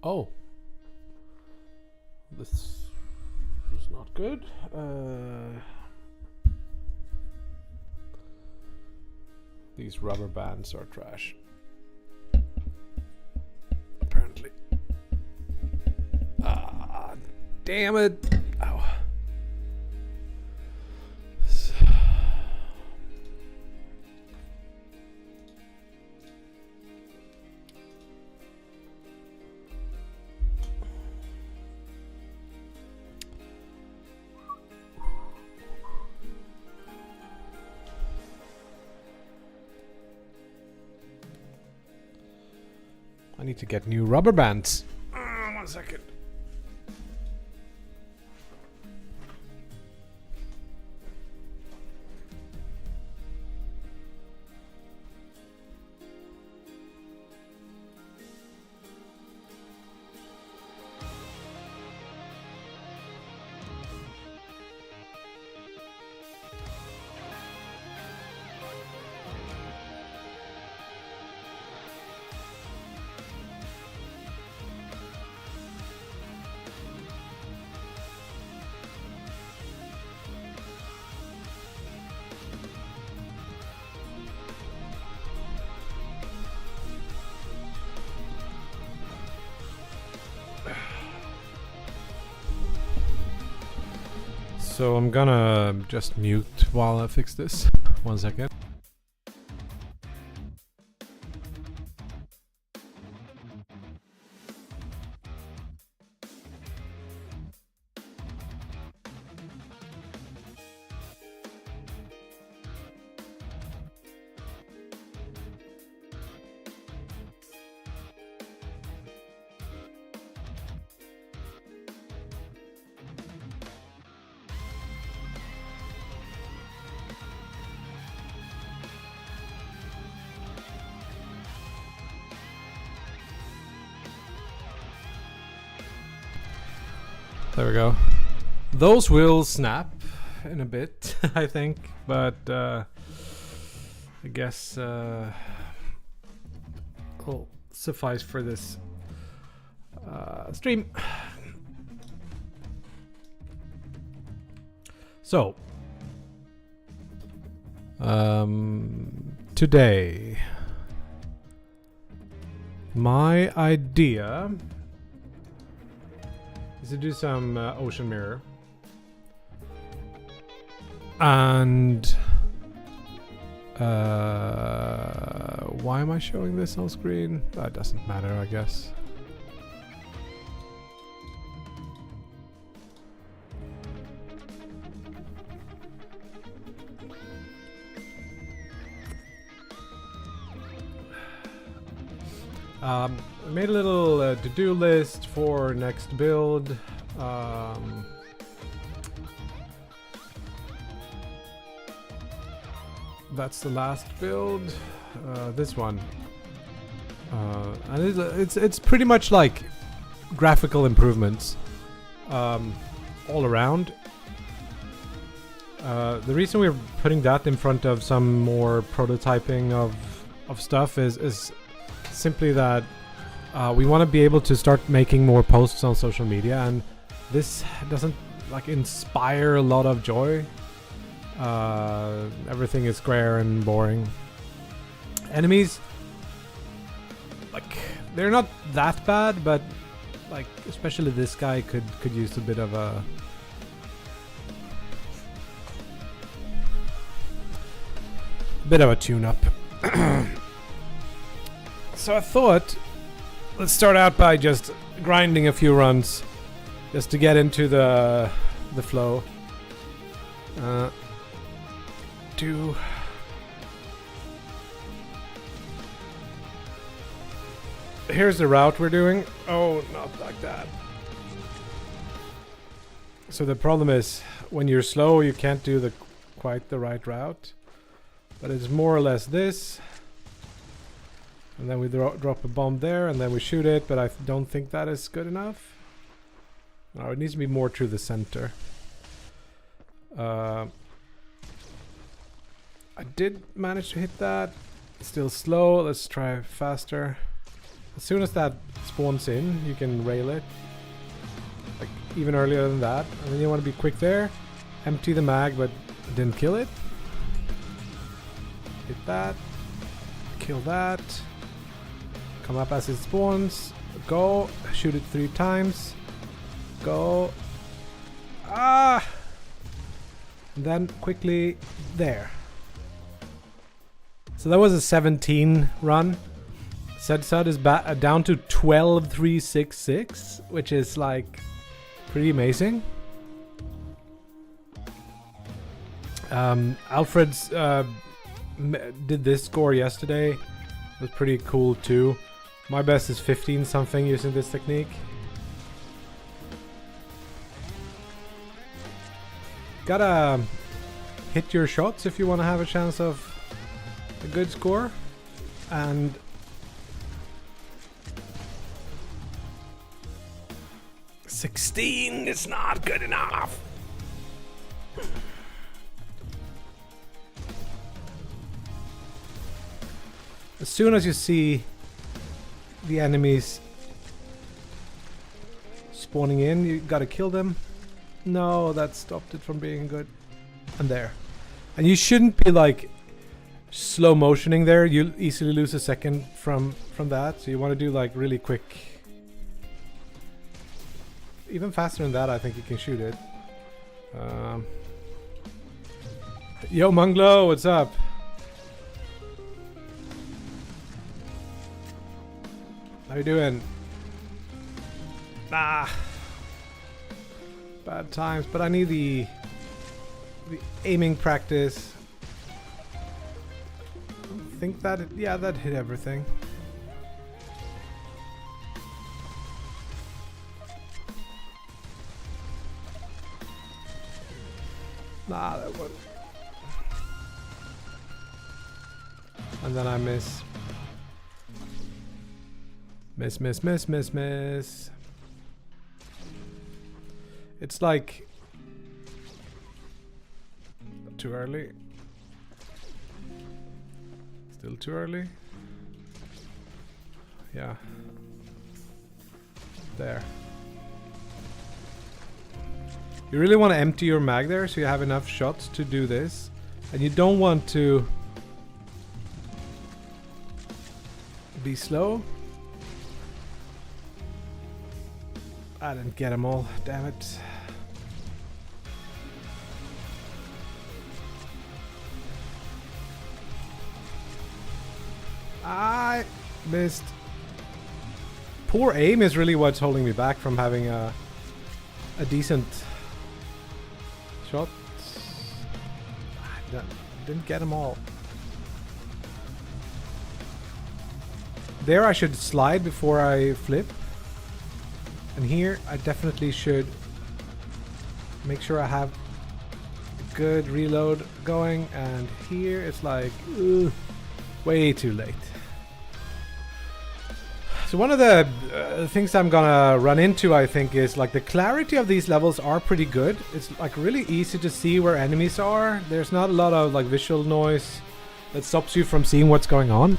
Oh. This is not good. These rubber bands are trash. Apparently. Ah, damn it. Ow. I need to get new rubber bands. 1 second. So I'm gonna just mute while I fix this. 1 second. There we go. Those will snap in a bit, I think, but I guess will suffice for this stream. So, today, my idea is to do some ocean mirror, and why am I showing this on screen? That doesn't matter, I guess. I made a little to-do list for next build. That's the last build. This one, and it's pretty much like graphical improvements all around. The reason we're putting that in front of some more prototyping of stuff is simply that we want to be able to start making more posts on social media, and this doesn't like inspire a lot of joy. Everything is square and boring. Enemies, like, they're not that bad, but like especially this guy could use a bit of a tune-up. So I thought, let's start out by just grinding a few runs, just to get into the flow. Here's the route we're doing. Oh, not like that. So the problem is, when you're slow, you can't do quite the right route. But it's more or less this. And then we drop a bomb there, and then we shoot it, but I don't think that is good enough. No, it needs to be more through the center. I did manage to hit that. Still slow. Let's try faster. As soon as that spawns in, you can rail it. Like even earlier than that. And then you want to be quick there. Empty the mag, but didn't kill it. Hit that. Kill that. Come up as it spawns. Go. Shoot it 3 times. Go. Ah! And then quickly there. So that was a 17 run. Sedsud is down to 12,366, which is like pretty amazing. Alfred's did this score yesterday. It was pretty cool too. My best is 15 something using this technique. Gotta hit your shots if you want to have a chance of a good score. And $16 is not good enough. As soon as you see the enemies spawning in, you gotta kill them. No, that stopped it from being good. And there. And you shouldn't be like slow motioning there. You'll easily lose a second from that. So you want to do like really quick. Even faster than that, I think you can shoot it. Yo, Munglo, what's up? How you doing? Bad times, but I need the aiming practice. I think that yeah, that hit everything. Nah, that one. And then I miss. Miss. It's like too early. Still too early. Yeah. There. You really want to empty your mag there so you have enough shots to do this. And you don't want to be slow. I didn't get them all, damn it. I missed. Poor aim is really what's holding me back from having a decent shot. I didn't get them all. There I should slide before I flip. And here I definitely should make sure I have a good reload going. And here it's like way too late. So one of the things I'm gonna run into, I think, is like the clarity of these levels are pretty good. It's like really easy to see where enemies are. There's not a lot of like visual noise that stops you from seeing what's going on.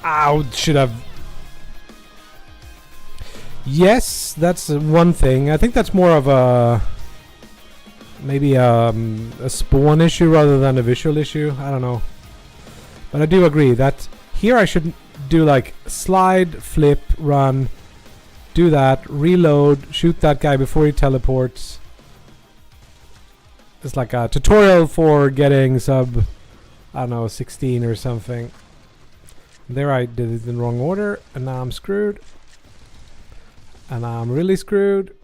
Ow, should have. Yes, that's one thing. I think that's more of a maybe a spawn issue rather than a visual issue. I don't know. But I do agree that here I should do like slide, flip, run, do that, reload, shoot that guy before he teleports. It's like a tutorial for getting sub, I don't know, 16 or something. There I did it in the wrong order, and now I'm screwed. And I'm really screwed.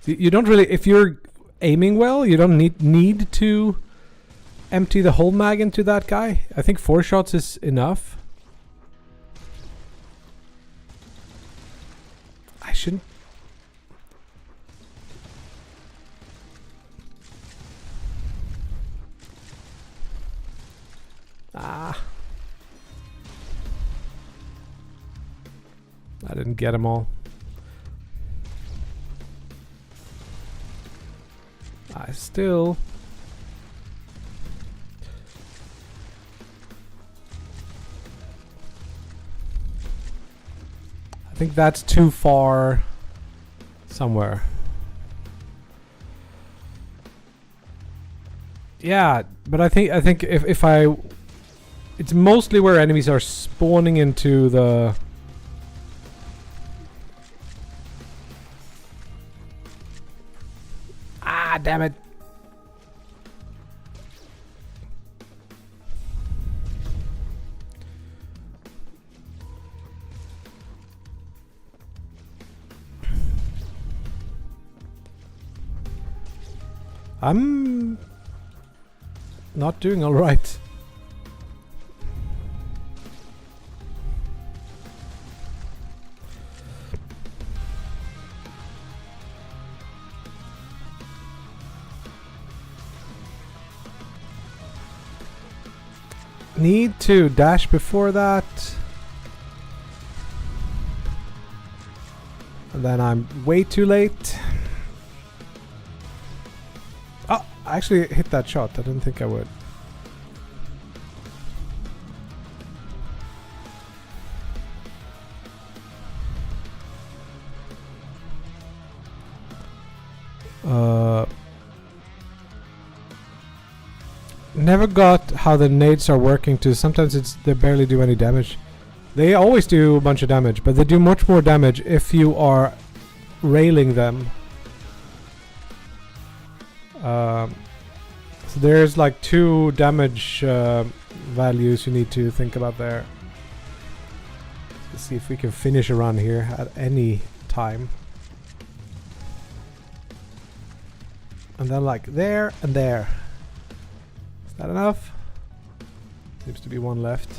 You don't really, if you're aiming well, you don't need to empty the whole mag into that guy. I think 4 shots is enough. I shouldn't. I didn't get them all. I still... I think that's too far somewhere. Yeah, but I think if I... It's mostly where enemies are spawning into the... Ah, damn it. I'm not doing all right. Need to dash before that. And then I'm way too late. Oh, I actually hit that shot. I didn't think I would. Never got how the nades are working too. Sometimes they barely do any damage. They always do a bunch of damage, but they do much more damage if you are railing them. So there's like 2 damage values you need to think about there. Let's see if we can finish a run here at any time. And then like there and there. Is that enough? Seems to be one left.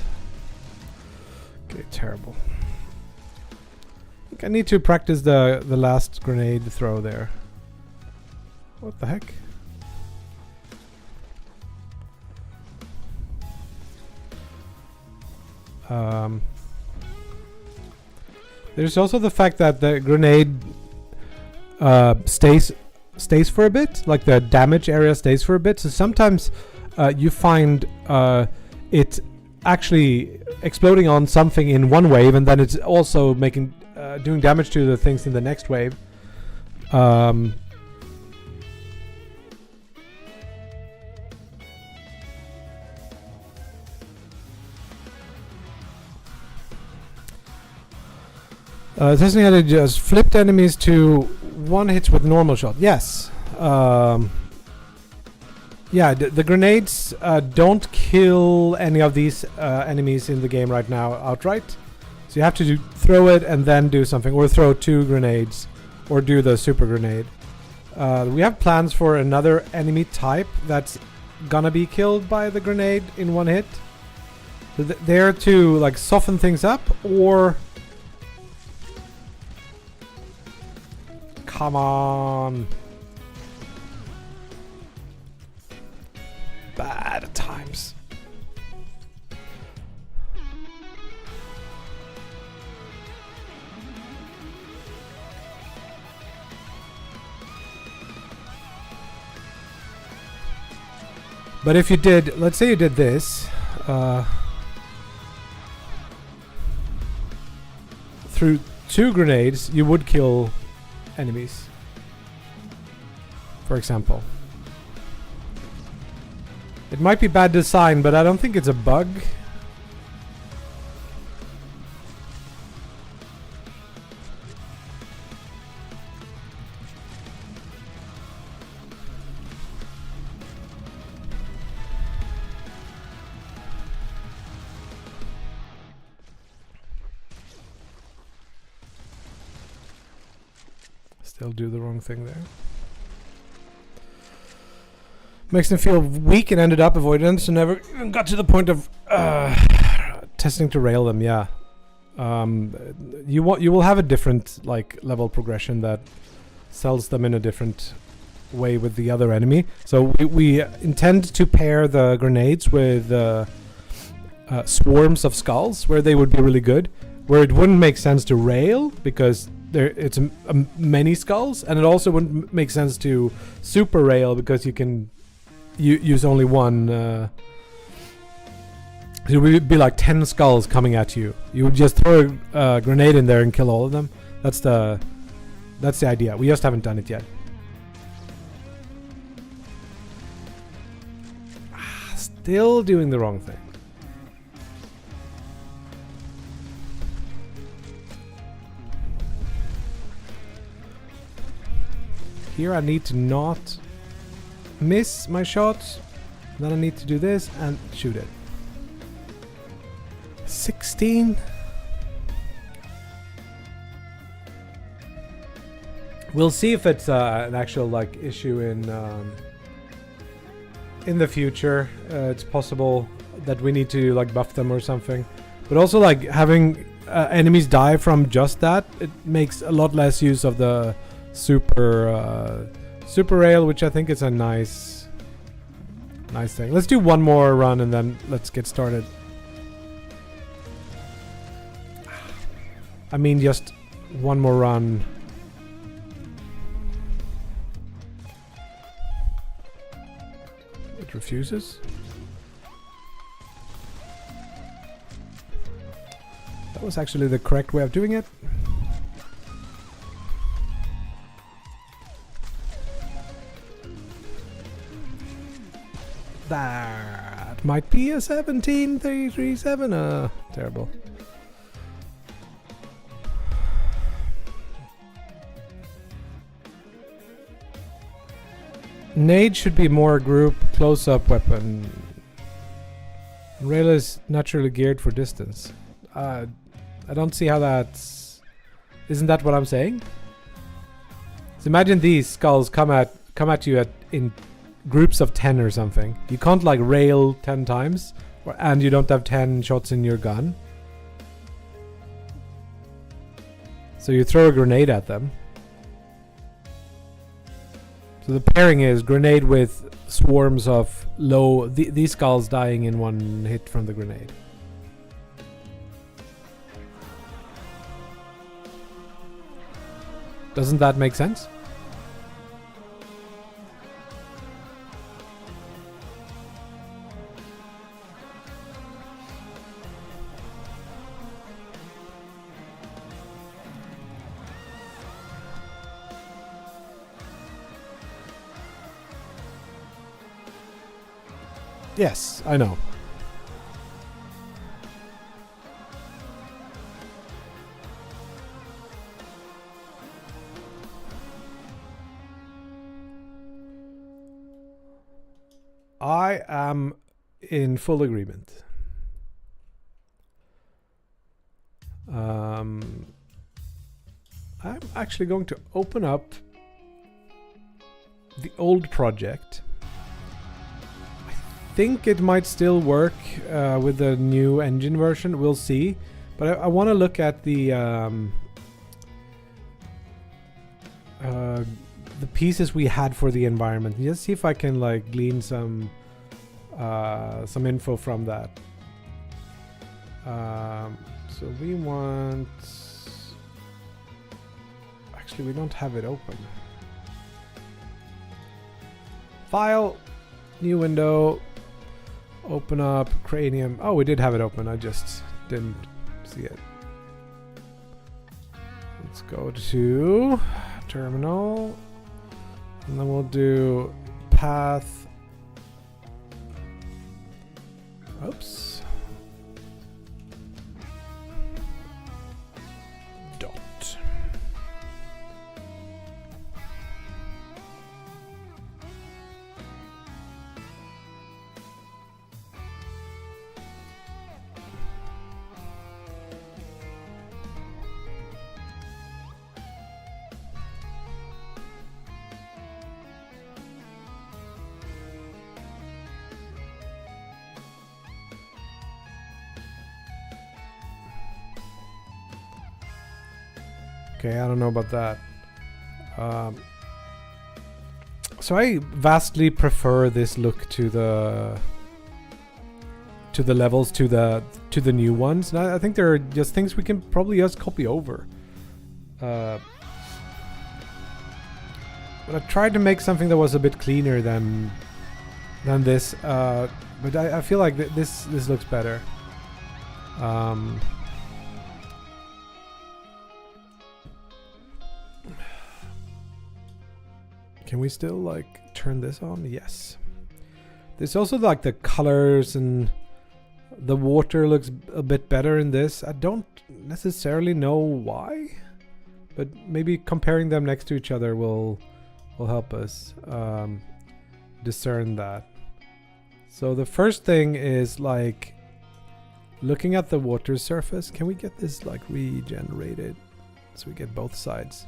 Okay, terrible. I think I need to practice the last grenade throw there. What the heck? There's also the fact that the grenade stays for a bit, like the damage area stays for a bit. So sometimes you find it actually exploding on something in one wave, and then it's also making doing damage to the things in the next wave. Testing how to just flipped enemies to one hits with normal shot. Yes. Yeah, the grenades don't kill any of these enemies in the game right now outright. So you have to throw it and then do something, or throw 2 grenades, or do the super grenade. We have plans for another enemy type that's gonna be killed by the grenade in one hit. So they're to like soften things up, or... Come on. Bad at times. But if you did, let's say you did this, through 2 grenades, you would kill enemies, for example. It might be bad design, but I don't think it's a bug. Still do the wrong thing there. Makes them feel weak and ended up avoidance and never even got to the point of testing to rail them. Yeah, you will have a different like level progression that sells them in a different way with the other enemy. So we intend to pair the grenades with swarms of skulls, where they would be really good. where it wouldn't make sense to rail because it's many skulls, and it also wouldn't make sense to super rail because you can use only one. It would be like 10 skulls coming at you. You would just throw a grenade in there and kill all of them. That's the idea. We just haven't done it yet. Still doing the wrong thing. Here I need to not miss my shot. Then I need to do this and shoot it. 16. We'll see if it's an actual like issue in the future. It's possible that we need to like buff them or something. But also like having enemies die from just that, it makes a lot less use of the super rail, which I think is a nice thing. Let's do one more run and then let's get started. I mean, just one more run. It refuses. That was actually the correct way of doing it. That might be a 17337. Terrible. Nade should be more group close-up weapon. Rail is naturally geared for distance. I don't see how that's... Isn't that what I'm saying? So imagine these skulls come at you in groups of 10 or something. You can't like rail 10 times, and you don't have 10 shots in your gun. So you throw a grenade at them. So the pairing is grenade with swarms of these skulls dying in one hit from the grenade. Doesn't that make sense? Yes, I know. I am in full agreement. I'm actually going to open up the old project. I think it might still work with the new engine version. We'll see. But I want to look at the pieces we had for the environment. Just see if I can like glean some info from that. So we want... Actually, we don't have it open. File, new window, open up, cranium. Oh, we did have it open. I just didn't see it. Let's go to terminal. And then we'll do path. Oops. Dot. Okay, I don't know about that. So I vastly prefer this look to the levels, to the to the new ones. And I think there are just things we can probably just copy over. But I tried to make something that was a bit cleaner than this. But I feel like this looks better. Can we still like turn this on? Yes. There's also like the colors and the water looks a bit better in this. I don't necessarily know why, but maybe comparing them next to each other will help us discern that. So the first thing is like looking at the water surface. Can we get this like regenerated so we get both sides?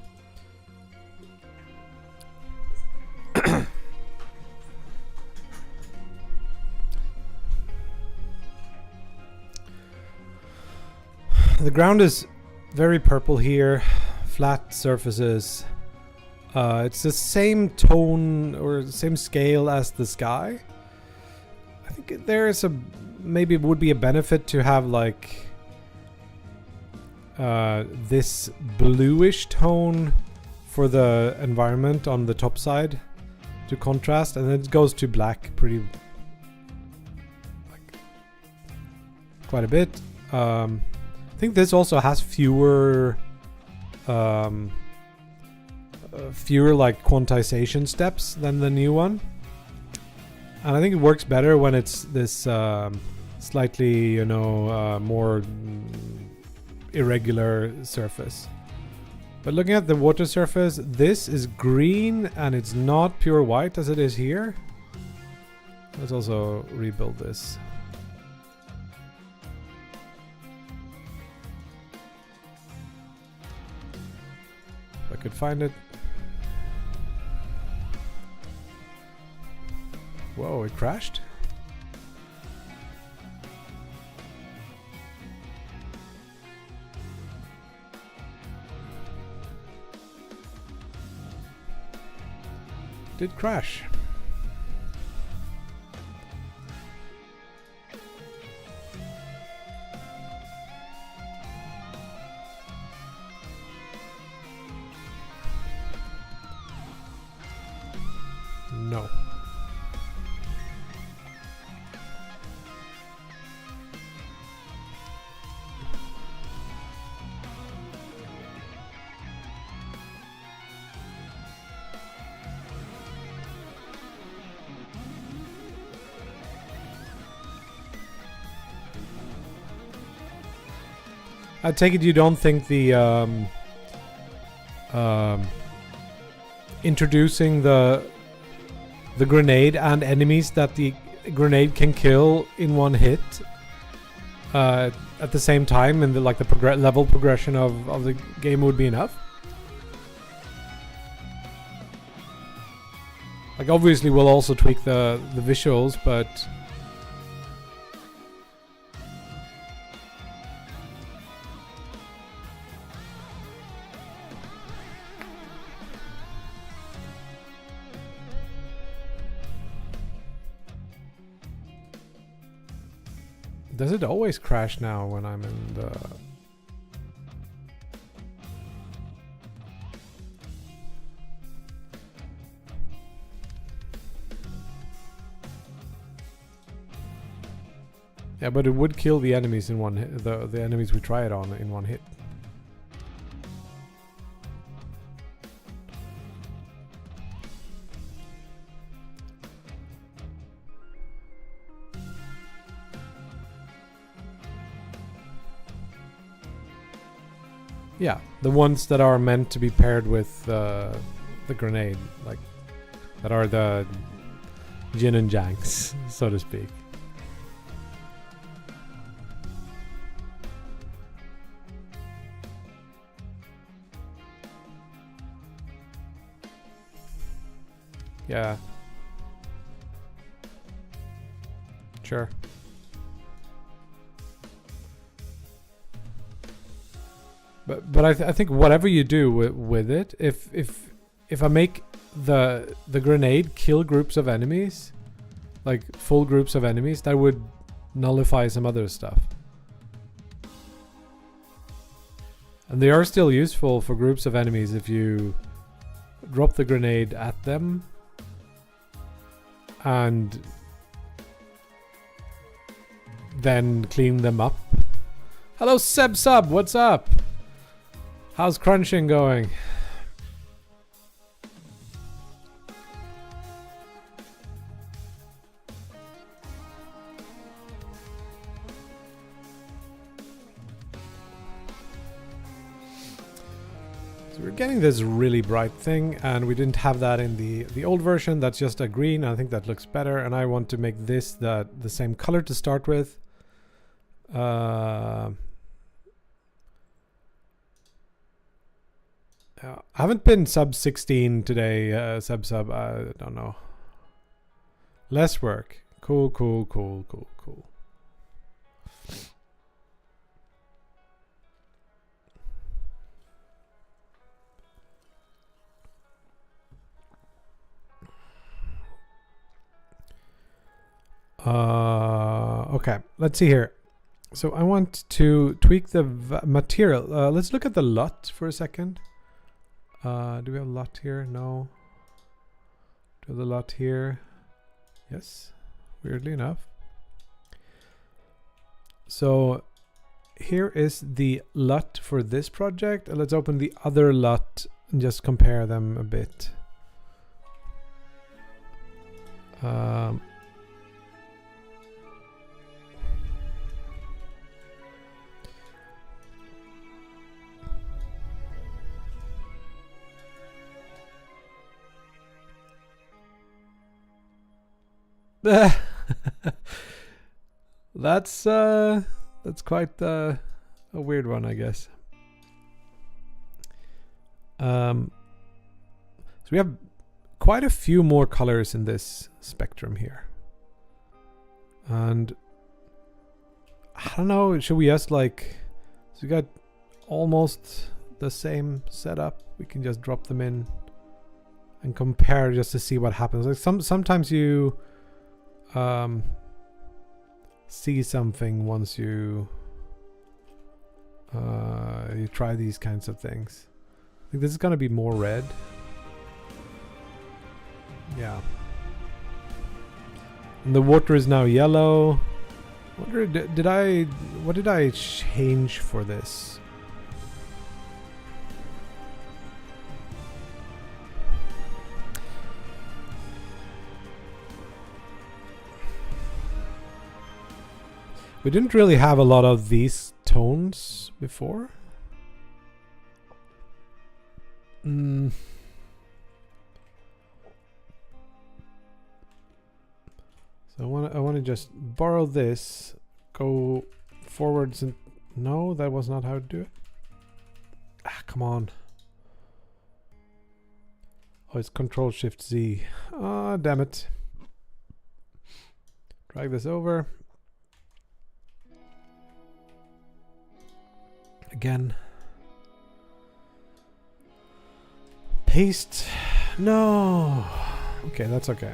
The ground is very purple here, flat surfaces. It's the same tone or the same scale as the sky. I think there is maybe it would be a benefit to have like this bluish tone for the environment on the top side to contrast, and then it goes to black pretty like quite a bit. I think this also has fewer like quantization steps than the new one, and I think it works better when it's this slightly more irregular surface. But looking at the water surface, this is green and it's not pure white as it is here. Let's also rebuild this. If I could find it. Whoa, it crashed? Did crash. No. I take it you don't think the introducing the grenade and enemies that the grenade can kill in one hit at the same time in the level progression of the game would be enough? Like obviously we'll also tweak the visuals, but does it always crash now when I'm in the... Yeah, but it would kill the enemies in one hit, the enemies we try it on in one hit. Yeah, the ones that are meant to be paired with the grenade, like that are the yin and jangs, so to speak. Yeah. Sure. But I think whatever you do with it, if I make the grenade kill groups of enemies, like full groups of enemies, that would nullify some other stuff. And they are still useful for groups of enemies if you drop the grenade at them and then clean them up. Hello Seb Sub, what's up? How's crunching going? So we're getting this really bright thing, and we didn't have that in the old version. That's just a green. I think that looks better, and I want to make this the same color to start with. I haven't been sub 16 today, sub. I don't know. Less work. Cool. Okay, let's see here. So I want to tweak the material. Let's look at the LUT for a second. Do we have LUT here? No. Do we have the LUT here? Yes, weirdly enough. So here is the LUT for this project. Let's open the other LUT and just compare them a bit. That's quite a weird one, I guess. So we have quite a few more colors in this spectrum here, and I don't know, should we just like, so we got almost the same setup, we can just drop them in and compare just to see what happens. Like sometimes you see something once you try these kinds of things. I think this is gonna be more red. Yeah. And the water is now yellow. Wonder, what did I change for this? We didn't really have a lot of these tones before. So I want to just borrow this, go forwards, and no, that was not how to do it. Ah, come on. Oh, it's Control-Shift-Z. Ah, damn it. Drag this over. Again. Paste. No. Okay, that's okay.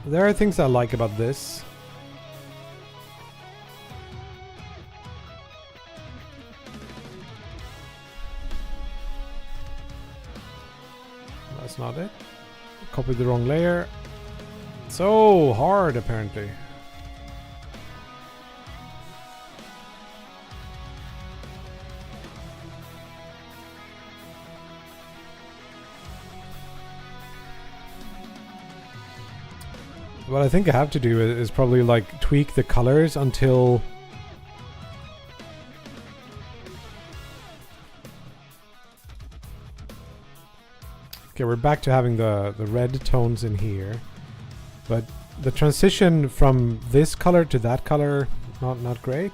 There are things I like about this. That's not it. Copied the wrong layer. So hard, apparently. What I think I have to do is probably like tweak the colors until okay, we're back to having the red tones in here, but the transition from this color to that color not great.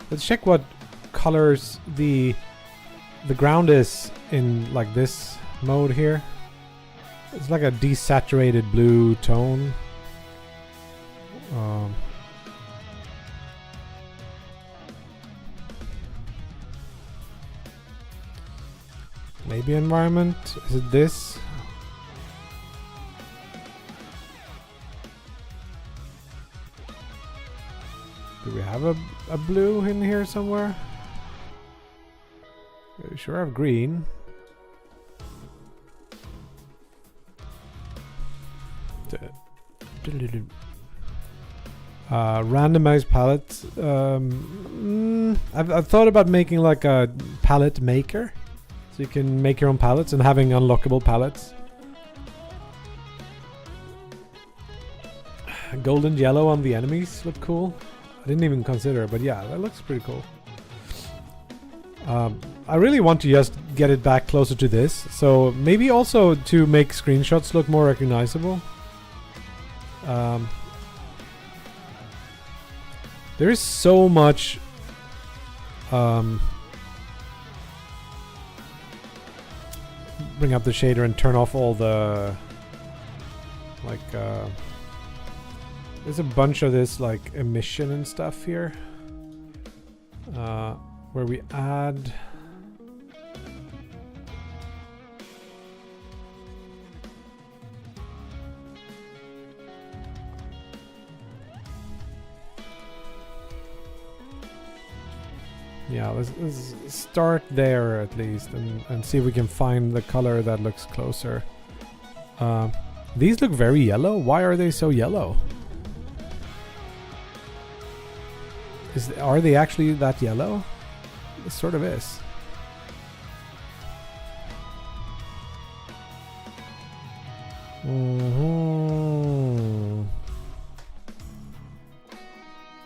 Let's check what colors the ground is in like this mode here. It's like a desaturated blue tone. Maybe environment. Is it this? Do we have have a blue in here somewhere? We sure have green. Randomized palettes. I've thought about making like a palette maker, so you can make your own palettes and having unlockable palettes. Gold and yellow on the enemies look cool. I didn't even consider, but yeah, that looks pretty cool. I really want to just get it back closer to this, so maybe also to make screenshots look more recognizable. There is so much bring up the shader and turn off all the like there's a bunch of this like emission and stuff here where we add yeah, let's start there at least and see if we can find the color that looks closer. These look very yellow. Why are they so yellow? Are they actually that yellow? It sort of is.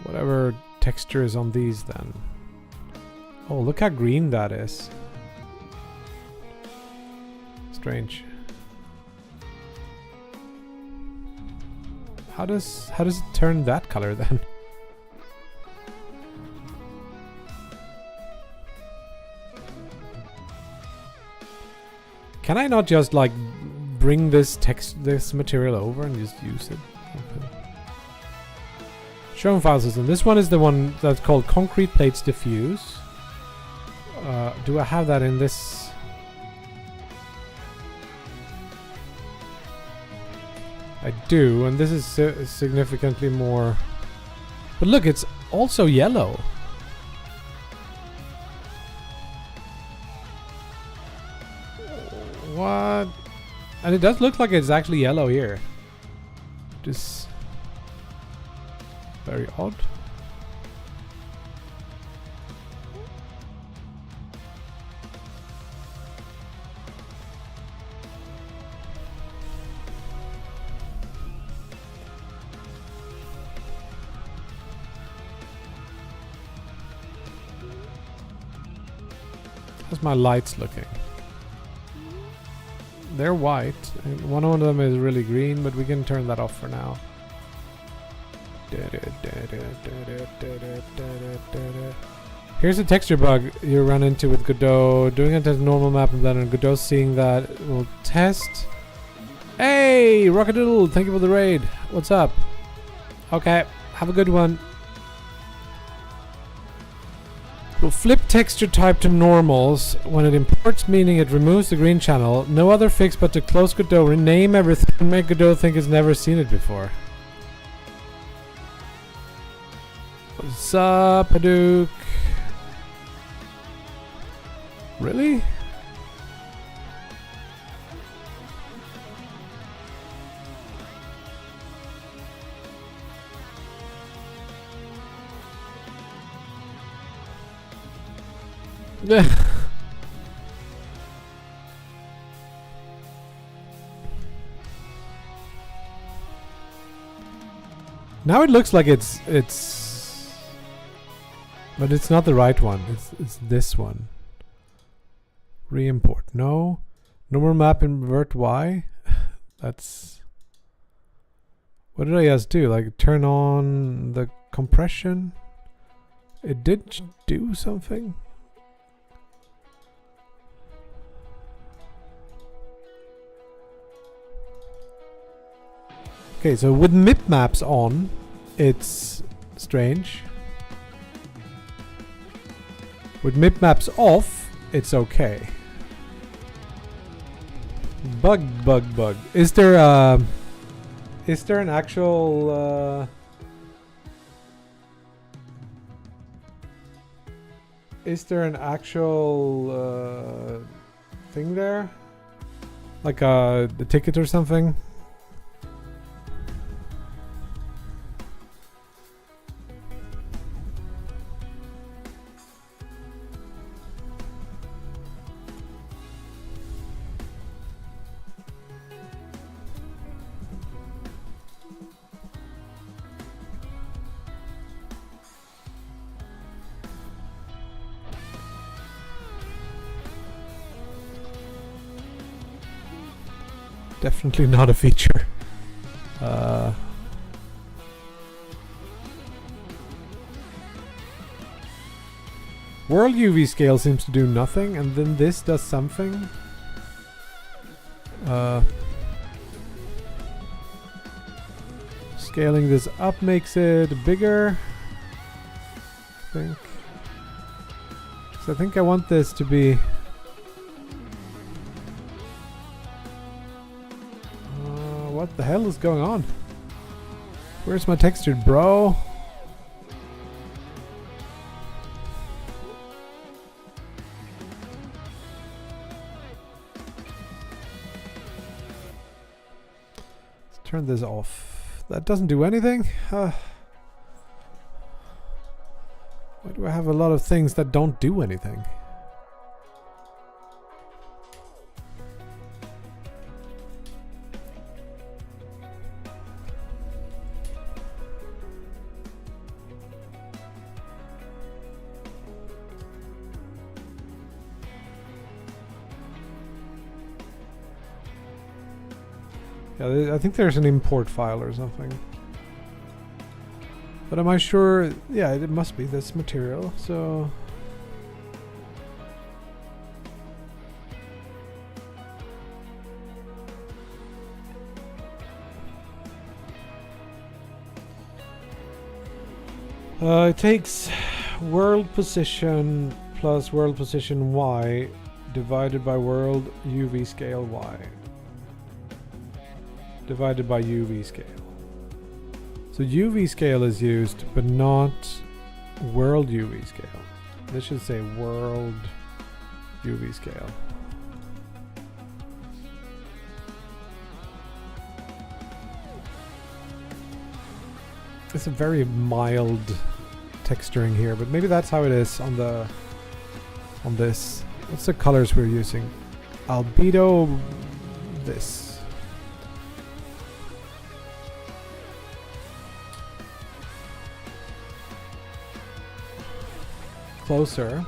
Whatever texture is on these then. Oh, look how green that is. Strange. How does it turn that color then? Can I not just like bring this material over and just use it? Okay. Show file system. This one is the one that's called Concrete Plates Diffuse. Do I have that in this? I do, and this is significantly more. But look, it's also yellow. What? And it does look like it's actually yellow here. Just very odd. How's my lights looking? They're white. One of them is really green, but we can turn that off for now. Here's a texture bug you run into with Godot. Doing it as a normal map and then Godot seeing that will test. Hey, Rockadoodle, thank you for the raid. What's up? Okay, have a good one. We'll flip texture type to normals when it imports, meaning it removes the green channel. No other fix but to close Godot, rename everything, and make Godot think it's never seen it before. What's up, Hadouk? Really? Now it looks like it's but it's not the right one. It's this one. Re-import. No. Normal map invert Y. That's what did I just do? Like turn on the compression? It did do something. Okay, so with MIP maps on, it's strange. With MIP maps off, it's okay. Bug. Is there an actual Is there an actual thing there? Like the ticket or something? Definitely not a feature. World UV scale seems to do nothing, and then this does something. Scaling this up makes it bigger, I think. So I think I want this to be... what the hell is going on? Where's my textured, bro? Let's turn this off. That doesn't do anything. Why do I have a lot of things that don't do anything? Yeah, I think there's an import file or something. But am I sure? Yeah, it must be this material, so... it takes world position plus world position Y divided by world UV scale Y. Divided by UV scale. So UV scale is used, but not world UV scale. This should say world UV scale. It's a very mild texturing here, but maybe that's how it is on the on this. What's the colors we're using? Albedo this. Closer.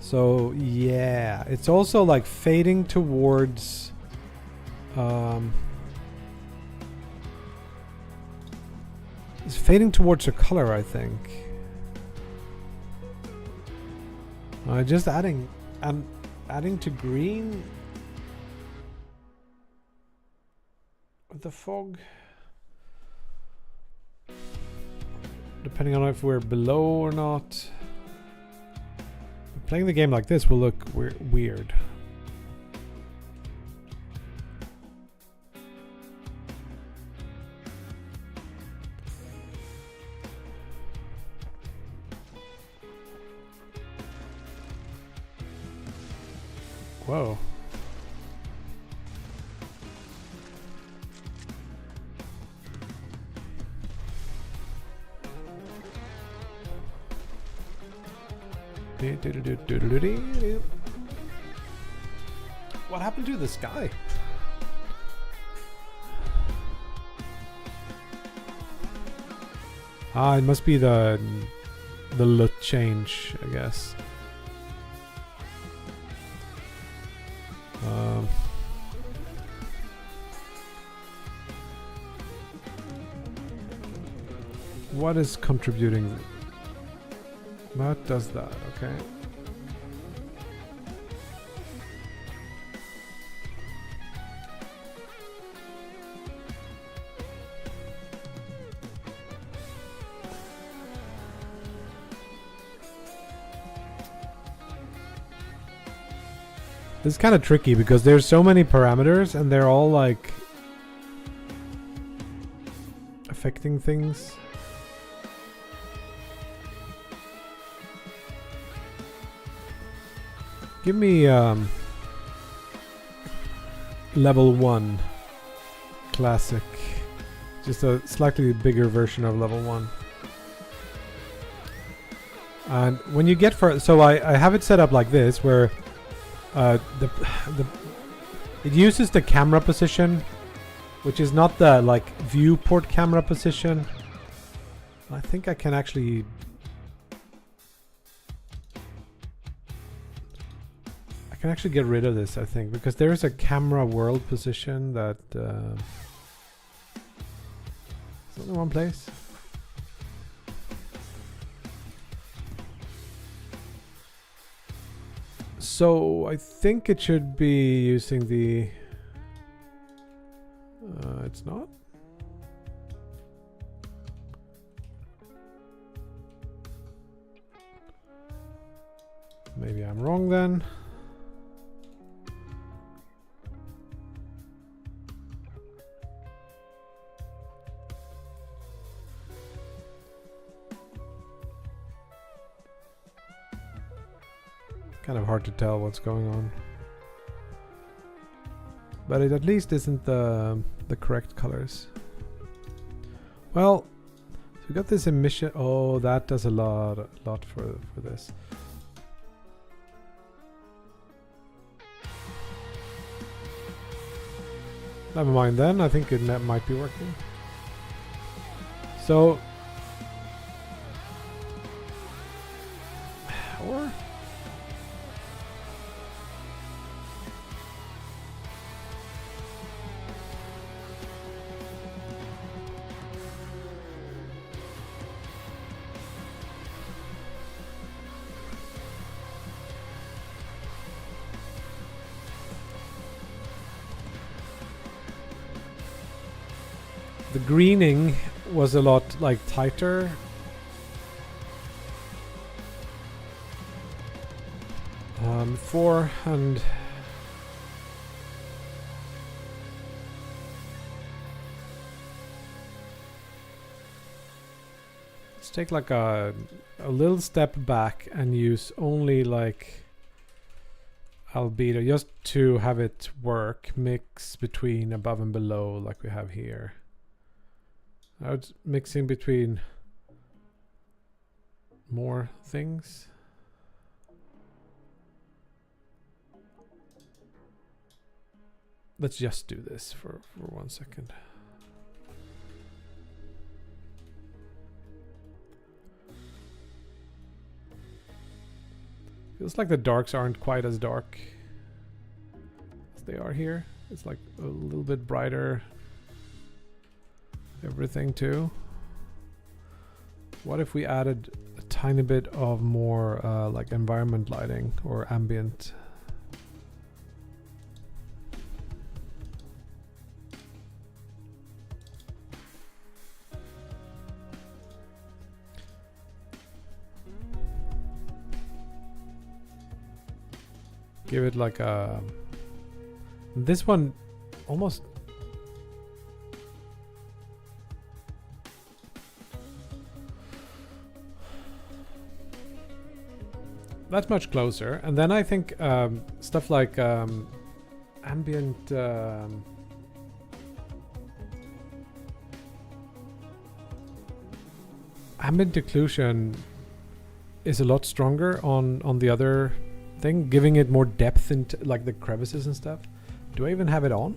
So yeah, it's also like fading towards it's fading towards a color, I think. Just adding to green with the fog. Depending on if we're below or not. Playing the game like this will look weird. Whoa. What happened to the sky? It must be the LUT change, I guess. What is contributing? What does that? Okay. This is kind of tricky because there's so many parameters and they're all like affecting things. Give me level 1 classic. Just a slightly bigger version of level 1. And when you get so I have it set up like this, where it uses the camera position, which is not the like viewport camera position. I think I can actually get rid of this, I think, because there is a camera world position that is only one place. So I think it should be using the it's not. Maybe I'm wrong then. Kind of hard to tell what's going on. But it at least isn't the correct colors. Well, so we got this emission. Oh, that does a lot for this. Never mind then, I think it might be working. So, or the greening was a lot like tighter. Before, and let's take like a little step back and use only like albedo just to have it work, mix between above and below like we have here. Now it's mixing between more things. Let's just do this for 1 second. Feels like the darks aren't quite as dark as they are here. It's like a little bit brighter. Everything too. What if we added a tiny bit of more like environment lighting or ambient? Give it like a... This one almost... That's much closer. And then I think stuff like ambient... ambient occlusion is a lot stronger on the other thing, giving it more depth into like the crevices and stuff. Do I even have it on?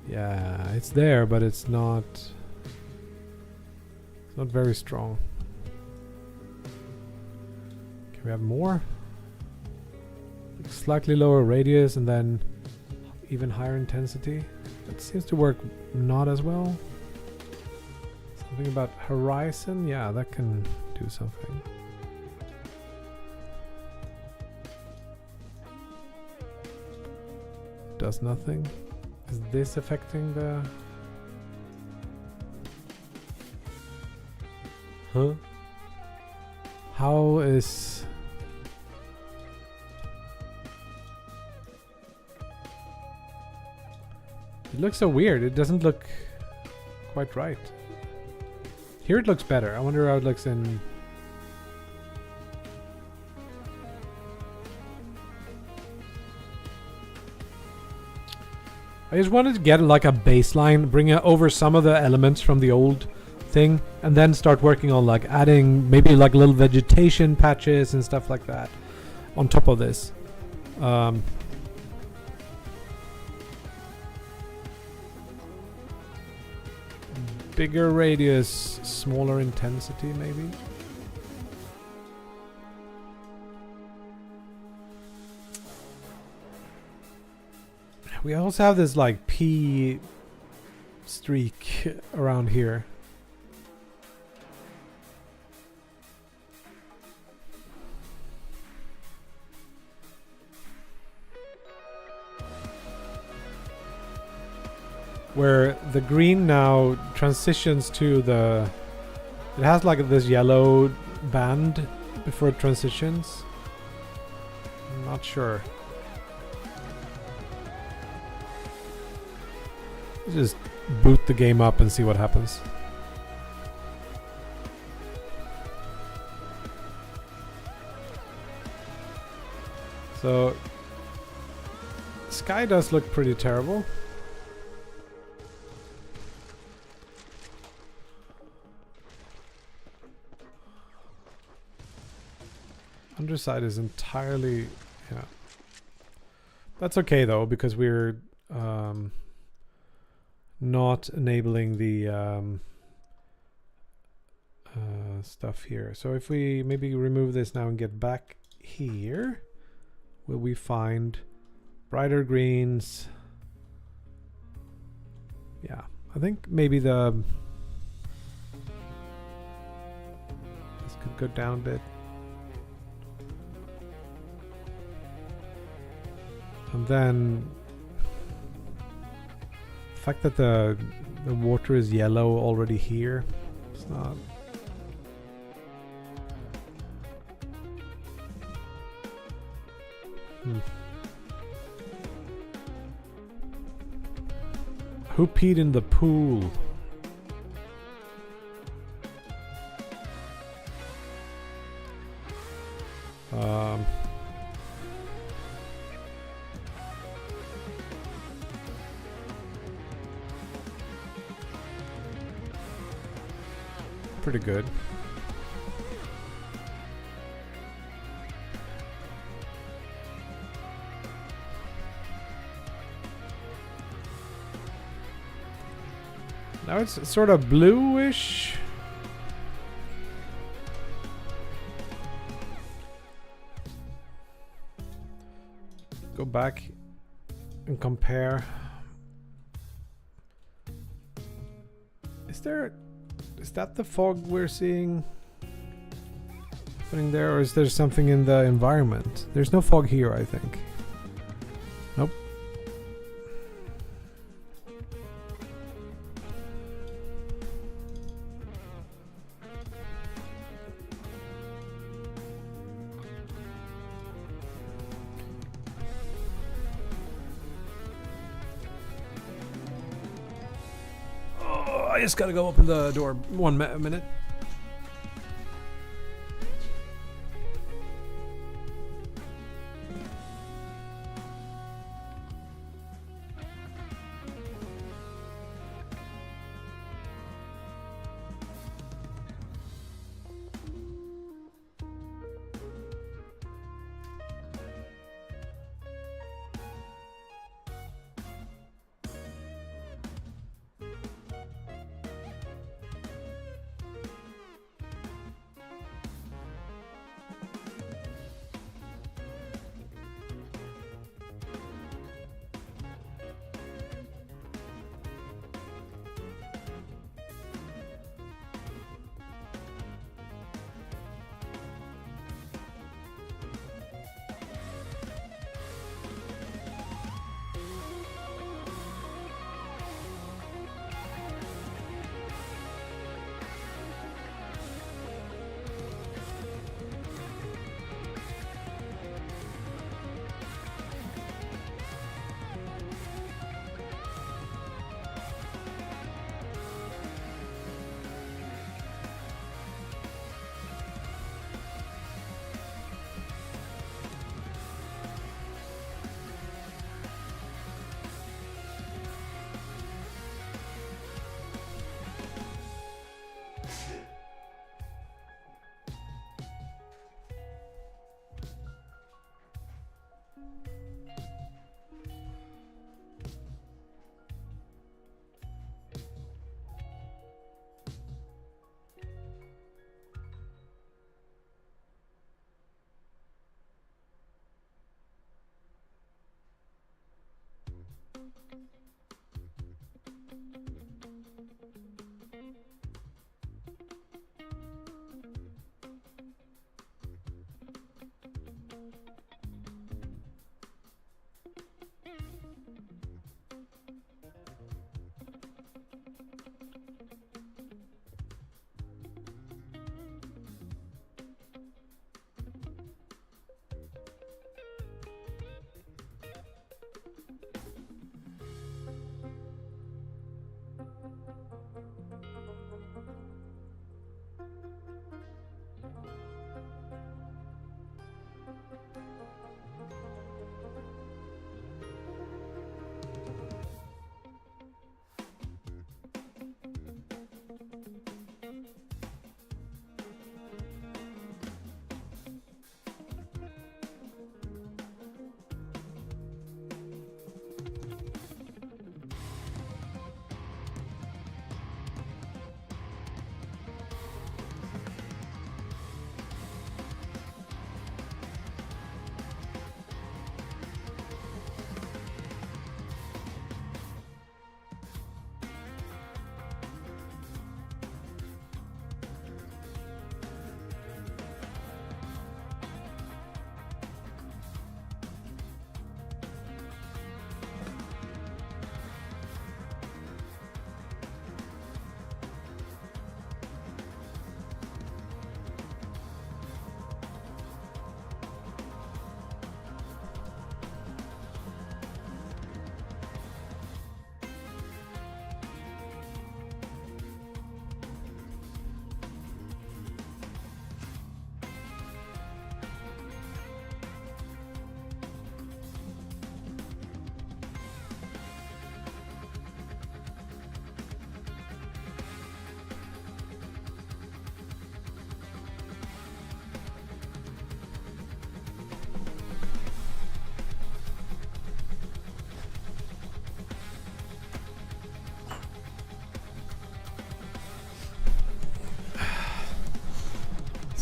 Yeah, it's there, but it's not very strong. Can we have more? Like slightly lower radius and then even higher intensity. That seems to work not as well. Something about horizon, yeah, that can do something. Does nothing. Is this affecting the... Huh? How is... It looks so weird. It doesn't look quite right. Here it looks better. I wonder how it looks in... I just wanted to get like a baseline, bring over some of the elements from the old thing, and then start working on like adding maybe like little vegetation patches and stuff like that on top of this. Bigger radius, smaller intensity maybe. We also have this like P streak around here. Where the green now transitions to the... It has like this yellow band before it transitions. I'm not sure. Just boot the game up and see what happens. So, sky does look pretty terrible. Underside is entirely... yeah. That's okay though, because we're not enabling the stuff here. So if we maybe remove this now and get back here, will we find brighter greens? Yeah, I think maybe this could go down a bit. And then the fact that the water is yellow already here, it's not... Who peed in the pool? Pretty good. Now it's sort of bluish. Go back and compare. Is that the fog we're seeing happening there, or is there something in the environment? There's no fog here, I think. Nope. I just gotta go open the door 1 minute.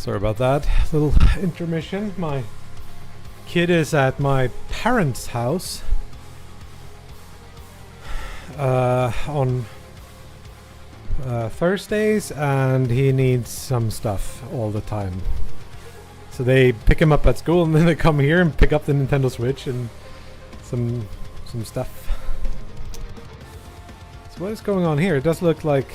Sorry about that little intermission. My kid is at my parents' house on Thursdays, and he needs some stuff all the time. So they pick him up at school, and then they come here and pick up the Nintendo Switch and some stuff. So what is going on here? It does look like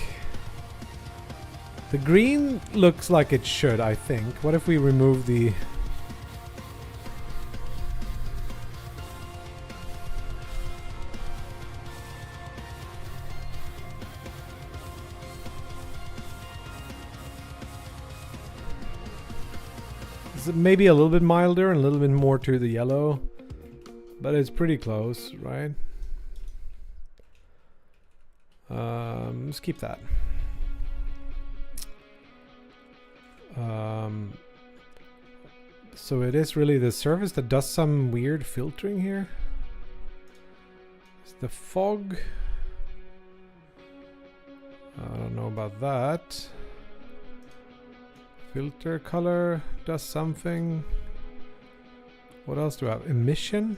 the green looks like it should, I think. What if we remove the... It's maybe a little bit milder and a little bit more to the yellow, but it's pretty close, right? Let's keep that. So it is really the surface that does some weird filtering here. It's the fog. I don't know about that. Filter color does something. What else do I have? Emission?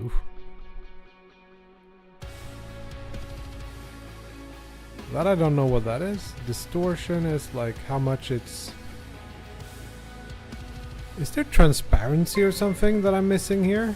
Oof. That I don't know what that is. Distortion is like how much it's... Is there transparency or something that I'm missing here?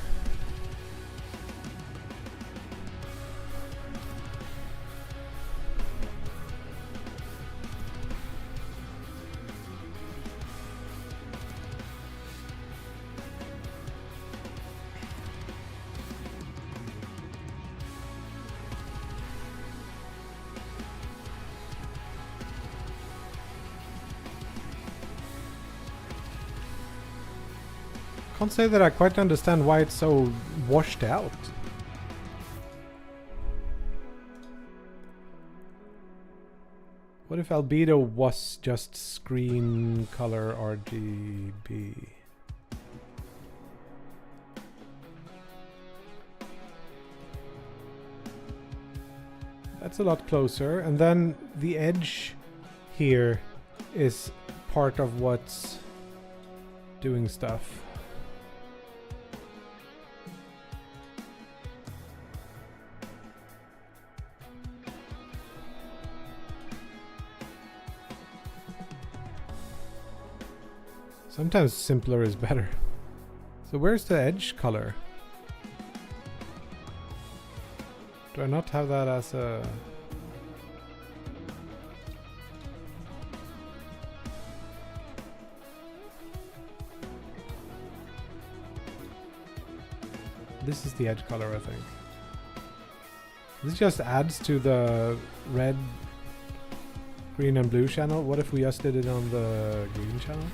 Can't say that I quite understand why it's so washed out. What if albedo was just screen color RGB? That's a lot closer. And then the edge here is part of what's doing stuff. Sometimes simpler is better. So where's the edge color? Do I not have that as a... This is the edge color, I think. This just adds to the red, green and blue channel. What if we just did it on the green channel?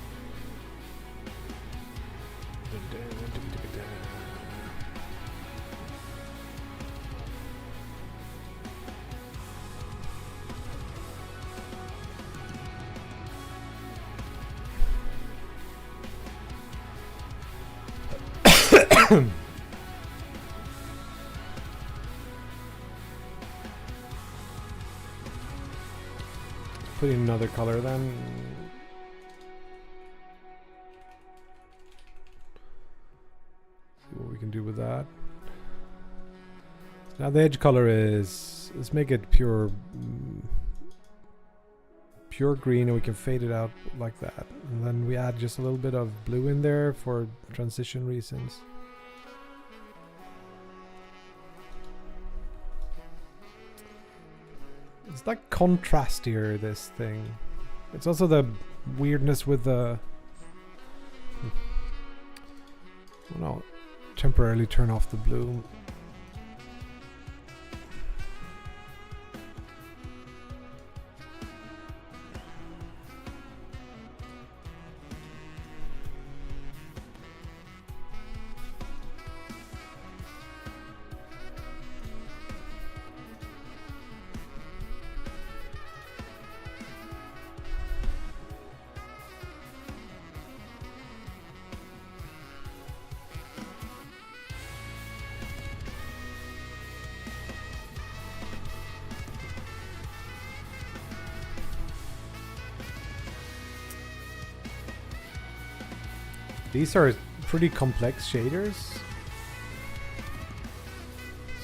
Put in another color then. See what we can do with that. Now the edge color is, let's make it pure green, and we can fade it out like that. And then we add just a little bit of blue in there for transition reasons. It's like contrastier, this thing. It's also the weirdness with the... I'll temporarily turn off the blue. These are pretty complex shaders.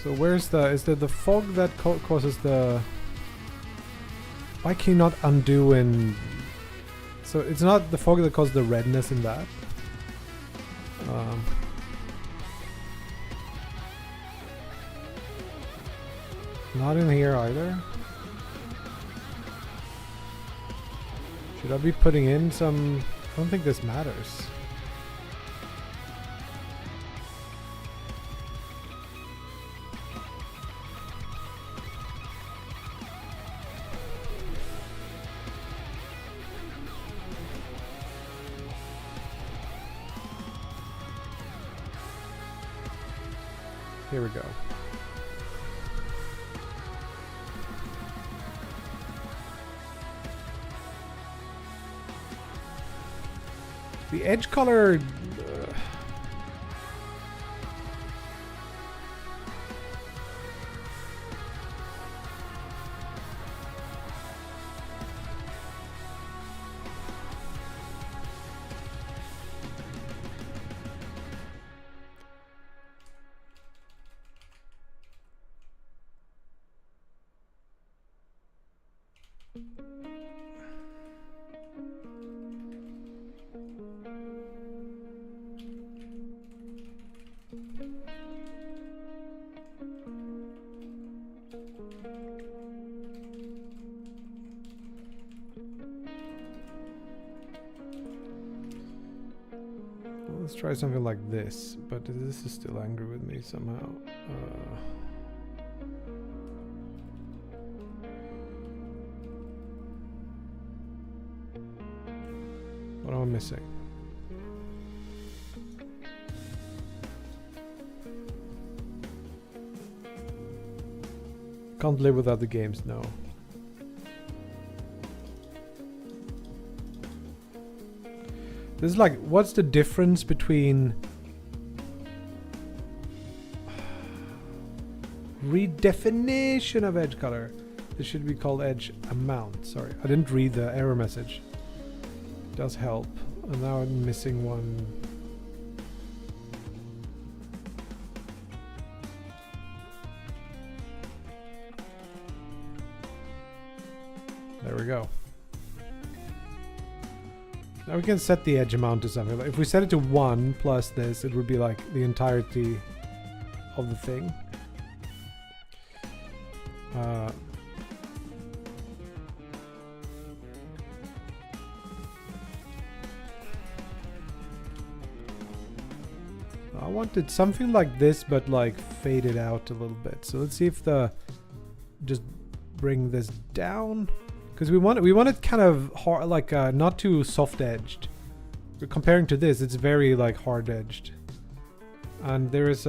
So where's the... Is there the fog that causes the... Why can you not undo in... So it's not the fog that causes the redness in that. Not in here either. Should I be putting in some... I don't think this matters. Here we go. The edge color... Let's try something like this, but this is still angry with me somehow. What am I missing? Can't live without the games, no. This is like, what's the difference between redefinition of edge color? This should be called edge amount. Sorry, I didn't read the error message. It does help. And now I'm missing one. There we go. Now we can set the edge amount to something. If we set it to 1 plus this, it would be like the entirety of the thing. I wanted something like this, but like faded out a little bit. So let's see if just bring this down. Because we want it kind of hard, like not too soft edged. But comparing to this, it's very like hard edged. And there is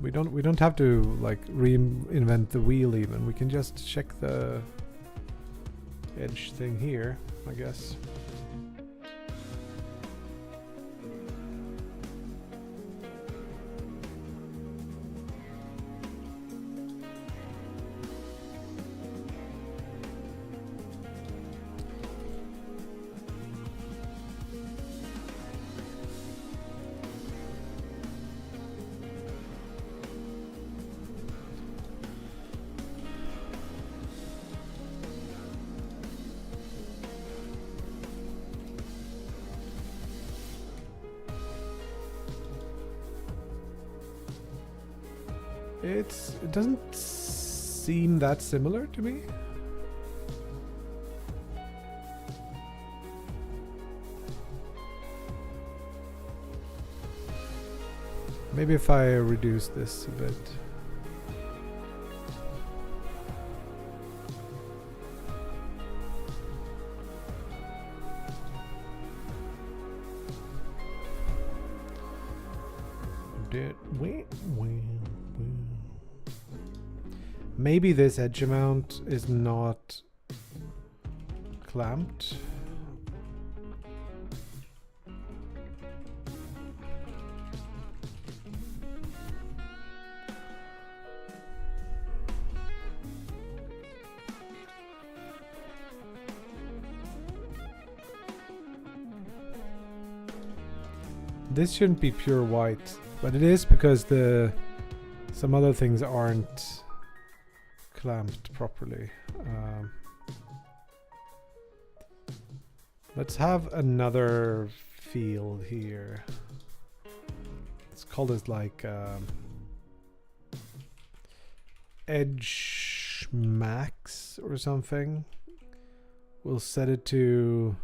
we don't have to like reinvent the wheel even. We can just check the edge thing here, I guess. It doesn't seem that similar to me. Maybe if I reduce this a bit. Maybe this edge amount is not clamped. this shouldn't be pure white, but it is because some other things aren't clamped properly. Let's have another field here. Let's call this like edge max or something. We'll set it to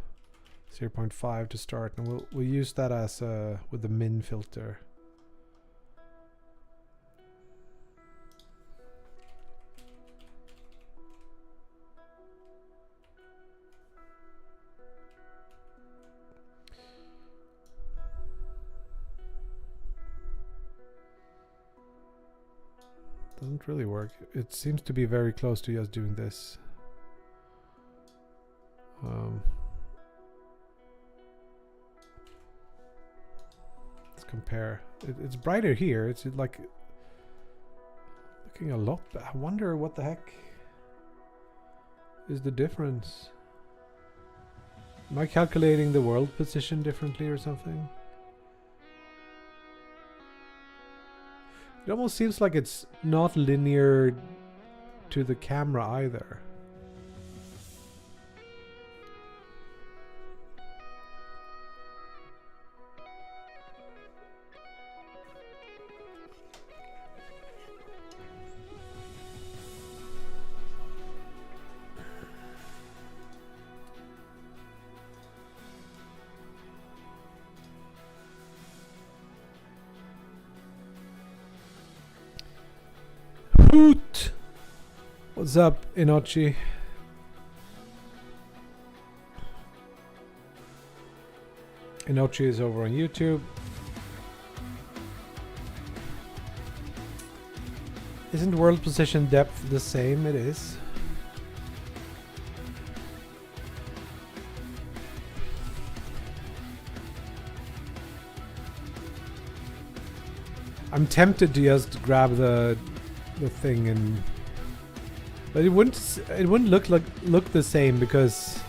0.5 to start, and we'll use that as with the min filter. Doesn't really work. It seems to be very close to just doing this. Let's compare. It's brighter here. It's like looking a lot better. I wonder what the heck is the difference. Am I calculating the world position differently or something? It almost seems like it's not linear to the camera either. Hoot! What's up, Inochi? Inochi is over on YouTube. Isn't world position depth the same? It is. I'm tempted to just grab the thing and, but it wouldn't look the same because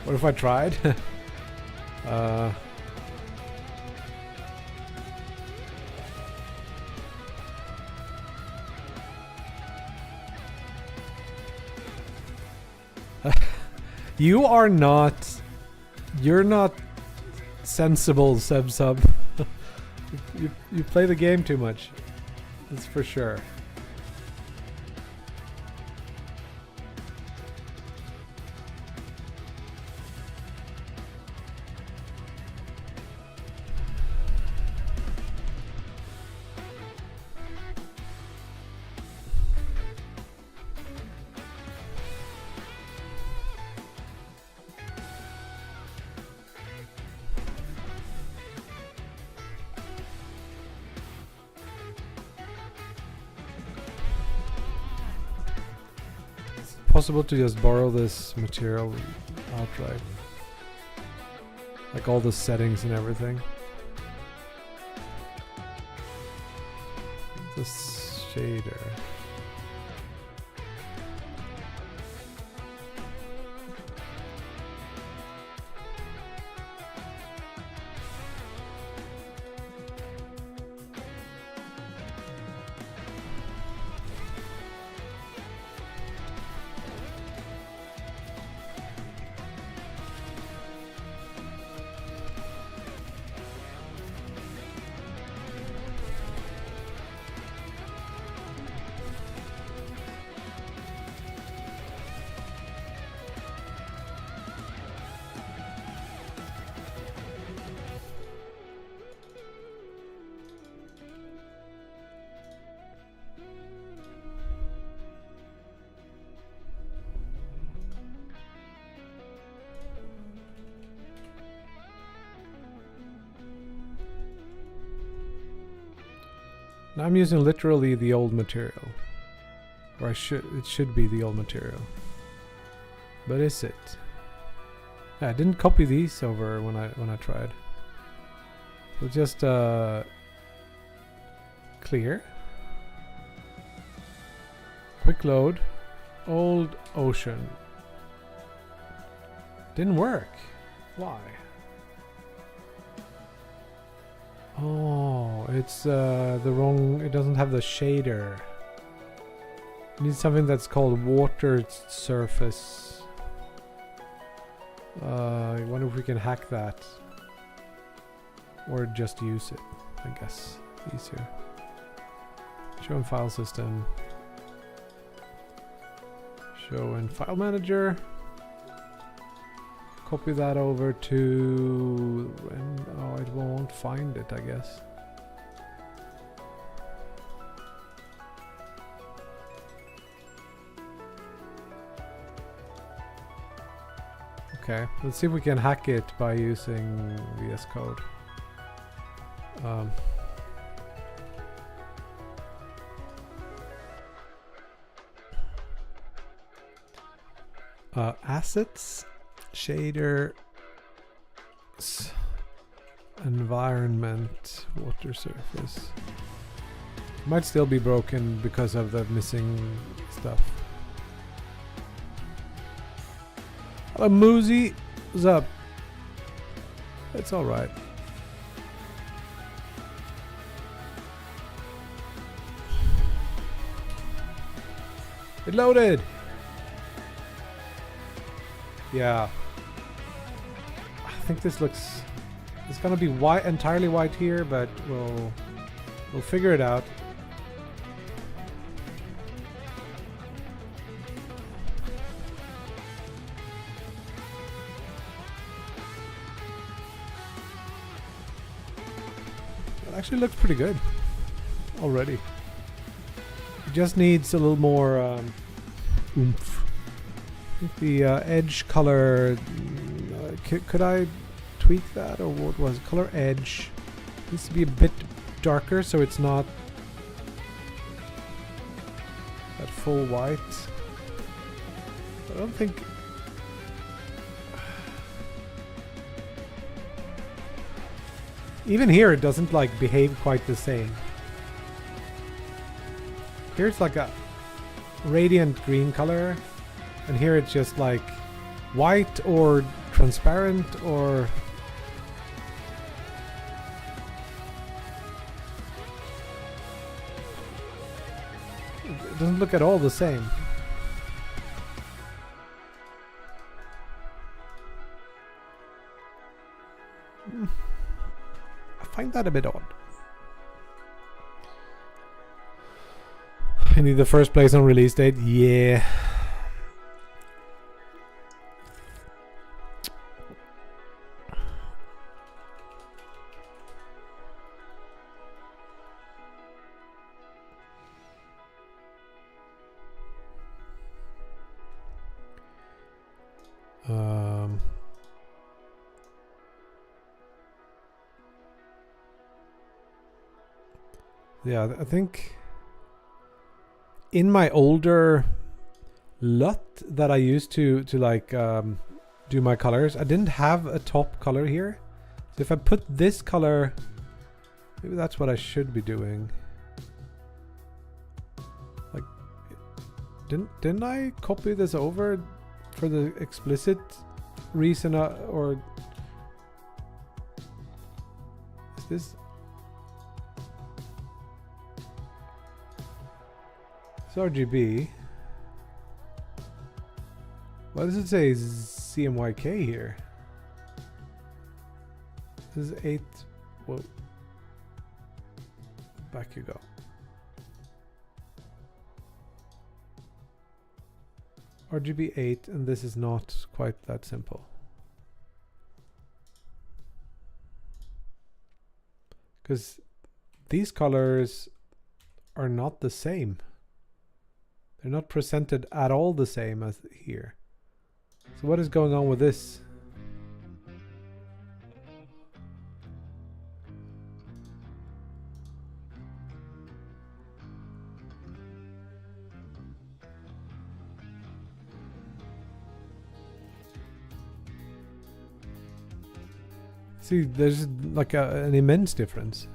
what if I tried? You're not sensible, Sub. You play the game too much. That's for sure. Possible to just borrow this material outright, like all the settings and everything. This shader. Now I'm using literally the old material. Or it should be the old material. But is it? Yeah, I didn't copy these over when I tried. So just clear. Quick load. Old ocean. Didn't work. Why? Oh, it's the wrong... It doesn't have the shader. You need something that's called water surface. I wonder if we can hack that. Or just use it, I guess. Easier. Show in file system. Show in file manager. Copy that over to... oh, it won't find it, I guess. Okay, let's see if we can hack it by using VS Code. Assets, shader, environment, water surface. Might still be broken because of the missing stuff. Hello, Moozy. What's up? It's alright. It loaded! Yeah. I think this looks... It's gonna be white, entirely white here, but we'll figure it out. It actually looks pretty good already. It just needs a little more oomph. The edge color, could I tweak that, or what was it? Color edge needs to be a bit darker so it's not that full white. I don't think... Even here it doesn't like behave quite the same. Here it's like a radiant green color. And here it's just like white or transparent or... It doesn't look at all the same. I find that a bit odd. I need the first place on release date? Yeah. Yeah, I think in my older LUT that I used to like do my colors, I didn't have a top color here. So if I put this color, maybe that's what I should be doing. Like, didn't I copy this over for the explicit reason, or is this? It's RGB. Why does it say CMYK here? This is 8. Whoa. Back you go. RGB 8, and this is not quite that simple. Because these colors are not the same. They're not presented at all the same as here. So what is going on with this? See, there's like an immense difference.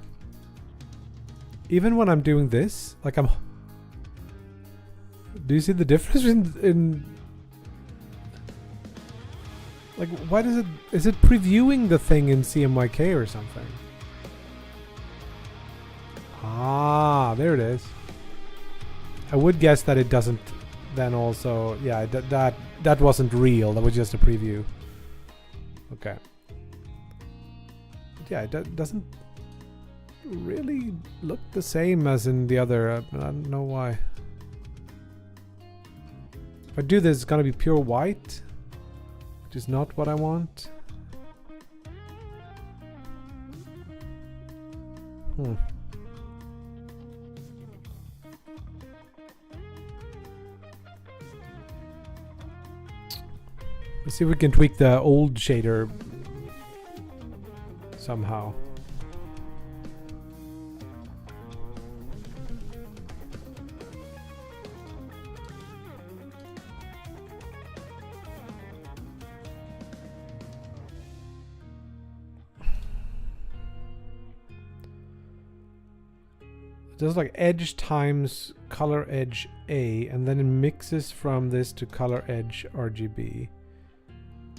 Even when I'm doing this, like Do you see the difference in like, why does it... Is it previewing the thing in CMYK or something? Ah, there it is. I would guess that it doesn't then also... Yeah, that wasn't real. That was just a preview. Okay. But yeah, it doesn't really look the same as in the other. I don't know why. If I do this, it's gonna be pure white, which is not what I want. Let's see if we can tweak the old shader somehow. There's like edge times color edge A, and then it mixes from this to color edge RGB.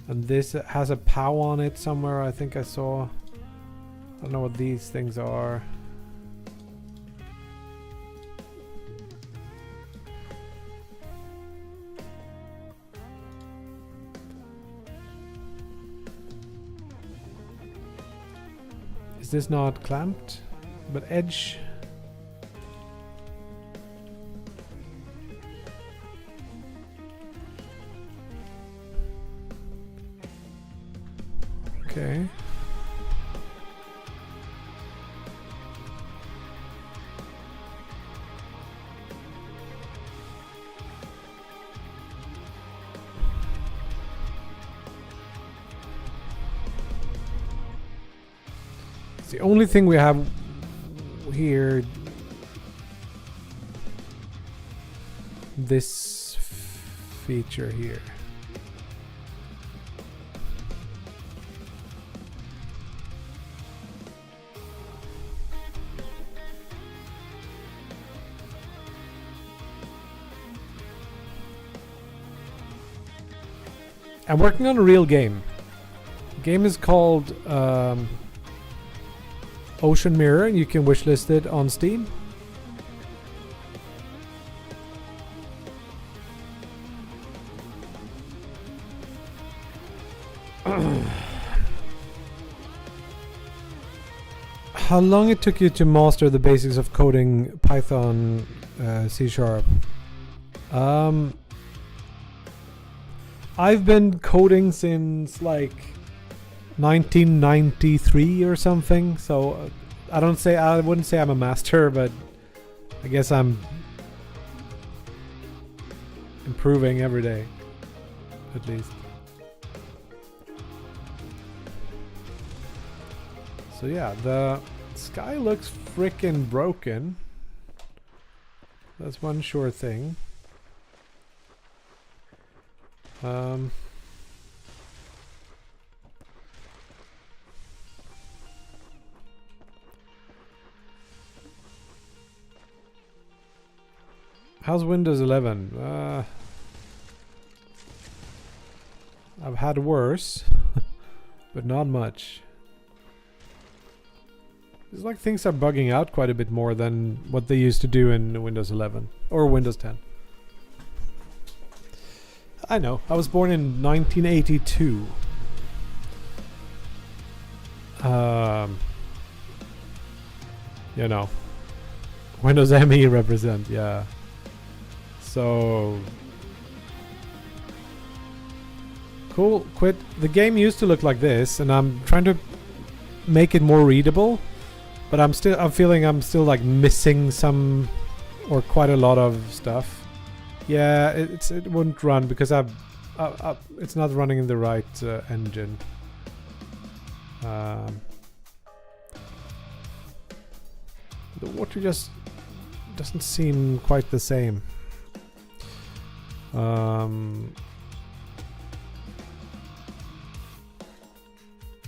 And this has a POW on it somewhere, I think I saw. I don't know what these things are. Is this not clamped? But edge... Okay. It's the only thing we have here. This feature here. I'm working on a real game. The game is called Ocean Mirror, and you can wishlist it on Steam. How long it took you to master the basics of coding Python, C#? I've been coding since like 1993 or something, so I wouldn't say I'm a master, but I guess I'm improving every day, at least. So yeah, the sky looks frickin' broken. That's one sure thing. How's Windows 11? I've had worse, but not much. It's like things are bugging out quite a bit more than what they used to do in Windows 11 or Windows 10. I know. I was born in 1982. You know, Windows ME represent, yeah. So cool. Quit. The game used to look like this, and I'm trying to make it more readable, but I'm feeling I'm still like missing some or quite a lot of stuff. Yeah, it wouldn't run because it's not running in the right engine. The water just doesn't seem quite the same.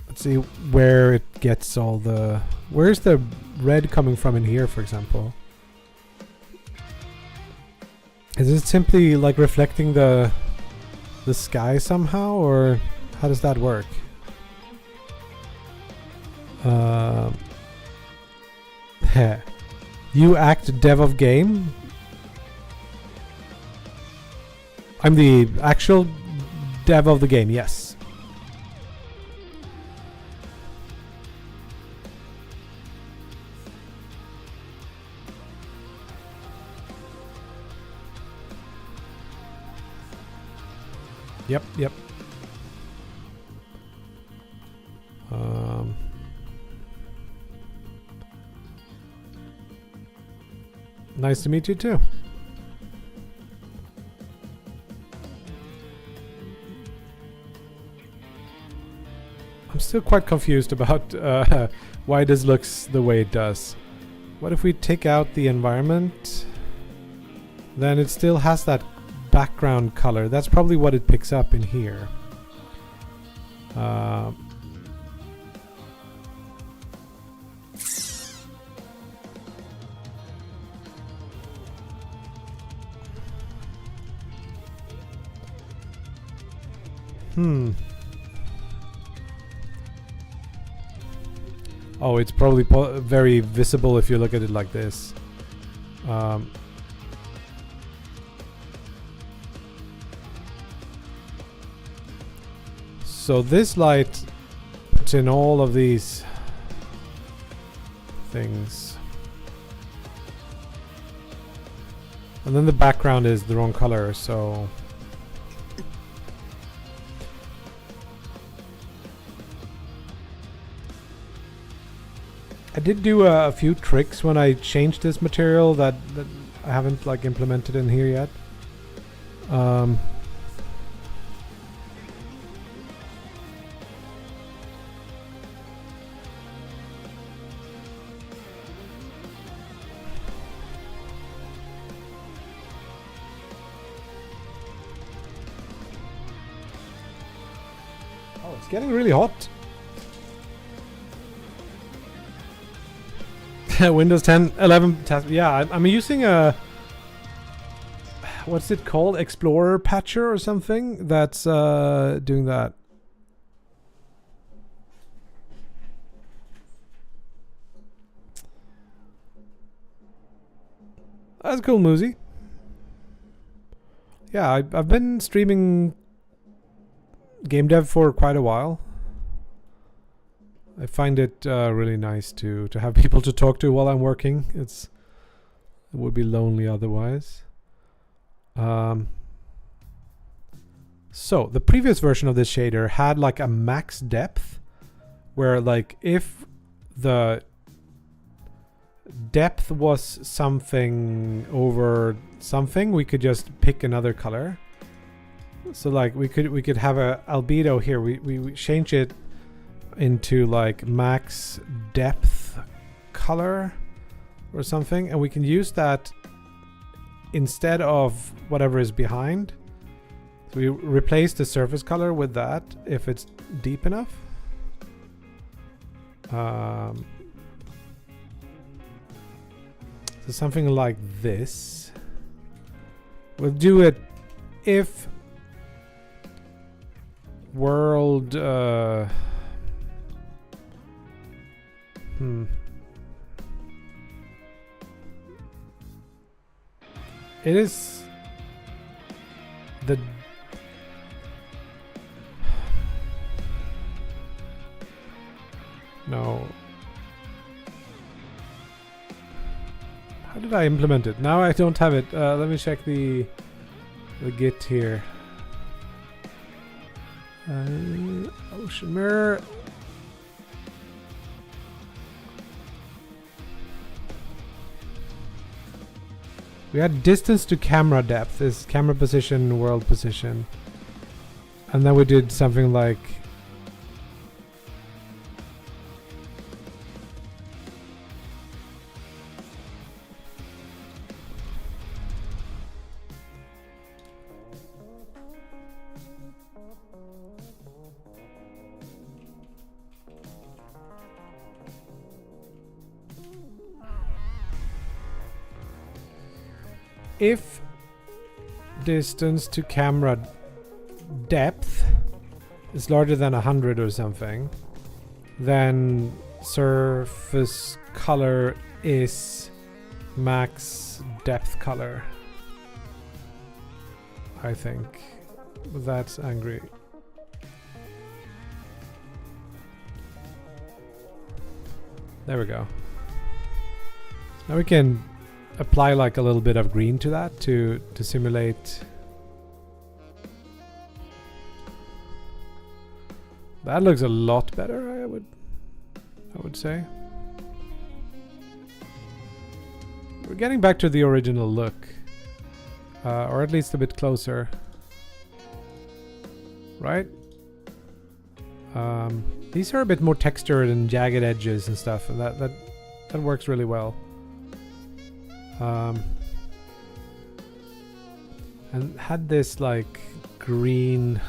Let's see where it gets all the... Where's the red coming from in here, for example? Is it simply like reflecting the sky somehow, or how does that work? You act dev of game? I'm the actual dev of the game, yes. Yep. Nice to meet you too. I'm still quite confused about why this looks the way it does. What if we take out the environment? Then it still has that background color. That's probably what it picks up in here. Oh, it's probably very visible if you look at it like this. So this light puts in all of these things. And then the background is the wrong color, so... I did do a few tricks when I changed this material that I haven't like implemented in here yet. Oh, it's getting really hot. Windows 10, 11, yeah, I'm using a... What's it called? Explorer Patcher or something? That's doing that. That's cool, Moosey. Yeah, I've been streaming game dev for quite a while. I find it really nice to have people to talk to while I'm working. It would be lonely otherwise. So the previous version of this shader had like a max depth, where like if the depth was something over something, we could just pick another color. So like we could have a albedo here. We change it into like max depth color or something, and we can use that instead of whatever is behind. So we replace the surface color with that if it's deep enough. So something like this. We'll do it if world It is the no. How did I implement it? Now I don't have it. Let me check the Git here. Ocean mirror. We had distance to camera depth is camera position, world position. And then we did something like if distance to camera depth is larger than 100 or something, then surface color is max depth color. I think that's angry. There we go. Now we can apply like a little bit of green to that to simulate. That looks a lot better, I would say. We're getting back to the original look. Or at least a bit closer. Right? These are a bit more textured and jagged edges and stuff, and that works really well. And had this like green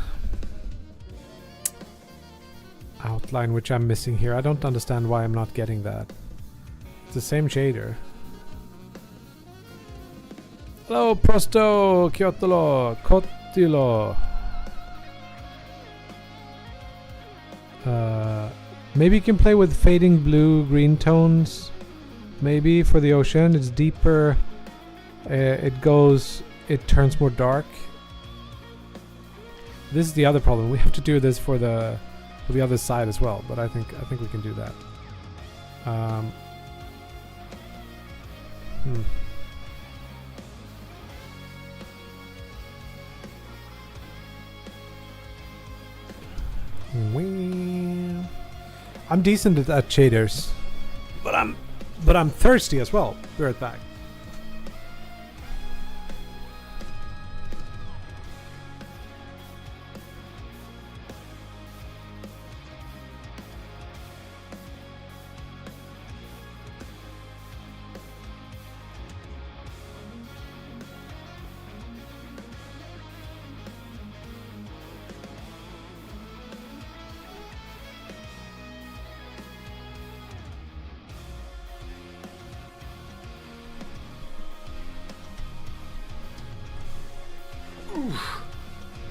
outline which I'm missing here. I don't understand why I'm not getting that. It's the same shader. Hello, Prosto, Kyotolo, Kotilo. Maybe you can play with fading blue, green tones. Maybe for the ocean, it's deeper. It turns more dark. This is the other problem. We have to do this for the other side as well. But I think we can do that. I'm decent at shaders, but I'm thirsty as well. Be right back.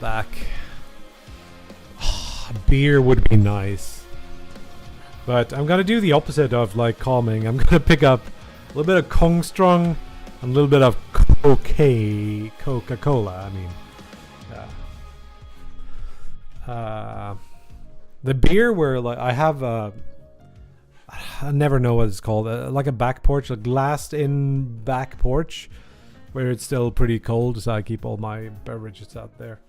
Back. Beer would be nice, but I'm gonna do the opposite of like calming. I'm gonna pick up a little bit of Kong Strong and a little bit of Coca-Cola. I mean, the beer where like I have I never know what it's called, like a back porch, a glassed-in back porch, where it's still pretty cold, so I keep all my beverages out there.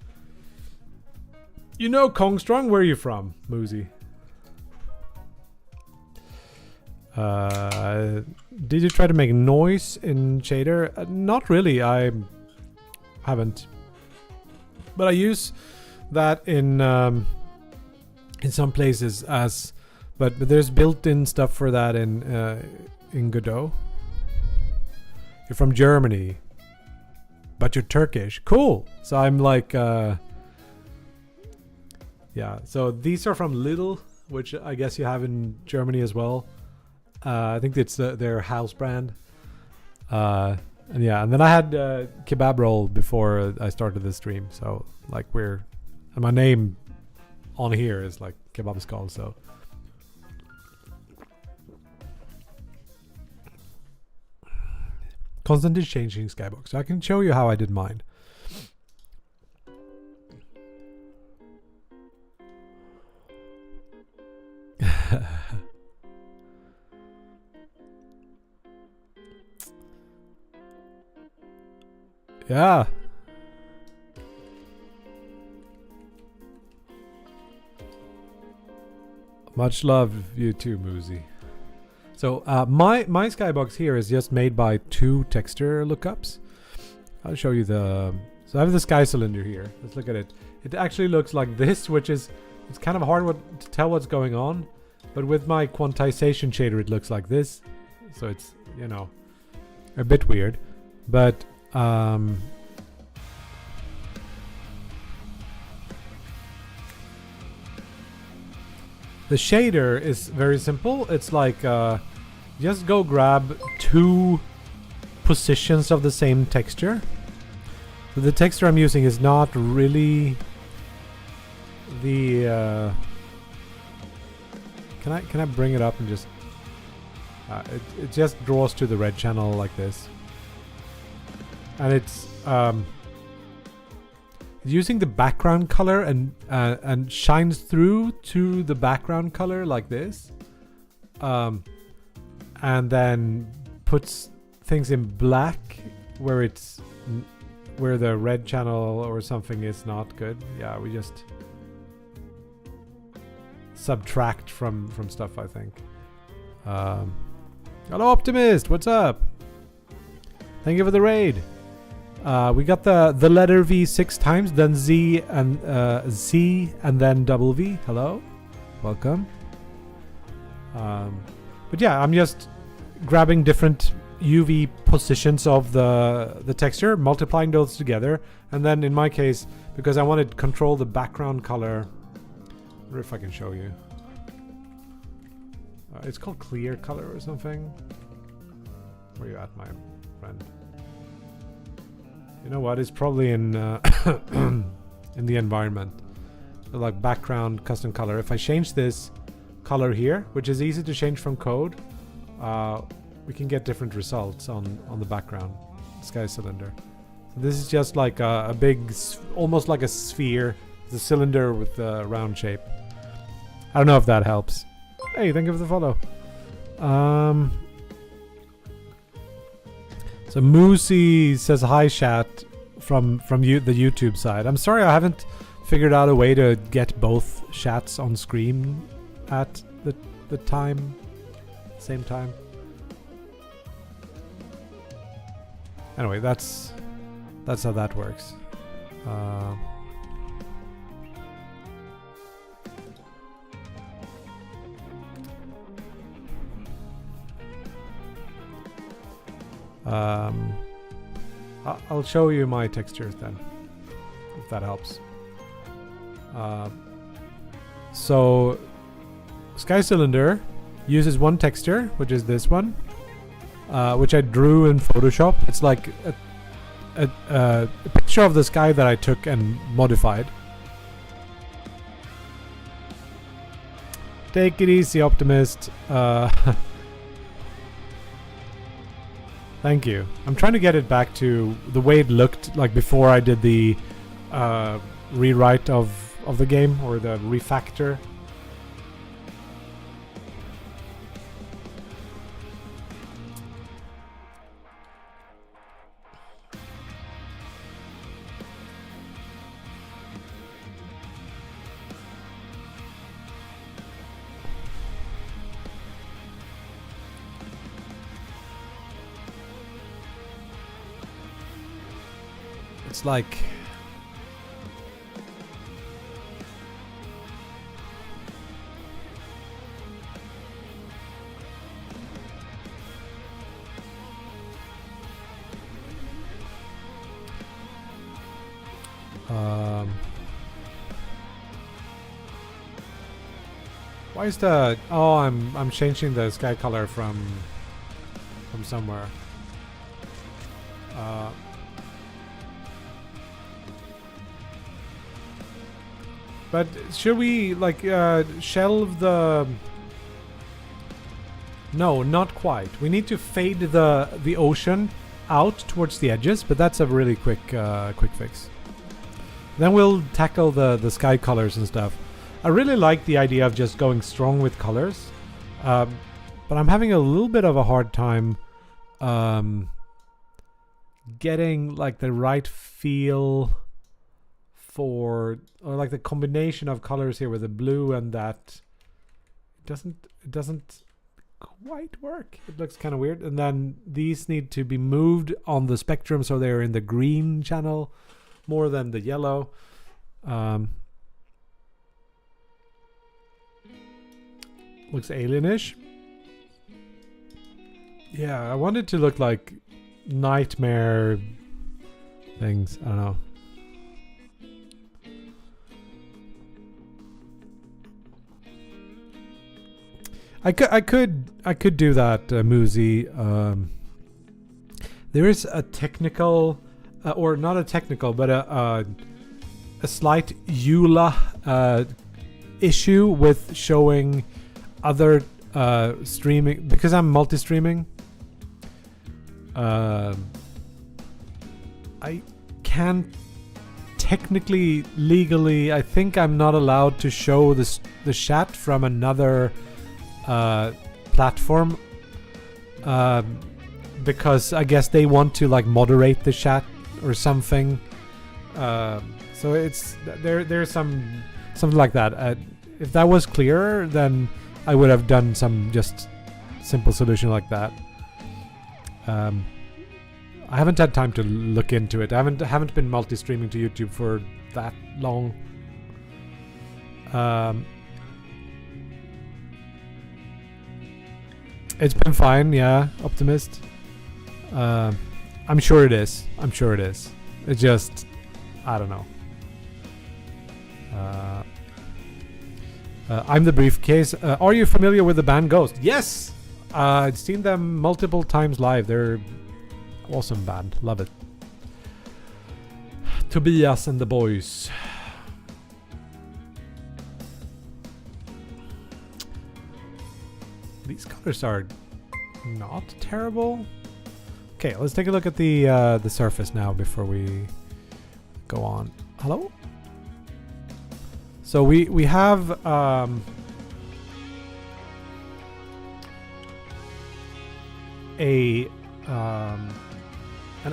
You know Kongstrong? Where are you from, Moozy? Did you try to make noise in shader? Not really, I haven't. But I use that in some places as... But there's built-in stuff for that in Godot. You're from Germany, but you're Turkish. Cool! So I'm like... yeah, so these are from Lidl, which I guess you have in Germany as well. I think it's their house brand. And yeah, and then I had kebab roll before I started the stream. So like and my name on here is like Kebab Skull, so. Constantly changing skybox. So I can show you how I did mine. Yeah. Much love, you too, Moozy. So my skybox here is just made by 2 texture lookups. I'll show you so I have the sky cylinder here. Let's look at it. It actually looks like this, which is, it's kind of hard to tell what's going on. But with my quantization shader, it looks like this. So it's, you know, a bit weird. But the shader is very simple. It's like just go grab 2 positions of the same texture The texture I'm using is not really the. Can I bring it up and just? It just draws to the red channel like this, and it's using the background color and shines through to the background color like this, and then puts things in black where where the red channel or something is not good. Yeah, we just subtract from stuff, I think. Hello Optimist, what's up? Thank you for the raid. We got the letter V 6 times, then Z and then double V. Hello, welcome. But yeah, I'm just grabbing different UV positions of the texture, multiplying those together, and then in my case, because I want to control the background color, I wonder if I can show you. It's called clear color or something. Where are you at, my friend? You know what? It's probably in in the environment. So like background custom color. If I change this color here, which is easy to change from code, we can get different results on the background sky cylinder. So this is just like a big, almost like a sphere. It's a cylinder with a round shape. I don't know if that helps. Hey, thank you for the follow. So Moosey says hi, chat from you, the YouTube side. I'm sorry I haven't figured out a way to get both chats on screen at the same time. Anyway, that's how that works. I'll show you my textures then, if that helps. So Sky Cylinder uses one texture, which is this one, which I drew in Photoshop. It's like a picture of the sky that I took and modified. Take it easy, Optimist. Thank you. I'm trying to get it back to the way it looked like before I did the rewrite of the game, or the refactor. It's like why is the I'm changing the sky color from somewhere. But should we like shelve the? No, not quite. We need to fade the ocean out towards the edges, but that's a really quick fix. Then we'll tackle the sky colors and stuff. I really like the idea of just going strong with colors, but I'm having a little bit of a hard time getting like the right feel for, or like the combination of colors here with the blue and that. It doesn't quite work. It looks kind of weird. And then these need to be moved on the spectrum so they're in the green channel more than the yellow. Looks alienish. Yeah, I want it to look like nightmare things. I don't know. I could do that, Muzi. There is a technical or not a technical, but a slight EULA issue with showing other streaming, because I'm multi-streaming. I can't technically, legally, I think I'm not allowed to show the chat from another platform, because I guess they want to like moderate the chat or something. So it's there's something like that. If that was clearer, then I would have done some just simple solution like that. I haven't had time to look into it. I haven't been multi-streaming to YouTube for that long. It's been fine, yeah, Optimist. I'm sure it is. It's just, I don't know. I'm the briefcase. Are you familiar with the band Ghost? Yes! I've seen them multiple times live. They're awesome band. Love it. Tobias and the boys. These colors are not terrible. Okay, let's take a look at the surface now before we go on. Hello? So we have an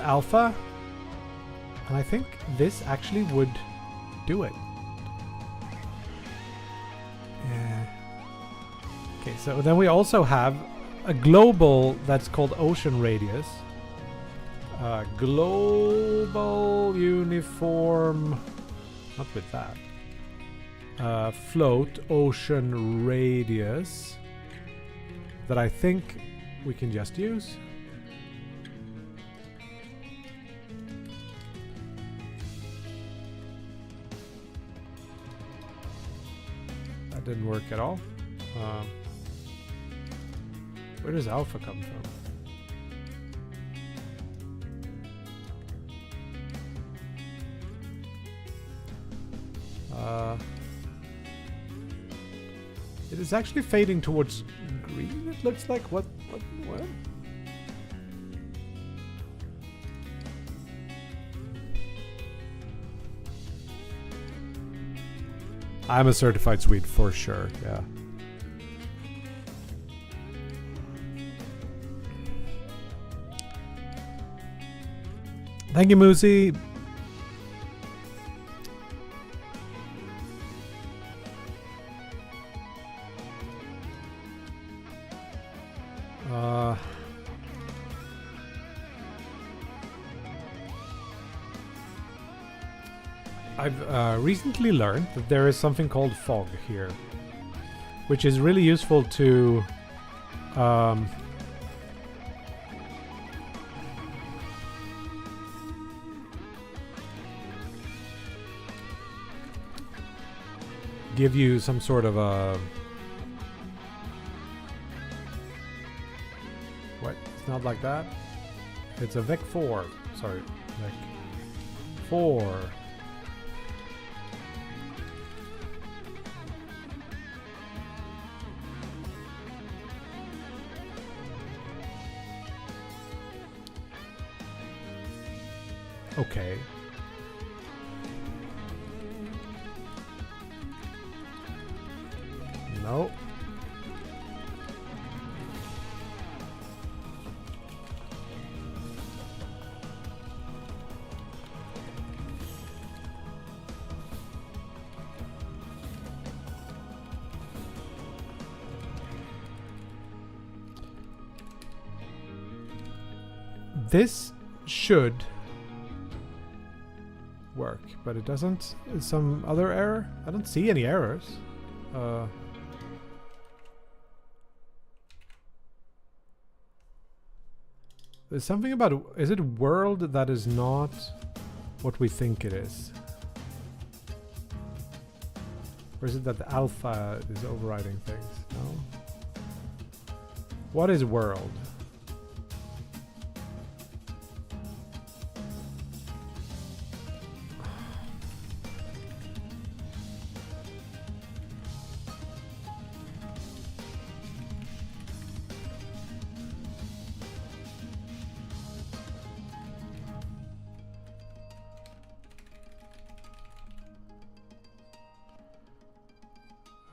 alpha, and I think this actually would do it. Yeah. Okay, so then we also have a global that's called Ocean Radius. Global uniform, not with that. Float Ocean Radius that I think we can just use. That didn't work at all. Where does alpha come from? It is actually fading towards green, it looks like. What? I'm a certified Swede for sure, yeah. Thank you, Moosey. I've recently learned that there is something called fog here, which is really useful to give you some sort of a... What? It's not like that? It's a Vec 4. Sorry. Vec 4. Okay. No. This should work, but it doesn't. Is some other error? I don't see any errors. There's something about... Is it world that is not what we think it is? Or is it that the alpha is overriding things? No? What is world?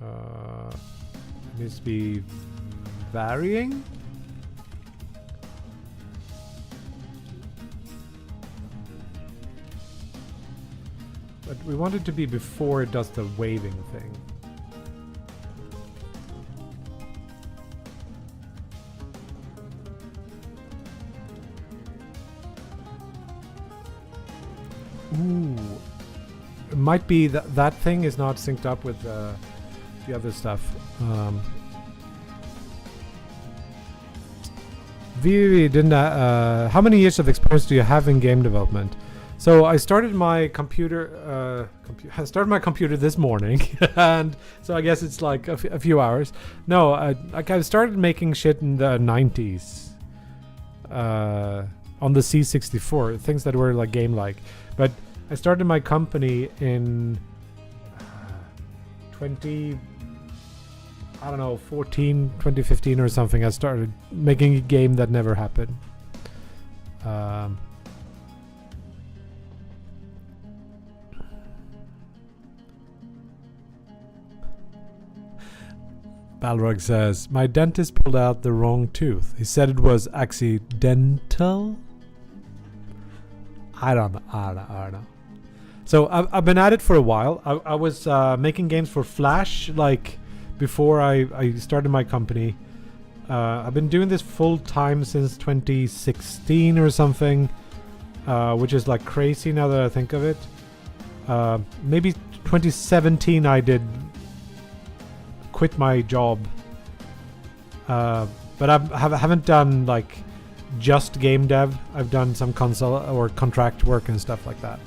It needs to be varying. But we want it to be before it does the waving thing. Ooh. It might be that that thing is not synced up with the other stuff. Vivi didn't. How many years of experience do you have in game development? So I started my computer. I started my computer this morning, and so I guess it's like a few hours. No, I started making shit in the 90s. On the C64, things that were like game-like. But I started my company in 2015 or something. I started making a game that never happened. Balrog says, my dentist pulled out the wrong tooth. He said it was accidental. I don't know. So I've been at it for a while. I was making games for Flash, like before I started my company. I've been doing this full time since 2016 or something, which is like crazy now that I think of it. Maybe 2017 I did quit my job, but I haven't done like just game dev. I've done some console or contract work and stuff like that.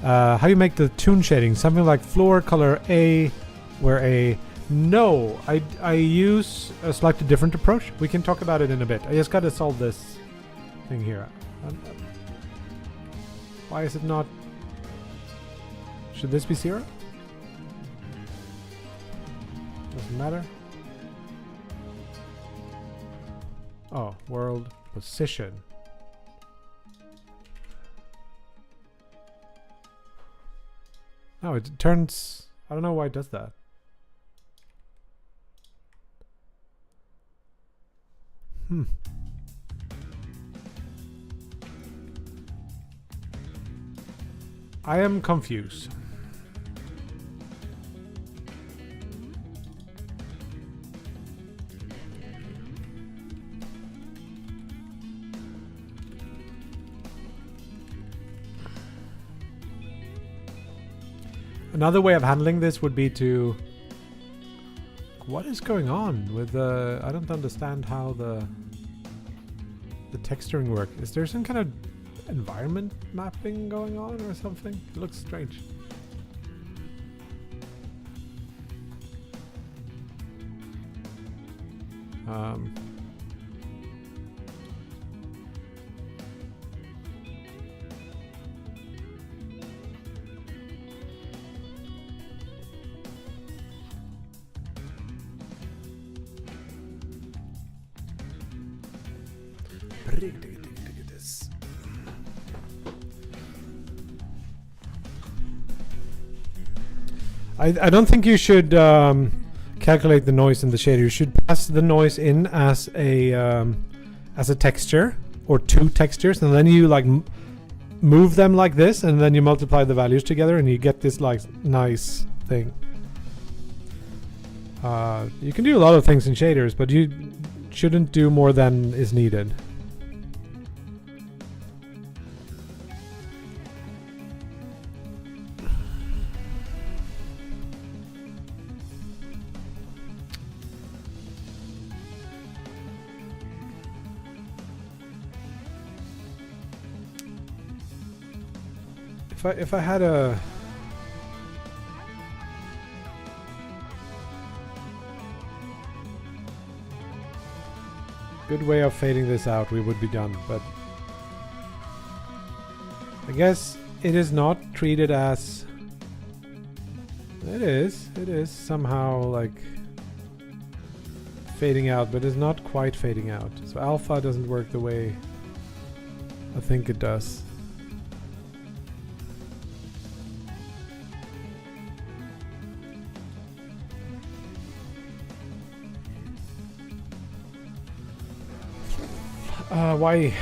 How do you make the toon shading? Something like floor color A, where no, I use a slightly different approach. We can talk about it in a bit. I just gotta solve this thing here. Why is it not? Should this be 0? Doesn't matter. Oh, world position. No, it turns... I don't know why it does that. I am confused. Another way of handling this would be to... What is going on with the... I don't understand how the texturing work. Is there some kind of environment mapping going on or something? It looks strange. I don't think you should calculate the noise in the shader. You should pass the noise in as a texture or two textures, and then you like move them like this, and then you multiply the values together, and you get this like nice thing. You can do a lot of things in shaders, but you shouldn't do more than is needed. If I had a good way of fading this out, we would be done, but I guess it is not treated as... It is somehow like fading out, but it's not quite fading out. So alpha doesn't work the way I think it does. Why?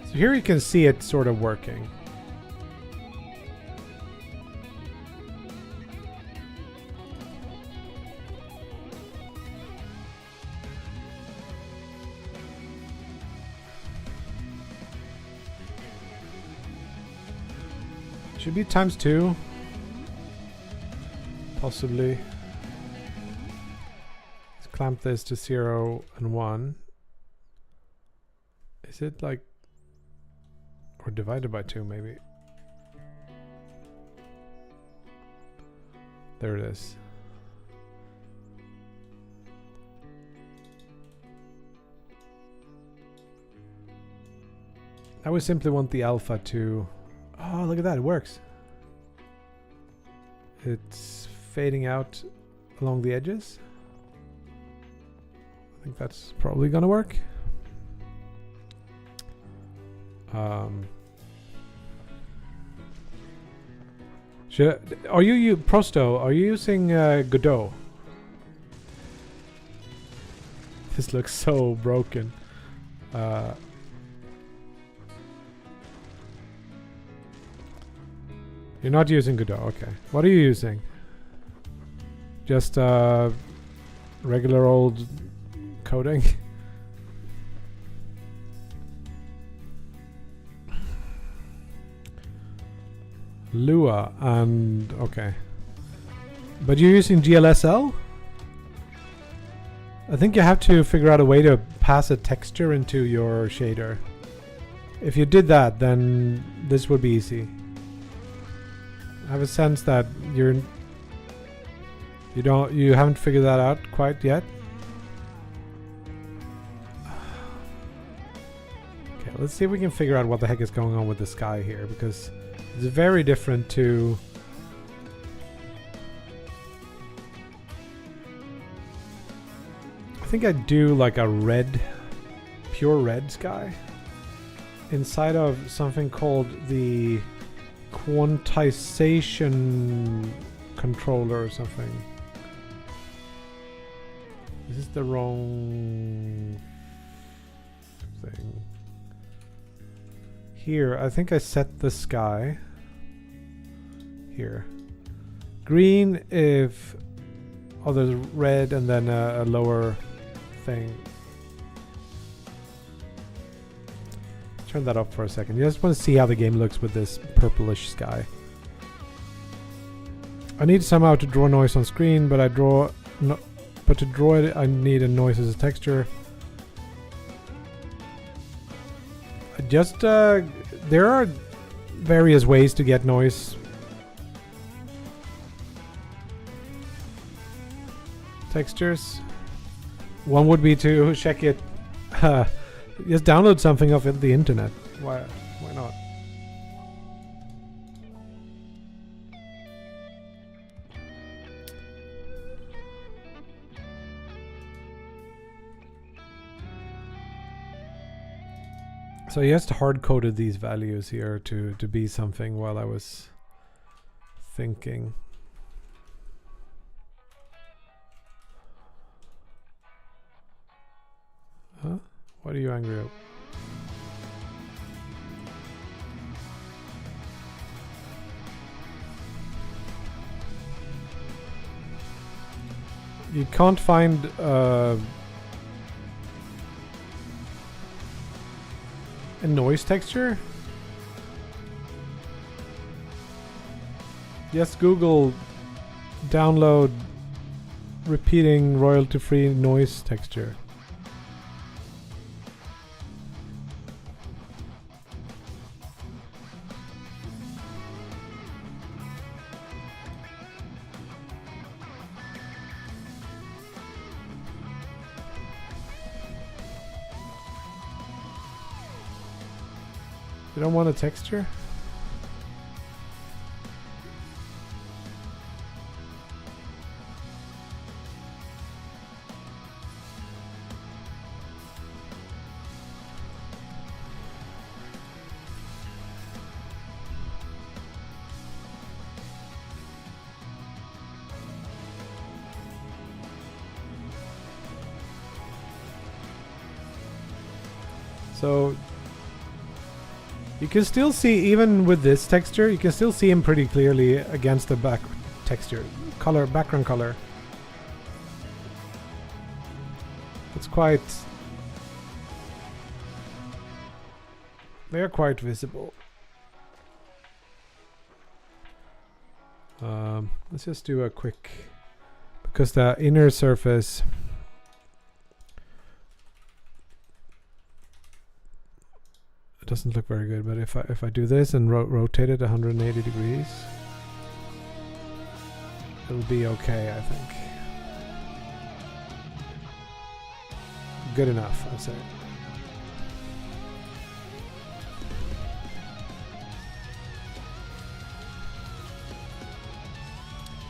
So here you can see it sort of working. Should be ×2. Possibly. Clamp this to 0 and 1. Is it like, or divided by 2 maybe? There it is. Now we simply want the alpha to, oh look at that, it works. It's fading out along the edges. I think that's probably gonna work. Are you Prosto? Are you using Godot? This looks so broken. You're not using Godot, okay. What are you using? Just regular old coding? Lua and okay. But you're using GLSL? I think you have to figure out a way to pass a texture into your shader. If you did that, then this would be easy. I have a sense that you haven't figured that out quite yet. Okay, let's see if we can figure out what the heck is going on with the sky here, because it's very different to I think I do like a red, pure red sky inside of something called the quantization controller or something. This is the wrong thing. Here, I think I set the sky here. Green if there's red and then a lower thing. Turn that up for a second. You just want to see how the game looks with this purplish sky. I need somehow to draw noise on screen, but to draw it I need a noise as a texture. Just there are various ways to get noise. Textures. One would be to check it. Just download something off the internet. Why not? So he just hard-coded these values here to be something while I was thinking. Huh? What are you angry at? You can't find a noise texture? Just Google download repeating royalty-free noise texture. You don't want a texture? So you can still see, even with this texture, you can still see him pretty clearly against the back texture, color, background color. It's quite, they're quite visible. Let's just do a quick, because the inner surface, it doesn't look very good, but if I do this and rotate it 180 degrees, it'll be okay, I think. Good enough, I'd say.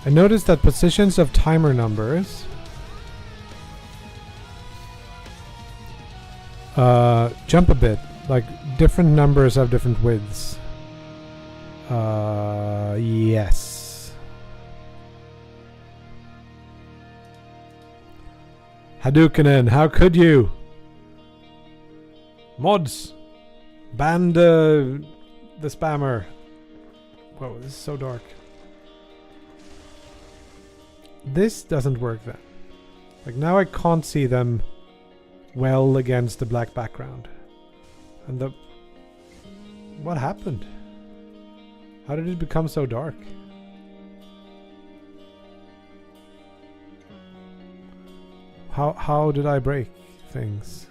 I noticed that positions of timer numbers jump a bit, like different numbers have different widths. Yes. Hadouken, how could you? Mods, ban the spammer. Whoa, this is so dark. This doesn't work then. Like now I can't see them well against the black background. And the... what happened? How did it become so dark? How did I break things?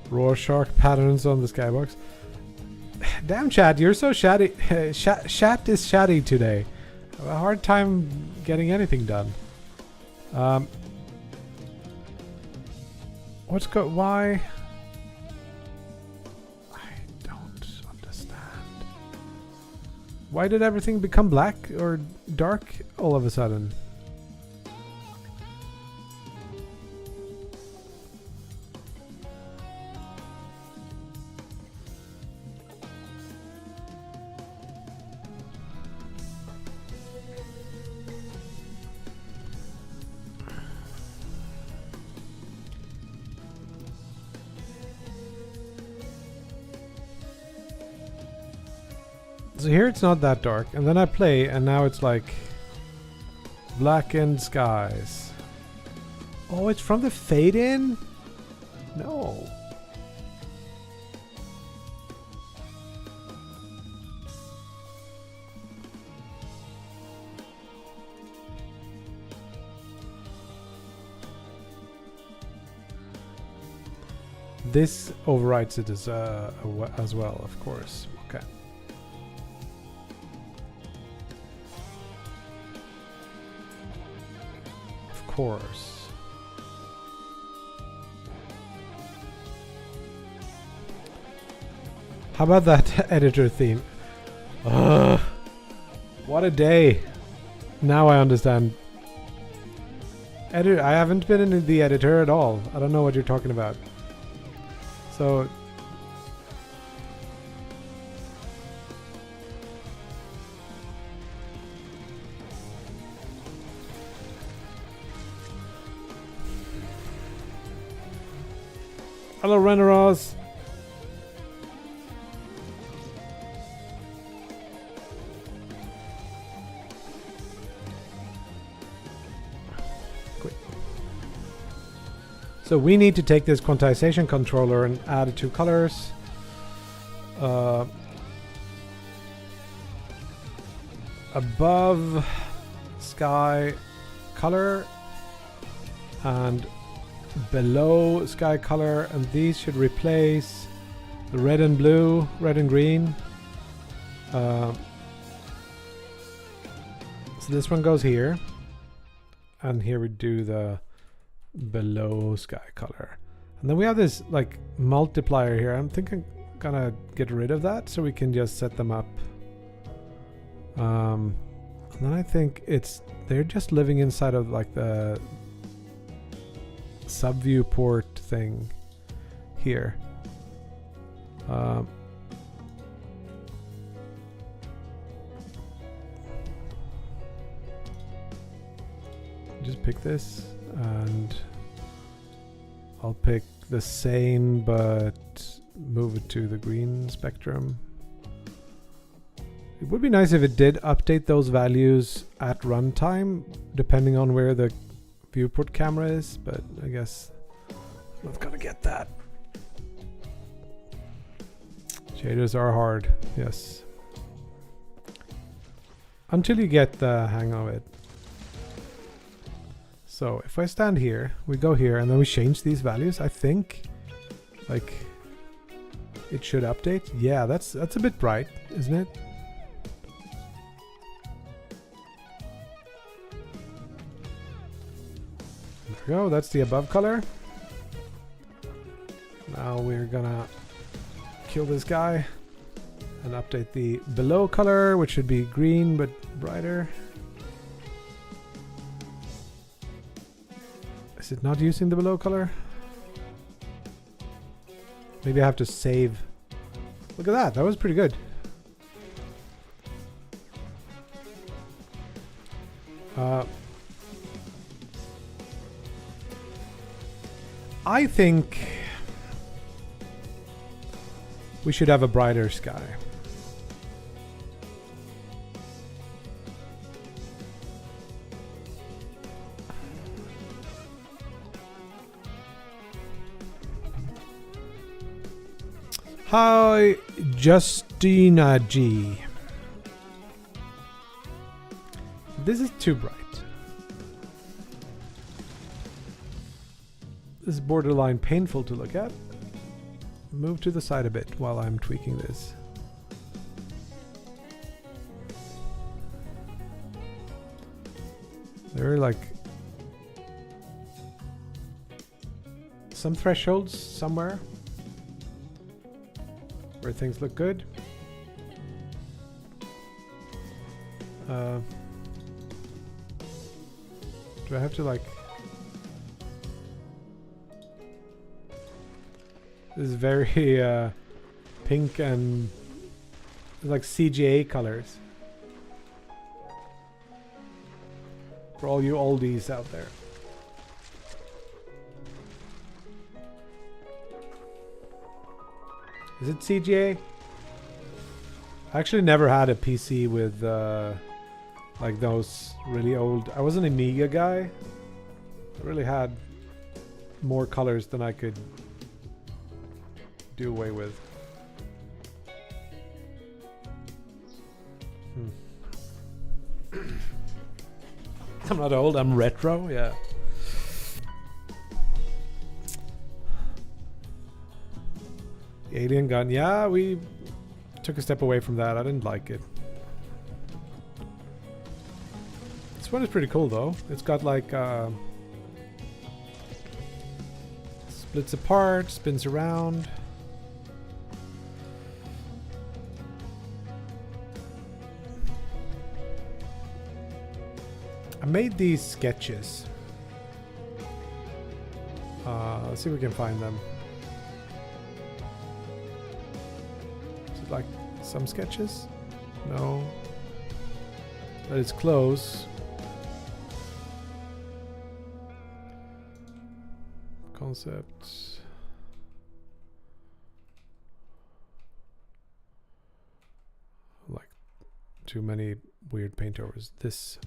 Rorschach patterns on the skybox. Damn, chat, you're so chatty. Chat is chatty today. I have a hard time getting anything done. Why? I don't understand. Why did everything become black or dark all of a sudden? So here it's not that dark, and then I play, and now it's like blackened skies. Oh, it's from the fade in? No. This overwrites it as well, of course. Okay. Course. How about that editor theme? What a day. Now I understand. I haven't been in the editor at all. I don't know what you're talking about. So hello, Renaros. Quick. So we need to take this quantization controller and add 2 colors. Above sky color and below sky color, and these should replace the red and blue, red and green. So this one goes here, and here we do the below sky color, and then we have this like multiplier here. I'm thinking gonna get rid of that so we can just set them up. And then I think they're just living inside of like the sub viewport thing here. Just pick this, and I'll pick the same but move it to the green spectrum. It would be nice if it did update those values at runtime depending on where the viewport camera is, but I guess I'm not gonna get that. Shaders are hard, yes. Until you get the hang of it. So if I stand here, we go here, and then we change these values, I think like it should update. Yeah, that's a bit bright, isn't it? There we go, that's the above color. Now we're gonna kill this guy and update the below color, which should be green but brighter. Is it not using the below color? Maybe I have to save. Look at that, that was pretty good. I think we should have a brighter sky. Hi, Justina G. This is too bright. This is borderline painful to look at. Move to the side a bit while I'm tweaking this. There are like some thresholds somewhere where things look good. Do I have to like... This is very pink and like CGA colors. For all you oldies out there. Is it CGA? I actually never had a PC with like those really old... I was an Amiga guy. I really had more colors than I could do away with. I'm not old, I'm retro, yeah. The alien gun, yeah, we took a step away from that. I didn't like it. This one is pretty cool though. It's got like splits apart, spins around. I made these sketches. Let's see if we can find them. Is it like some sketches? No. But it's close. Concepts. Like too many weird paint overs. This.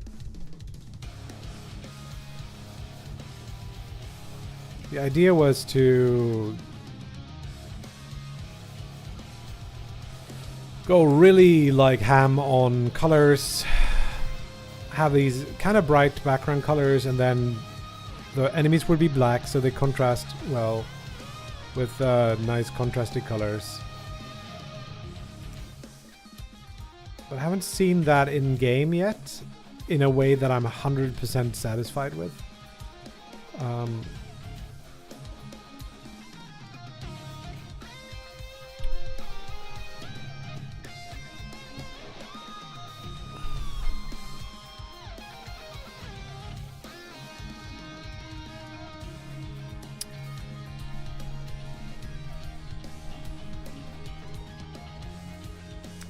The idea was to go really like ham on colors, have these kind of bright background colors, and then the enemies would be black, so they contrast well with nice contrasty colors. But I haven't seen that in game yet in a way that I'm 100% satisfied with.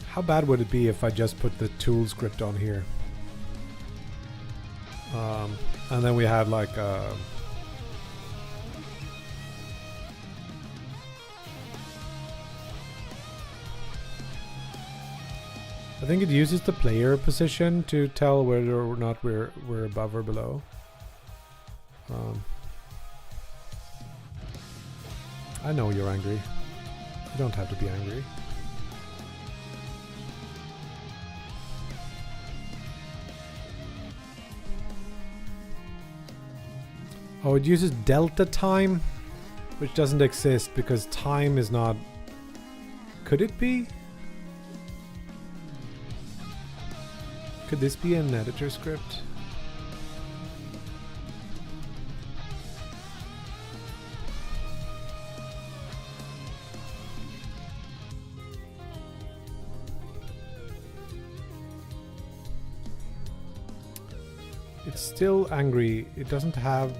How bad would it be if I just put the tool script on here? And then we had like I think it uses the player position to tell whether or not we're above or below. I know you're angry. You don't have to be angry. Oh, it uses delta time, which doesn't exist because time is not... Could it be? Could this be an editor script? It's still angry. It doesn't have...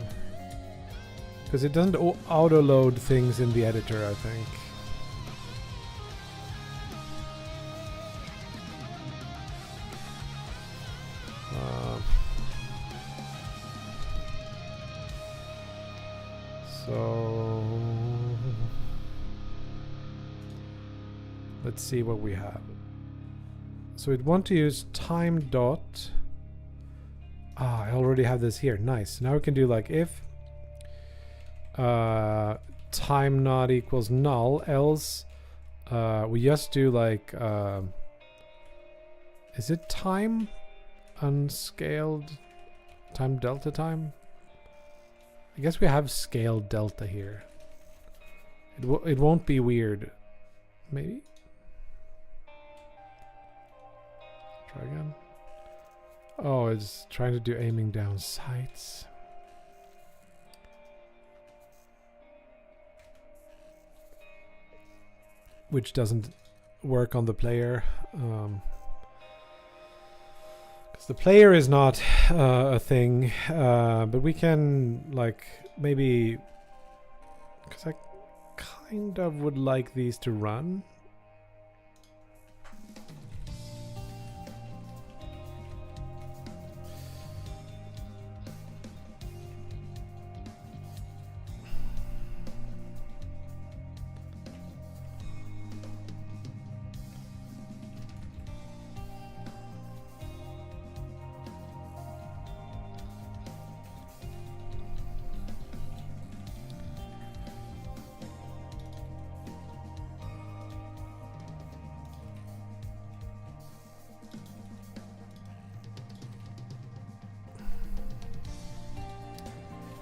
Because it doesn't auto-load things in the editor, I think. So... Let's see what we have. So we'd want to use time dot... Ah, I already have this here. Nice. Now we can do like if... time not equals null, else we just do like is it time unscaled time delta time? I guess we have scaled delta here. It won't be weird. Maybe? Try again. Oh, it's trying to do aiming down sights. Which doesn't work on the player. Because the player is not a thing. But we can, like, maybe... Because I kind of would like these to run.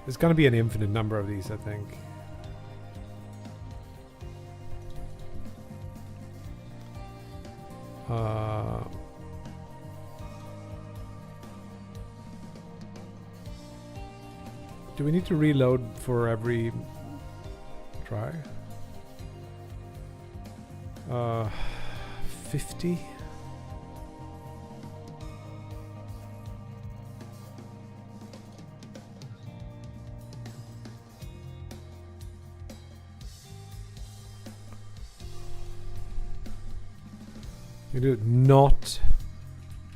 There's gonna be an infinite number of these, I think. Do we need to reload for every try? 50? We do not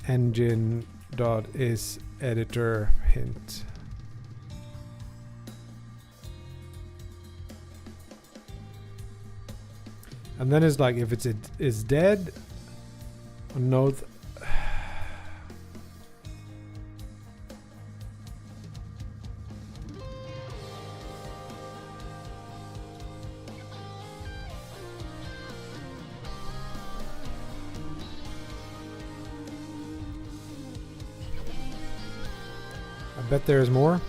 engine dot is editor hint. And then it's like if it is dead, no. I bet there's more.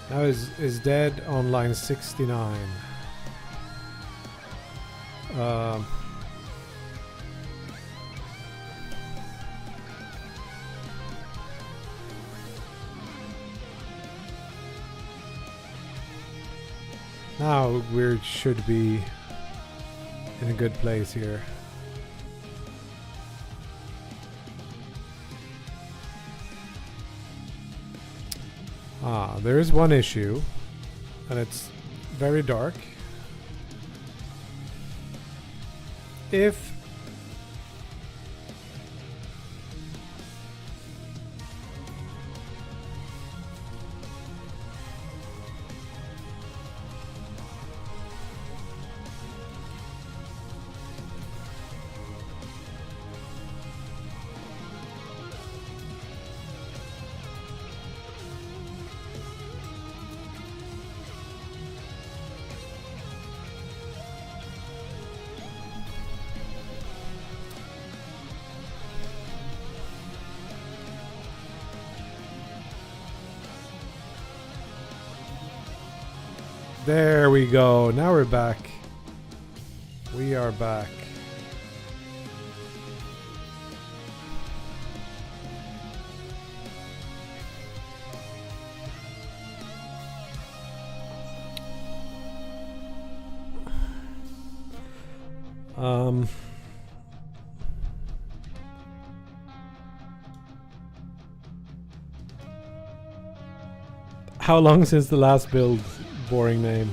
Now is dead on line 69. Um, now we should be in a good place here. There is one issue, and it's very dark. If there we go. Now we're back. We are back. How long since the last build? Boring name.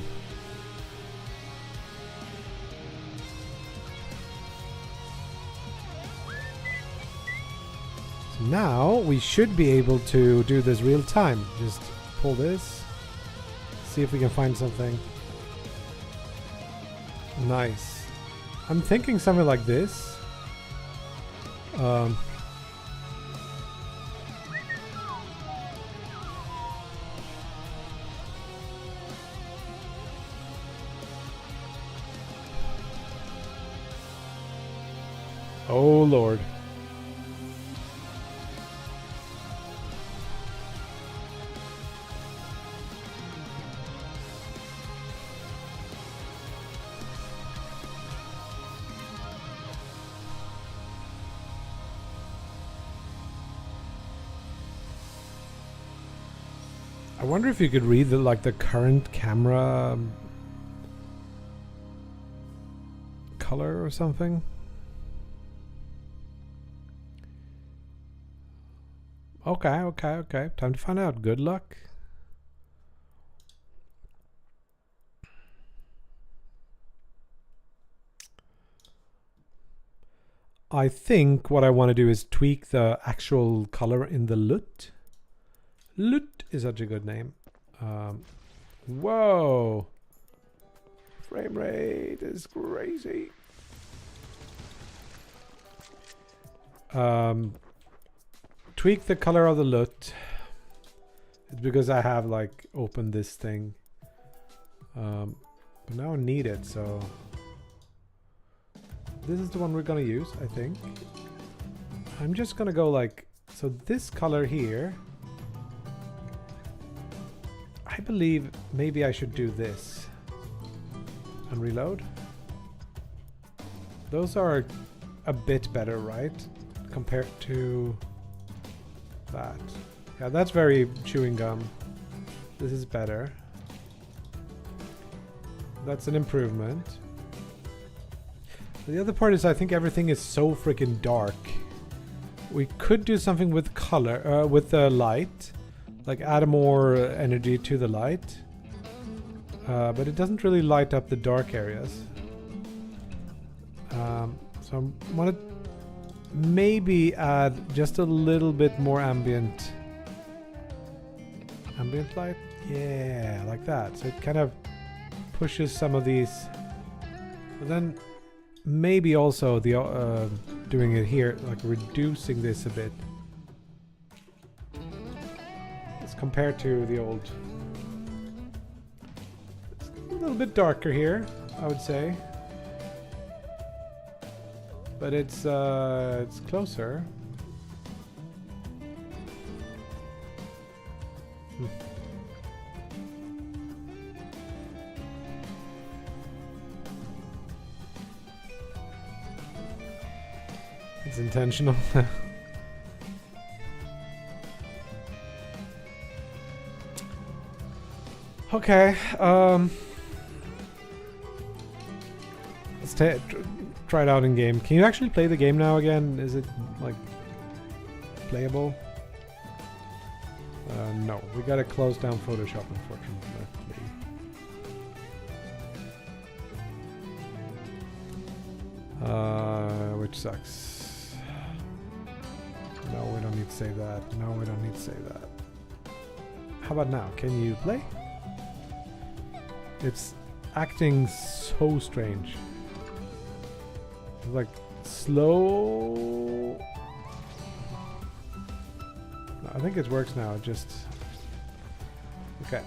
So now we should be able to do this real time. Just pull this. See if we can find something. Nice. I'm thinking something like this. Oh Lord. I wonder if you could read the current camera color or something. Okay. Time to find out. Good luck. I think what I want to do is tweak the actual color in the LUT. LUT is such a good name. Whoa. Frame rate is crazy. Tweak the color of the LUT. It's because I have like opened this thing. But now I need it, so this is the one we're gonna use, I think. I'm just gonna go like, so this color here, I believe maybe I should do this and reload. Those are a bit better, right? Compared to that. Yeah, that's very chewing gum. This is better. That's an improvement. The other part is I think everything is so freaking dark. We could do something with color, with the light. Like add more energy to the light. But it doesn't really light up the dark areas. So I want to maybe add just a little bit more ambient light. Yeah, like that. So it kind of pushes some of these. But then maybe also the doing it here, like reducing this a bit. As compared to the old. It's a little bit darker here, I would say. But it's closer. It's intentional. Okay. Let's try it out in game. Can you actually play the game now again? Is it like playable? No, we gotta close down Photoshop, unfortunately. Which sucks. No, we don't need to save that. No, we don't need to save that. How about now? Can you play? It's acting so strange. Like slow. I think it works now. Just okay.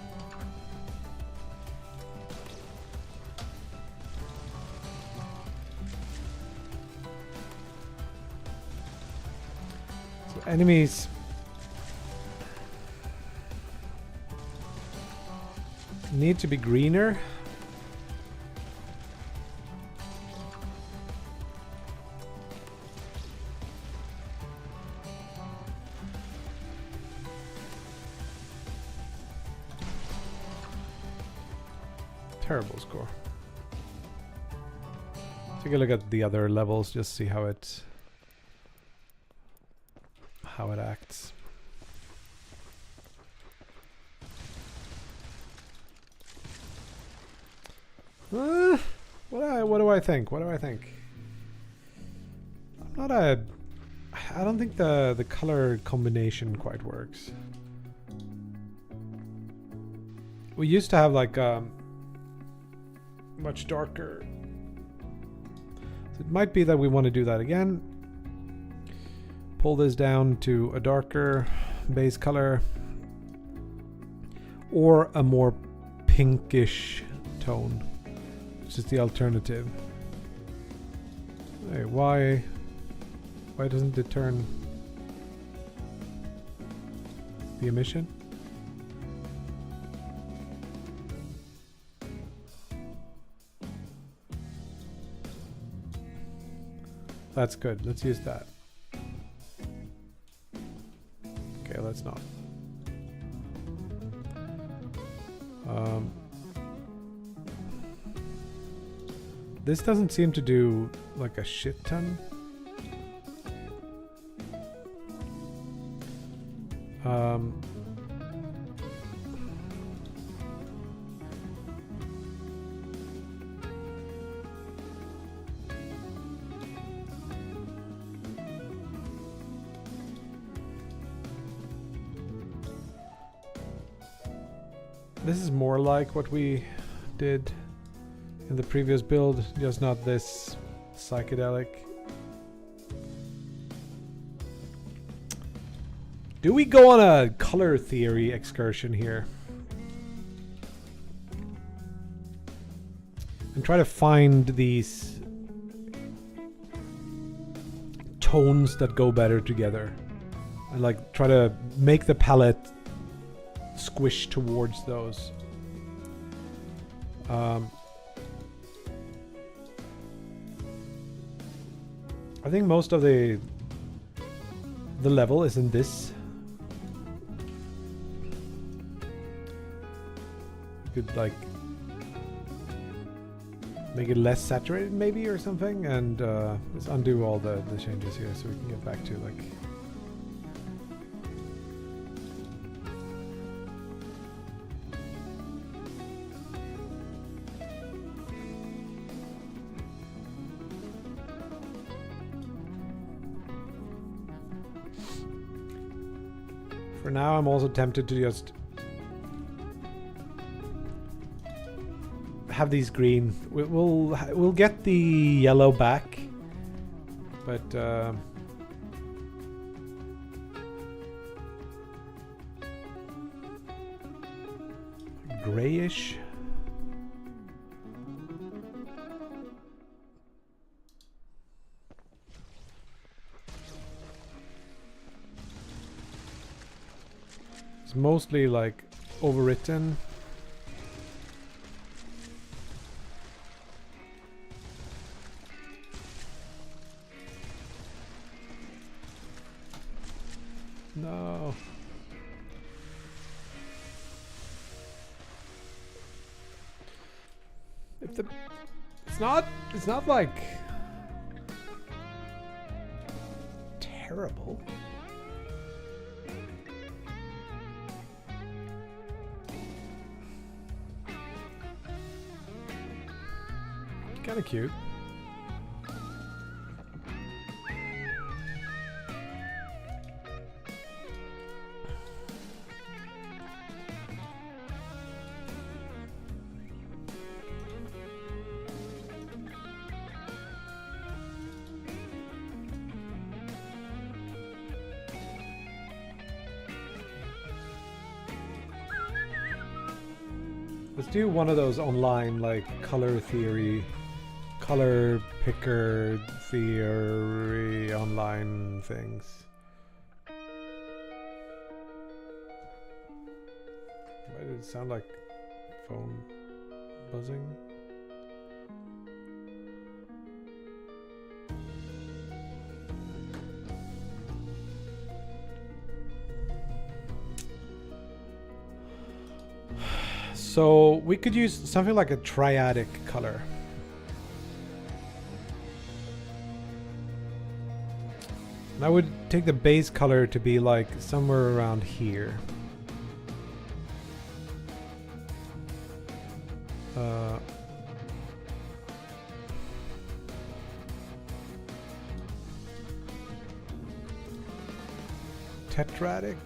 So enemies need to be greener. Terrible score. Take a look at the other levels, just see how it acts. What do I think? What do I think? I don't think the color combination quite works. We used to have like much darker. So it might be that we want to do that again. Pull this down to a darker base color or a more pinkish tone, which is the alternative. Hey, why doesn't it turn the emission? That's good. Let's use that. Okay, let's not. This doesn't seem to do like a shit ton. This is more like what we did in the previous build, just not this psychedelic. Do we go on a color theory excursion here? And try to find these tones that go better together. And like try to make the palette squish towards those. I think most of the level is in this. You could like make it less saturated maybe or something, and let's undo all the changes here so we can get back to like for now. I'm also tempted to just have these green. We'll get the yellow back, but grayish. It's mostly like overwritten. No. If the it's not like terrible. Kind of cute. Let's do one of those online, like, color picker theory online things. Why did it sound like phone buzzing? So we could use something like a triadic color. And I would take the base color to be like somewhere around here. Tetradic.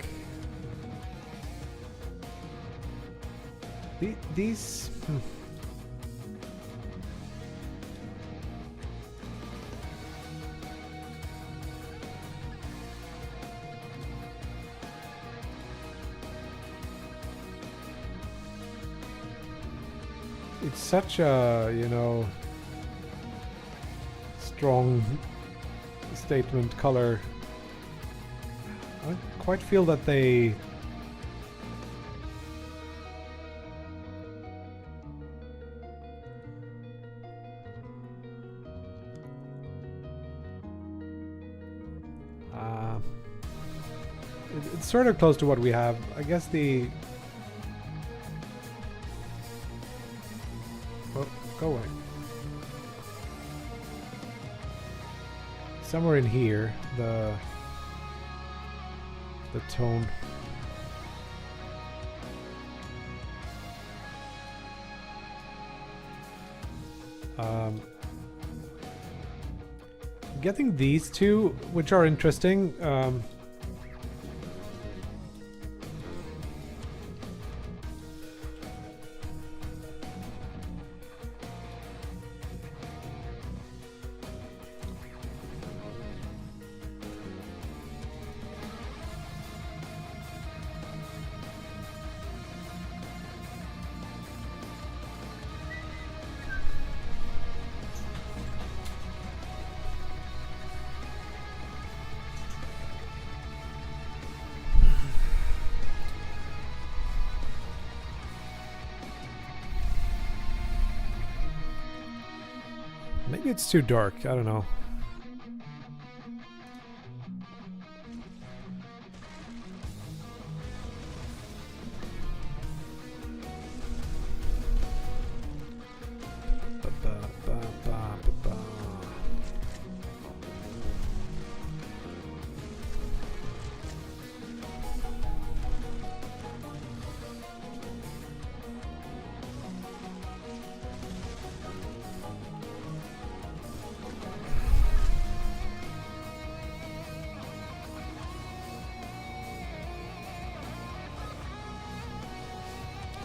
These. It's such a, you know, strong statement color. I don't quite feel that they it's sort of close to what we have. I guess the go away. Somewhere in here, the tone. Getting these two, which are interesting. Maybe it's too dark. I don't know.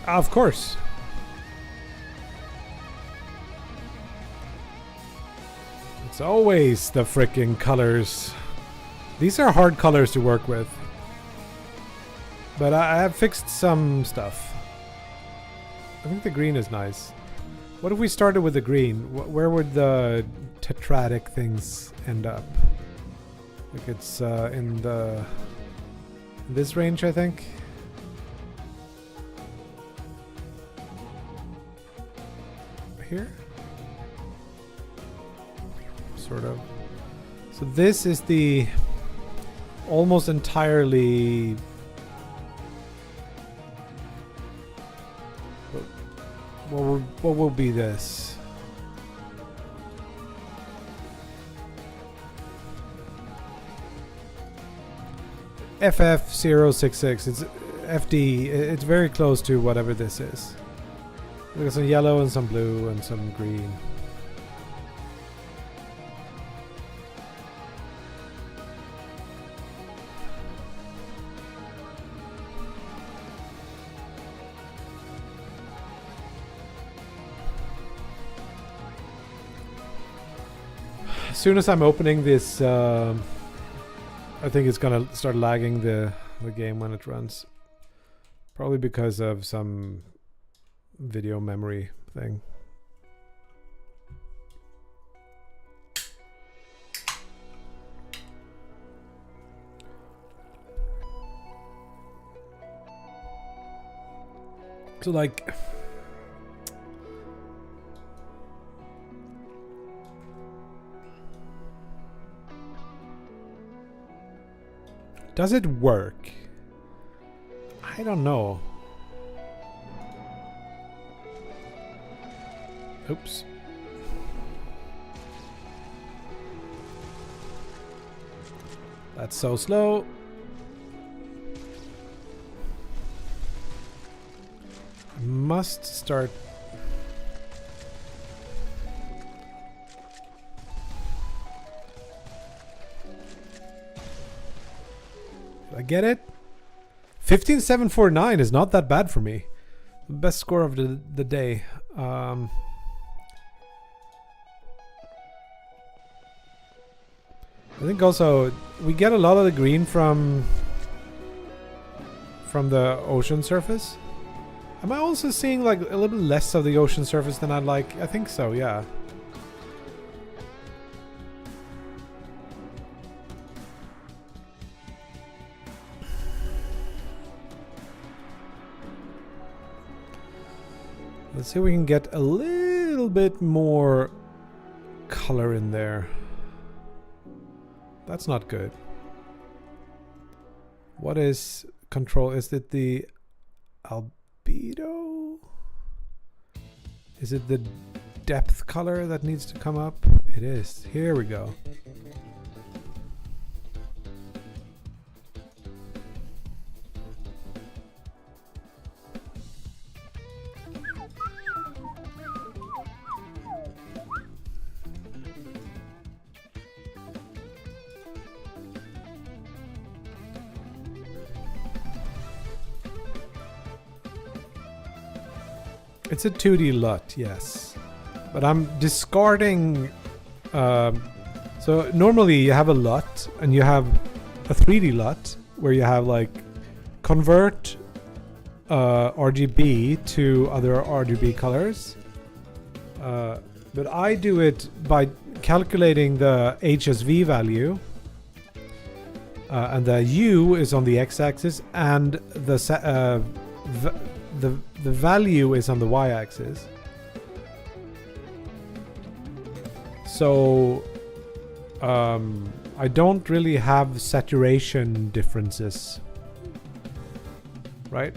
Of course. It's always the frickin' colors. These are hard colors to work with. But I have fixed some stuff. I think the green is nice. What if we started with the green? Where would the tetradic things end up? Like it's in this range, I think. Here, sort of. So this is the almost entirely. What will be this? FF066. It's FD. It's very close to whatever this is. There's some yellow and some blue and some green. As soon as I'm opening this, I think it's gonna start lagging the game when it runs. Probably because of some video memory thing. So like, does it work? I don't know. Oops. That's so slow. Must start. I get it. 15,749 is not that bad for me. The best score of the day. I think also we get a lot of the green from the ocean surface. Am I also seeing like a little bit less of the ocean surface than I'd like? I think so, yeah. Let's see if we can get a little bit more color in there. That's not good. What is control? Is it the albedo? Is it the depth color that needs to come up? It is. Here we go. It's a 2D LUT, yes. But I'm discarding... so normally you have a LUT and you have a 3D LUT where you have like convert RGB to other RGB colors. But I do it by calculating the HSV value. And the U is on the x-axis and the value is on the y-axis. So I don't really have saturation differences, right?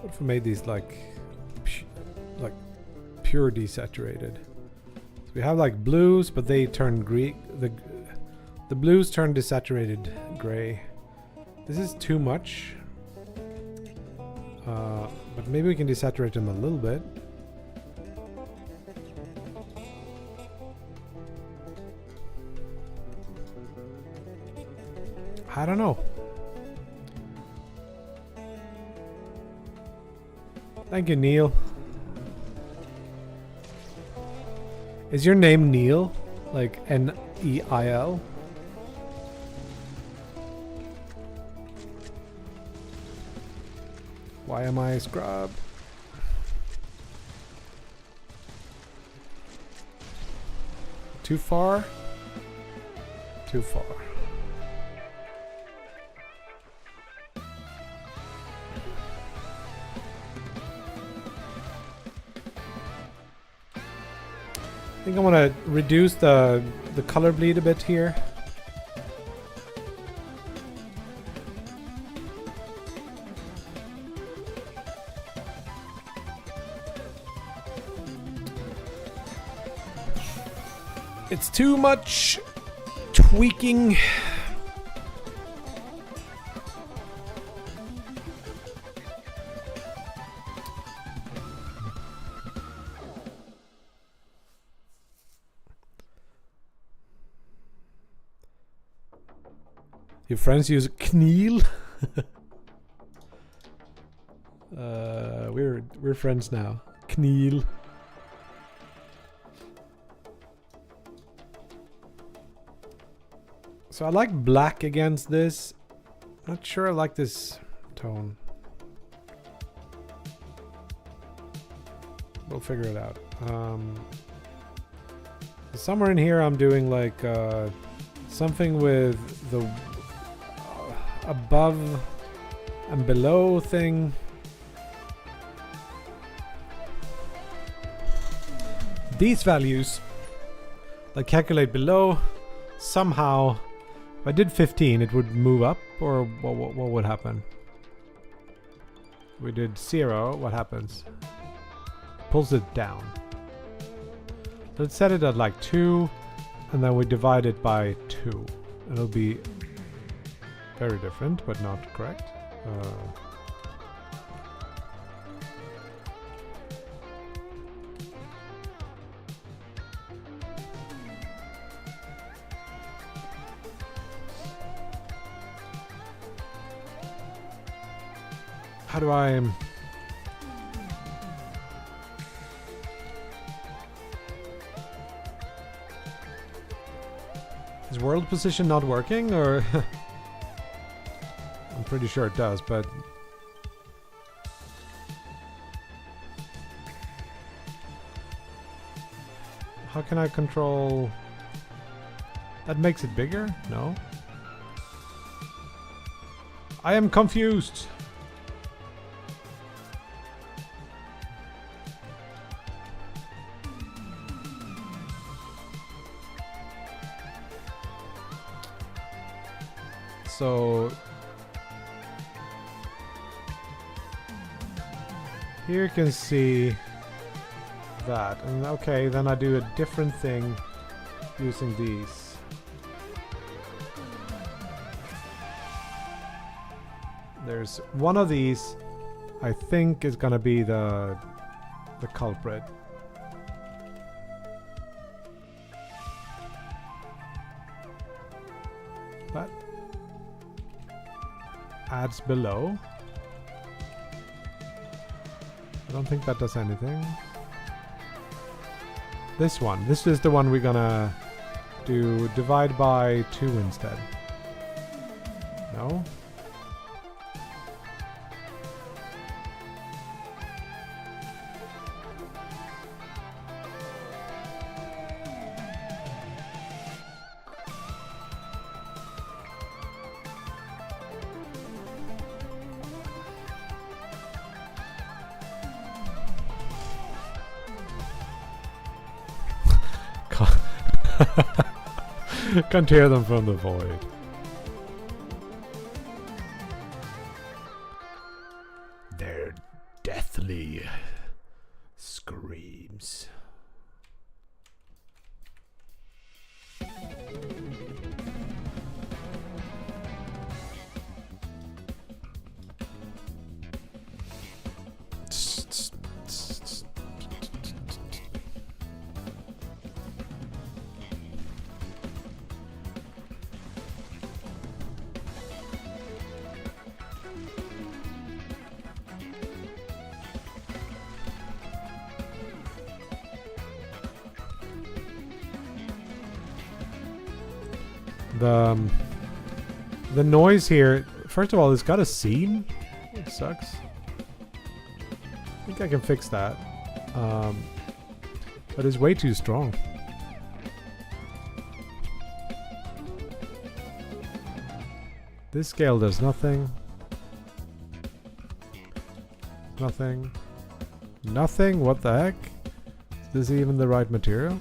What if we made these like pure desaturated? So we have like blues, but they turn green. The blues turn desaturated gray. This is too much. But maybe we can desaturate them a little bit. I don't know. Thank you, Neil. Is your name Neil? Like Neil? Why am I a scrub? Too far? Too far. I think I want to reduce the color bleed a bit here. It's too much tweaking. Your friends use Kneel? We're friends now. Kneel. So I like black against this. Not sure I like this tone. We'll figure it out. Somewhere in here I'm doing like something with the above and below thing. These values, like calculate below, somehow, if I did 15, it would move up, or what would happen? We did 0, what happens? Pulls it down. So let's set it at like 2, and then we divide it by 2. It'll be very different, but not correct. How do I... Is world position not working, or... I'm pretty sure it does, but... How can I control... That makes it bigger? No? I am confused! So here you can see that, and okay, then I do a different thing using these. There's one of these I think is gonna be the culprit. But adds below. I don't think that does anything. This one. This is the one we're gonna do divide by 2 instead. No? Can't tear them from the void. Their deathly screams. The noise here, first of all, it's got a seam, which sucks. I think I can fix that. But it's way too strong. This scale does nothing. Nothing. Nothing? What the heck? Is this even the right material?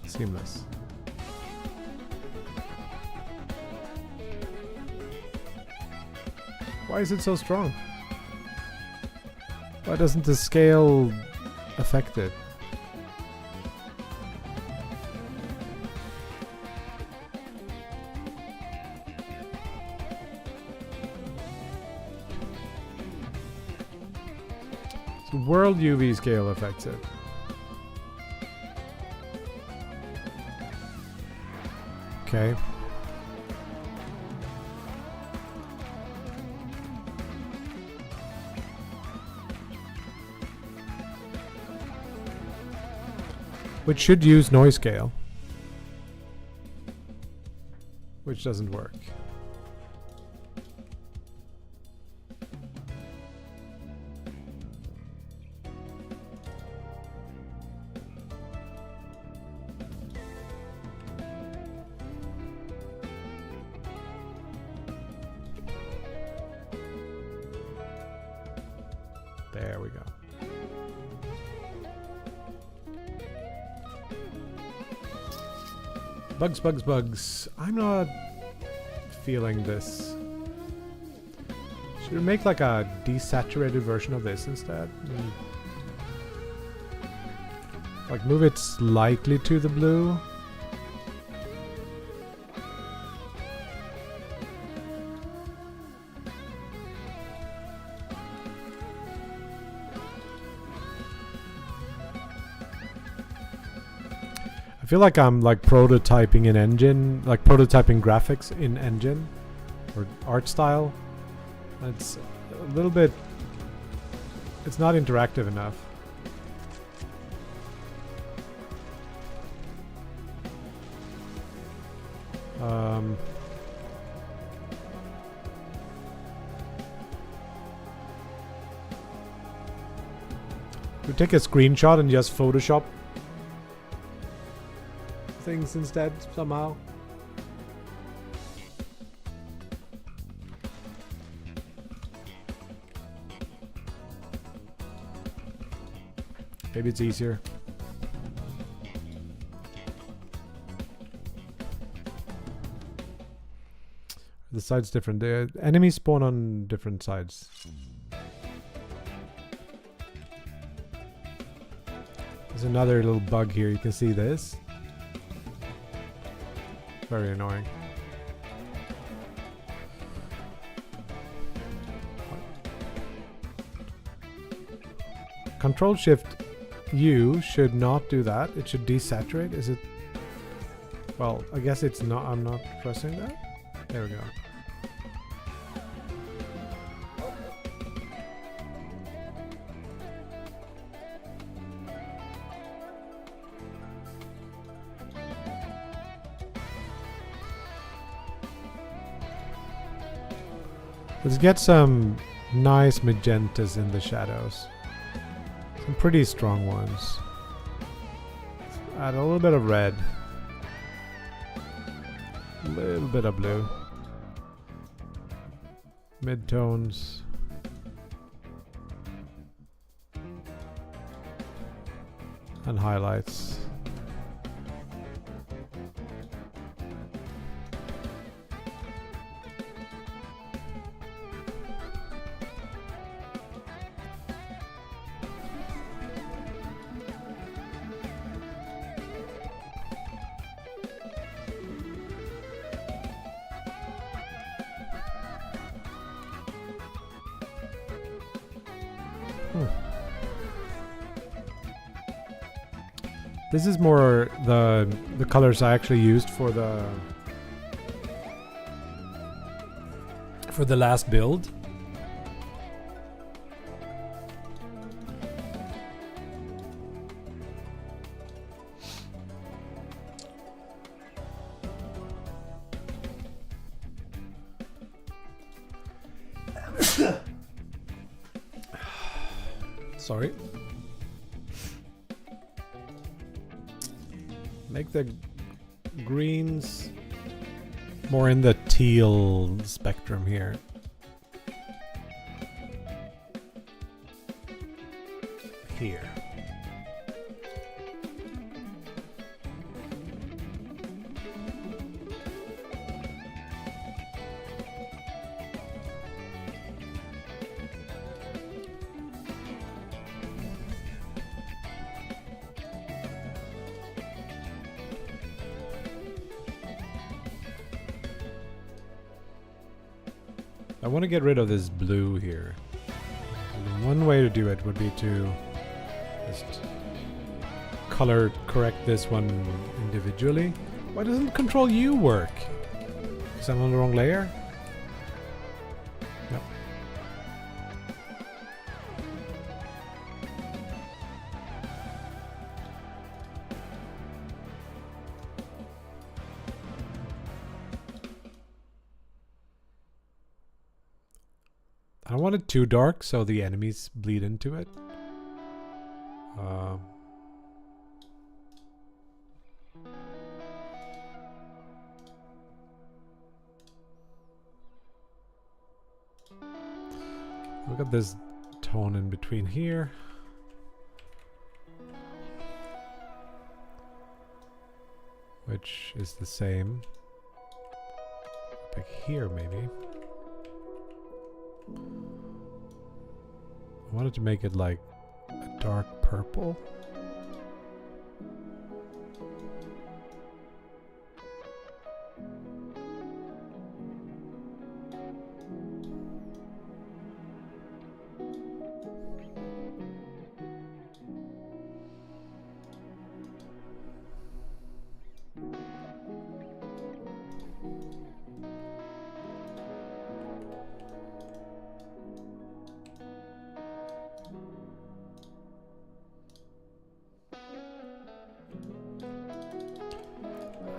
Seamless. Why is it so strong? Why doesn't the scale affect it? So world UV scale affects it. Okay. Which should use noise scale. Which doesn't work. There we go. Bugs, bugs, bugs. I'm not feeling this. Should we make like a desaturated version of this instead? Like move it slightly to the blue. I feel like I'm like prototyping an engine, like prototyping graphics in engine or art style. It's a little bit, it's not interactive enough. We take a screenshot and just Photoshop things instead somehow. Maybe it's easier. The side's different. The enemies spawn on different sides. There's another little bug here. You can see this. Very annoying. Control Shift U should not do that. It should desaturate. Is it? Well, I guess it's not. I'm not pressing that. There we go. Let's get some nice magentas in the shadows. Some pretty strong ones. Add a little bit of red. A little bit of blue. Midtones. And highlights. This is more the colors I actually used for the last build. Sorry. Make the greens more in the teal spectrum here. Here. I want to get rid of this blue here. And one way to do it would be to just color correct this one individually. Why doesn't Control U work? Because I'm on the wrong layer? Yep. I don't want it too dark so the enemies bleed into it. Look at this tone in between here. Which is the same. Pick here maybe. I wanted to make it like a dark purple.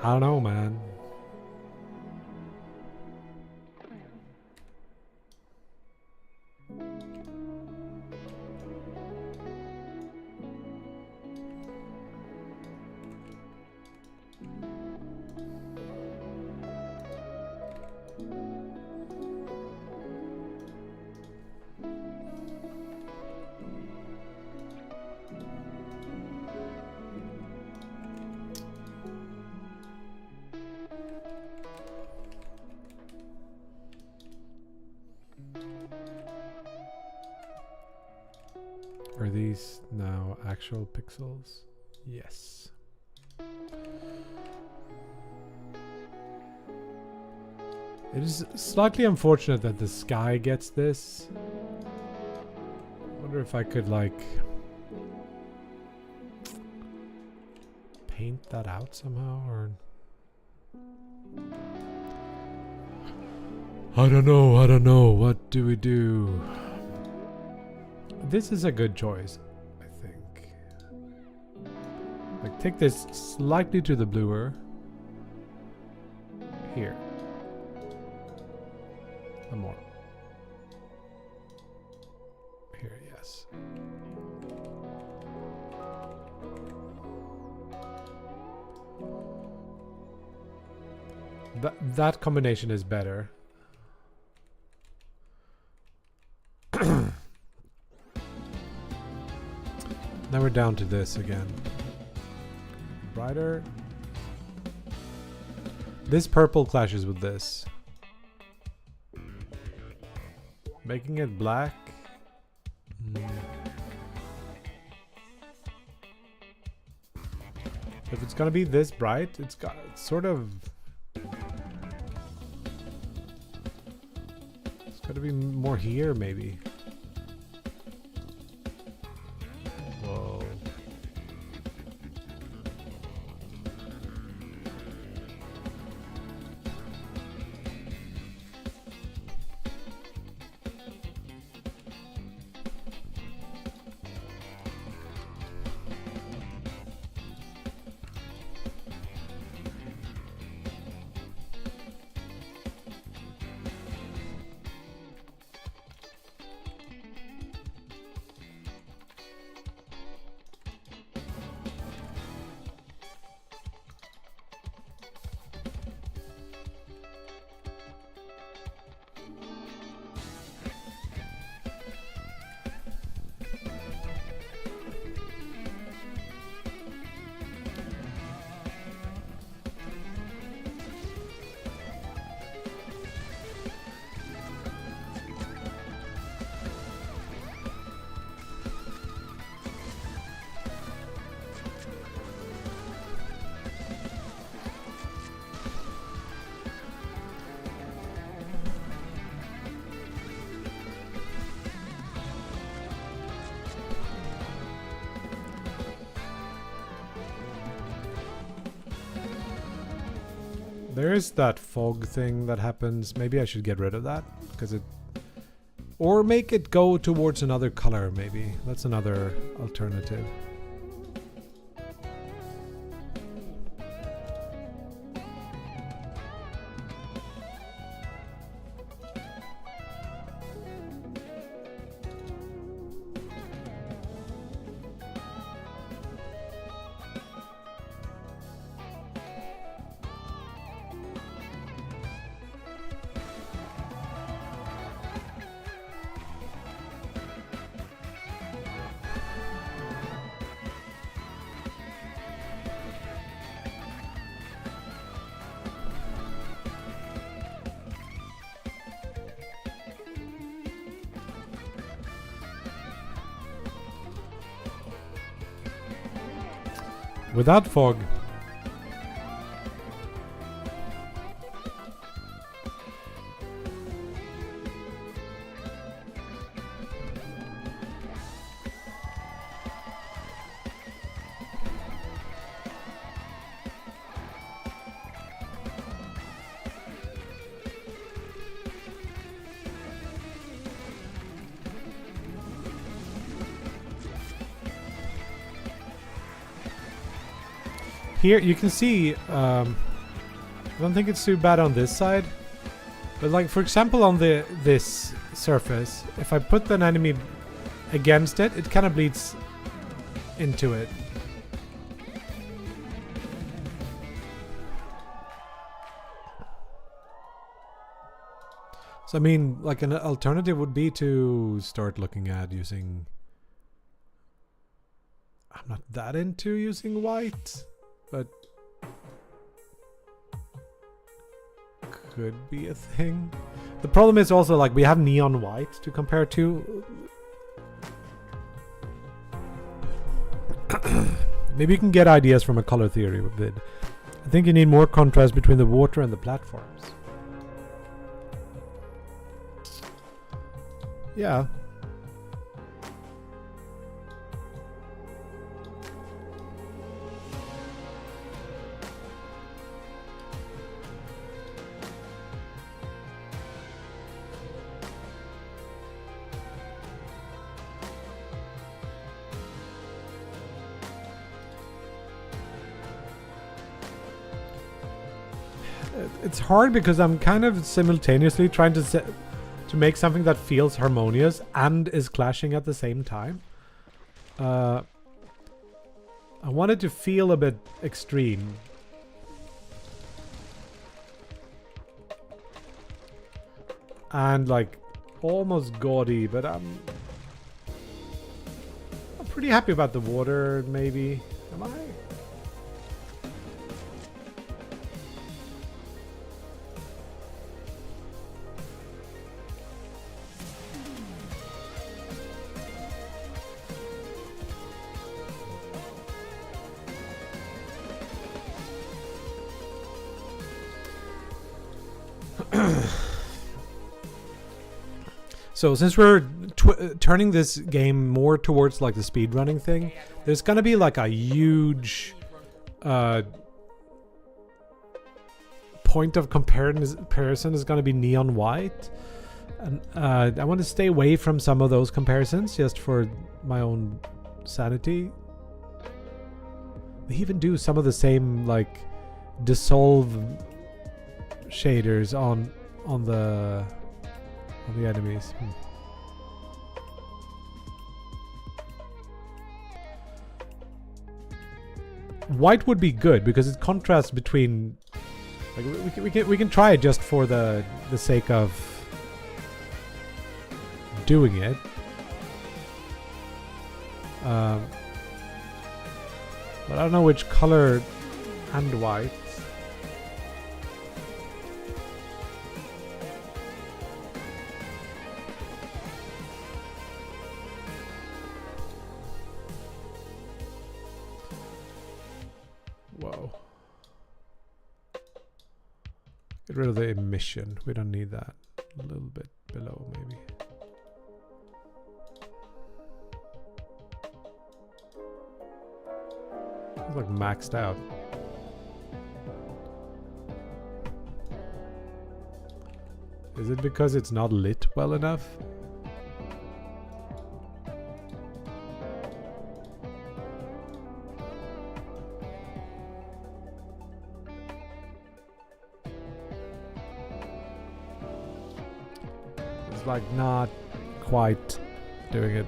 I don't know, man. Are these now actual pixels? Yes. It is slightly unfortunate that the sky gets this. I wonder if I could like paint that out somehow, or I don't know. What do we do? This is a good choice, I think. Like, take this slightly to the bluer. Here. One more. Here, yes. That combination is better. Now we're down to this again. Brighter. This purple clashes with this. Making it black. If it's gonna be this bright, it's sort of. It's gotta be more here, maybe. Whoa. there is that fog thing that happens. Maybe I should get rid of that because it, or make it go towards another color. Maybe that's another alternative. Without fog. Here you can see, I don't think it's too bad on this side, but like for example on this surface, if I put an enemy against it, it kind of bleeds into it. So I mean, like an alternative would be to start looking at using, I'm not that into using white, but could be a thing. The problem is also like we have neon white to compare to. Maybe you can get ideas from a color theory vid. I think you need more contrast between the water and the platforms. Yeah. It's hard because I'm kind of simultaneously trying to make something that feels harmonious and is clashing at the same time. I want it to feel a bit extreme. And like almost gaudy, but I'm pretty happy about the water, maybe. Am I? So since we're turning this game more towards like the speedrunning thing, there's gonna be like a huge point of comparison is gonna be neon white, and I want to stay away from some of those comparisons just for my own sanity. They even do some of the same like dissolve shaders on the enemies. White would be good because it contrasts between. Like we can try it just for the sake of doing it. But I don't know which color and white. Whoa. Get rid of the emission. We don't need that. A little bit below, maybe. It's like maxed out. Is it because it's not lit well enough? It's like not quite doing it.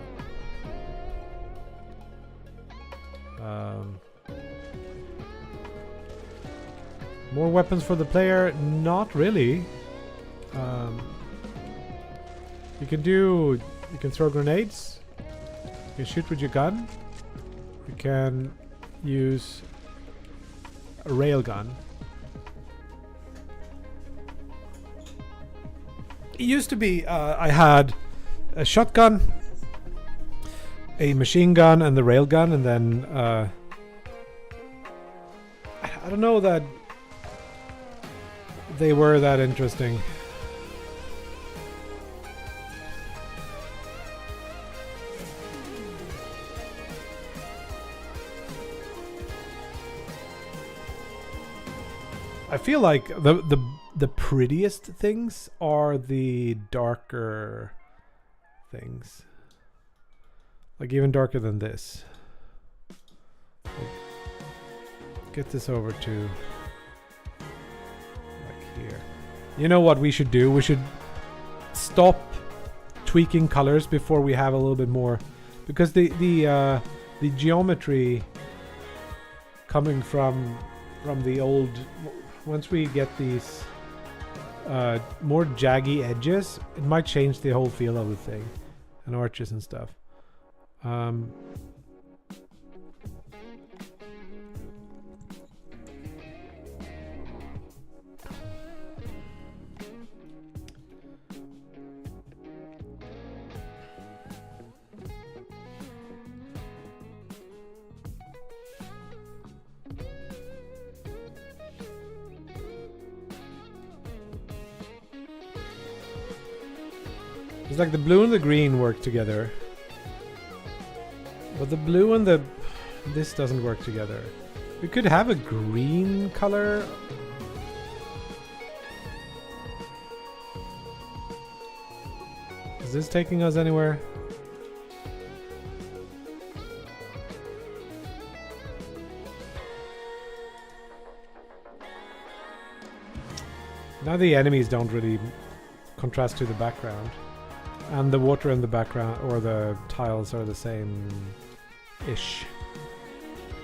More weapons for the player? Not really. You can throw grenades. You can shoot with your gun. You can use a railgun. It used to be I had a shotgun, a machine gun, and the railgun, and then I don't know that they were that interesting. I feel like the prettiest things are the darker things. Like even darker than this. Like, get this over to like here. You know what we should do? We should stop tweaking colors before we have a little bit more, because the geometry coming from the old, once we get these more jaggy edges, it might change the whole feel of the thing, and arches and stuff. It's like the blue and the green work together, but the blue and this doesn't work together. We could have a green color. Is this taking us anywhere? Now the enemies don't really contrast to the background. And the water in the background, or the tiles, are the same-ish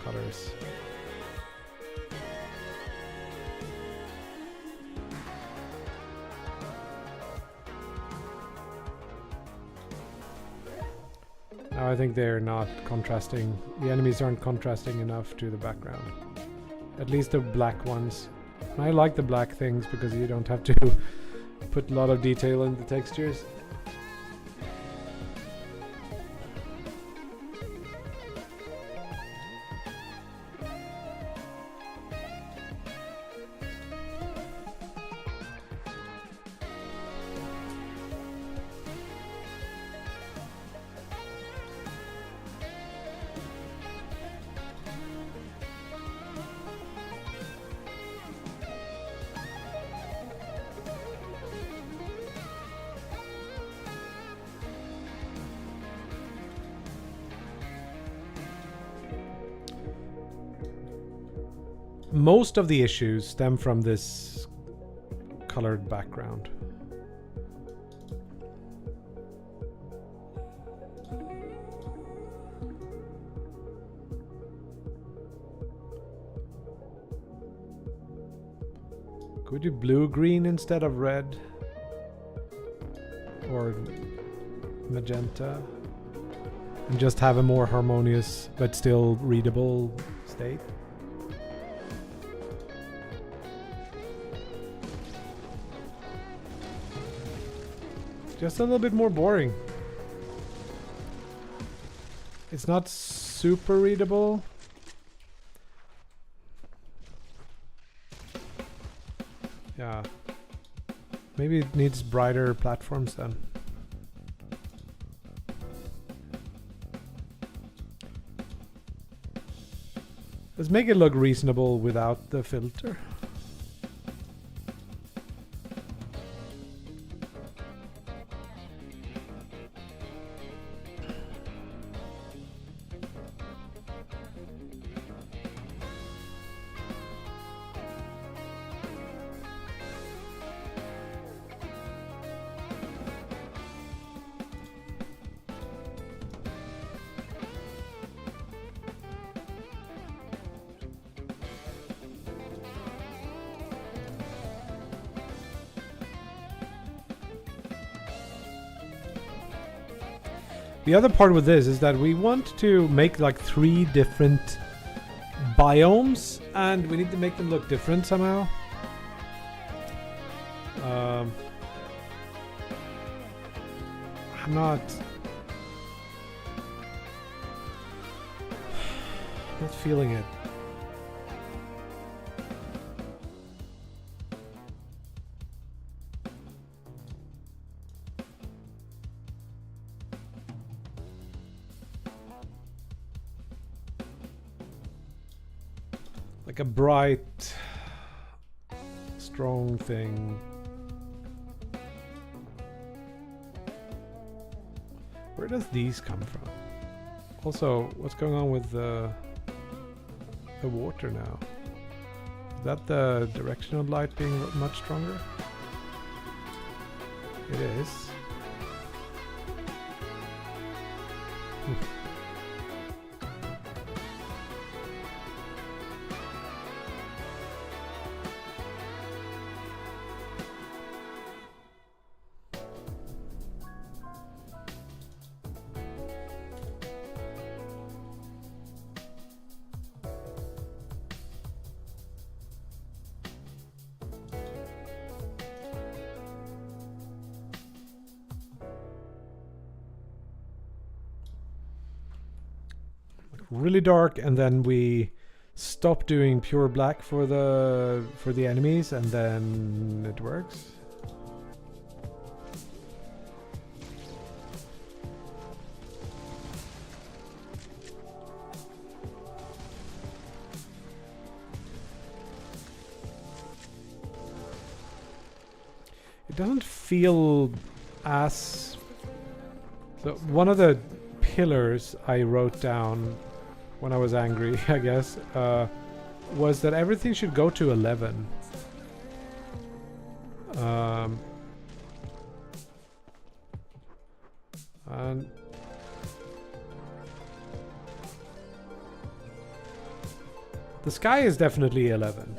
colors. Now I think they're not contrasting. The enemies aren't contrasting enough to the background. At least the black ones. And I like the black things because you don't have to put a lot of detail in the textures. Most of the issues stem from this colored background. Could we do blue-green instead of red? Or magenta? And just have a more harmonious but still readable state? Just a little bit more boring. It's not super readable. Yeah. Maybe it needs brighter platforms then. Let's make it look reasonable without the filter. The other part with this is that we want to make like 3 different biomes, and we need to make them look different somehow. I'm not feeling it. Like a bright, strong thing. Where does these come from? Also, what's going on with the water now? Is that the directional light being much stronger? It is. Really dark, and then we stop doing pure black for the enemies, and then it works. It doesn't feel as... So one of the pillars I wrote down when I was angry, I guess, was that everything should go to 11. And the sky is definitely 11.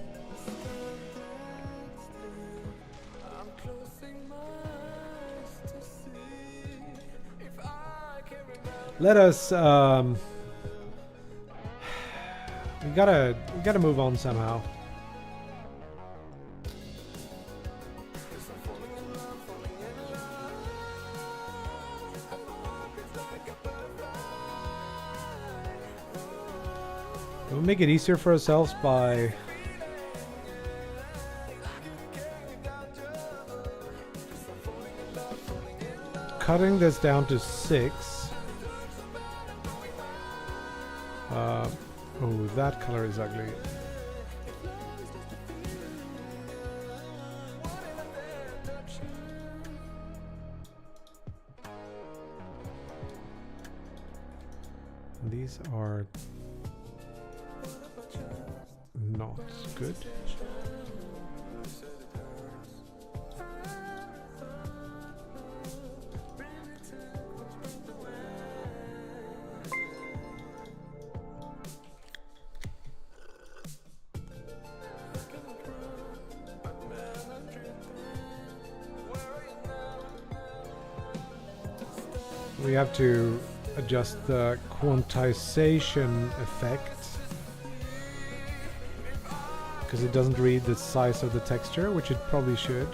Let us we gotta move on somehow. We'll make it easier for ourselves by cutting this down to 6. Oh, that color is ugly. These are not good. We have to adjust the quantization effect because it doesn't read the size of the texture, which it probably should.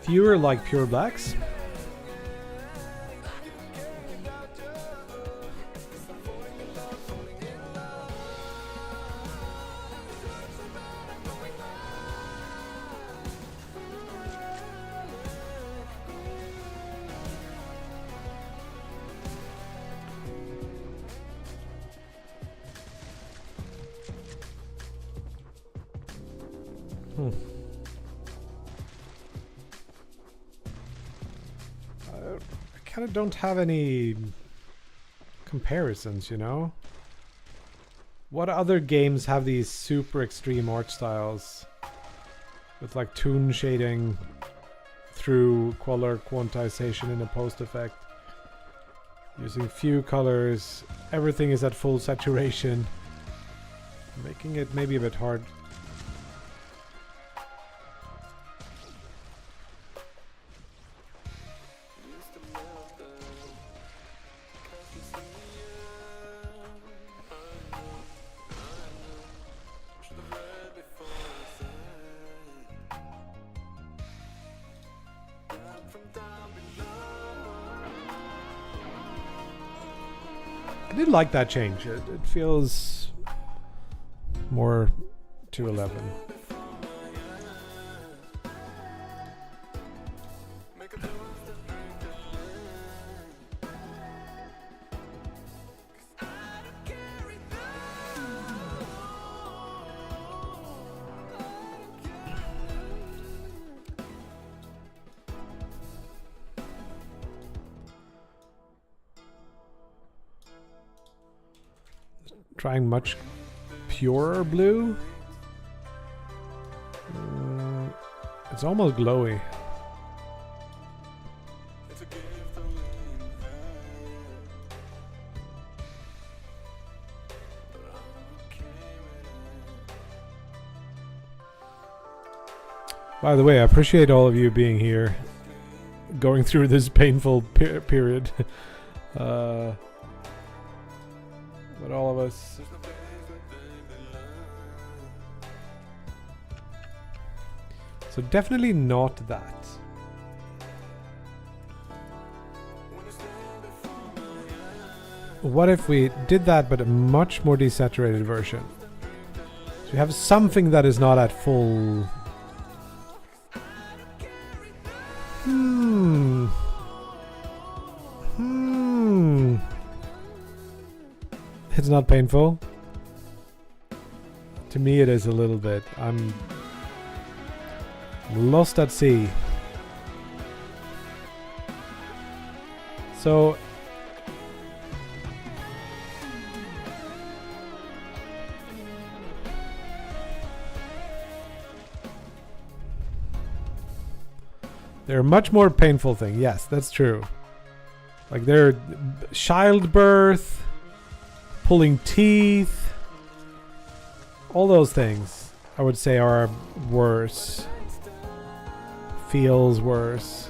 Fewer like pure blacks. I kind of don't have any comparisons, you know? What other games have these super extreme art styles with like toon shading through color quantization in a post effect? Using few colors, everything is at full saturation, making it maybe a bit hard. I did like that change. It feels more 211. Trying much purer blue. It's almost glowy. By the way, I appreciate all of you being here, going through this painful period. But all of us. So definitely not that. What if we did that but a much more desaturated version? So you have something that is not at full. It's not painful. To me it is a little bit. I'm lost at sea. So they're a much more painful thing. Yes, that's true. Like they're childbirth, pulling teeth, all those things I would say are worse. Feels worse.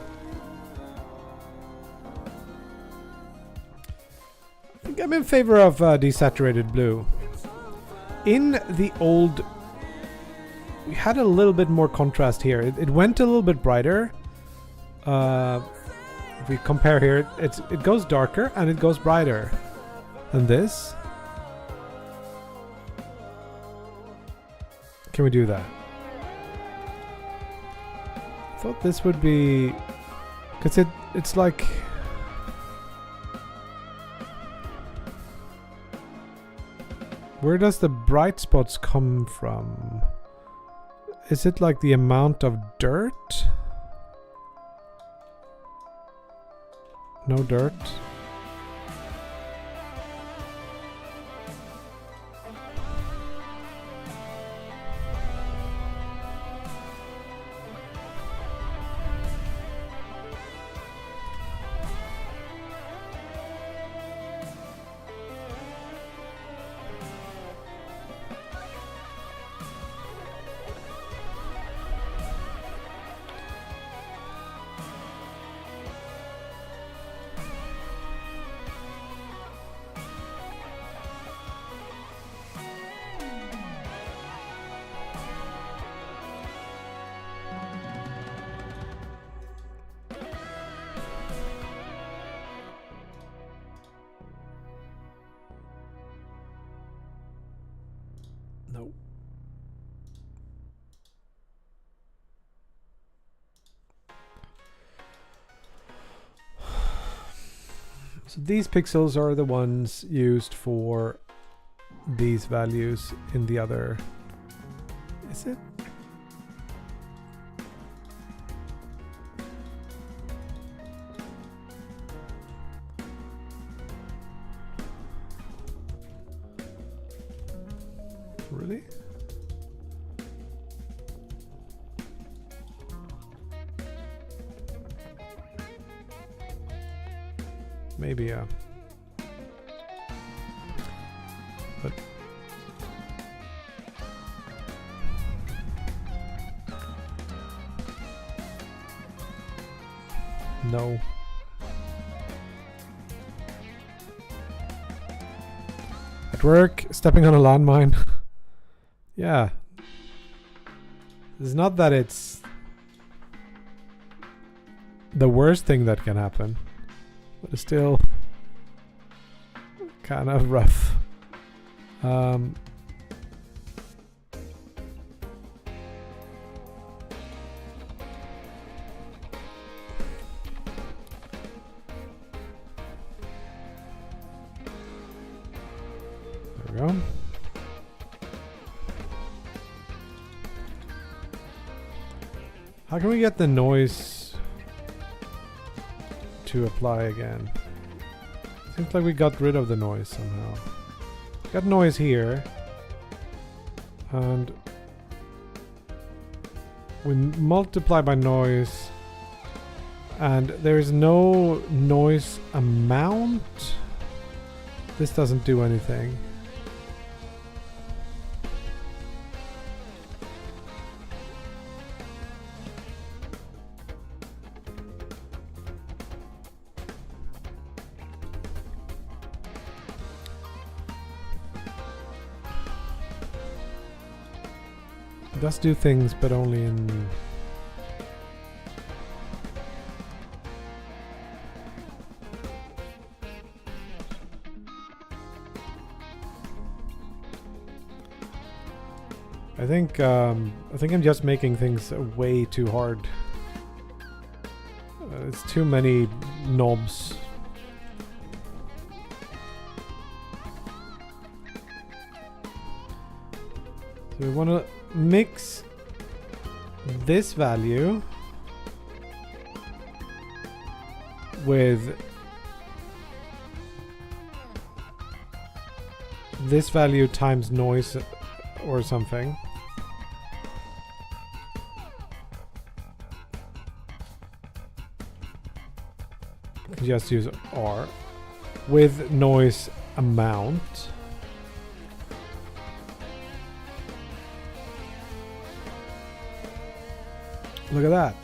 I think I'm in favor of desaturated blue. In the old, we had a little bit more contrast here. It went a little bit brighter. If we compare here, it goes darker and it goes brighter than this. Can we do that? I thought this would be, because it's like, where does the bright spots come from? Is it like the amount of dirt? No dirt. No. So these pixels are the ones used for these values in the other. Is it? Really? Maybe, yeah. No. At work, stepping on a landmine. Yeah. It's not that it's the worst thing that can happen, but it's still kind of rough. There we go. How can we get the noise to apply again? Seems like we got rid of the noise somehow. Got noise here. And we multiply by noise. And there is no noise amount. This doesn't do anything. It does do things, but only in... I think I'm just making things way too hard. It's too many knobs. So we want to mix this value with this value times noise or something. Just use R with noise amount. Look at that.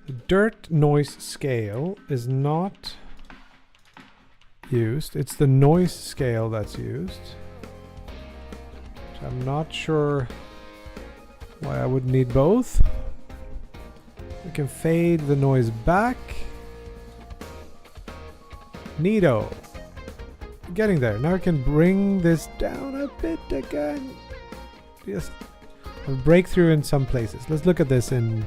The dirt noise scale is not used. It's the noise scale that's used. I'm not sure why I would need both. We can fade the noise back. Neato. Getting there. Now we can bring this down a bit again. Just a breakthrough in some places. Let's look at this in...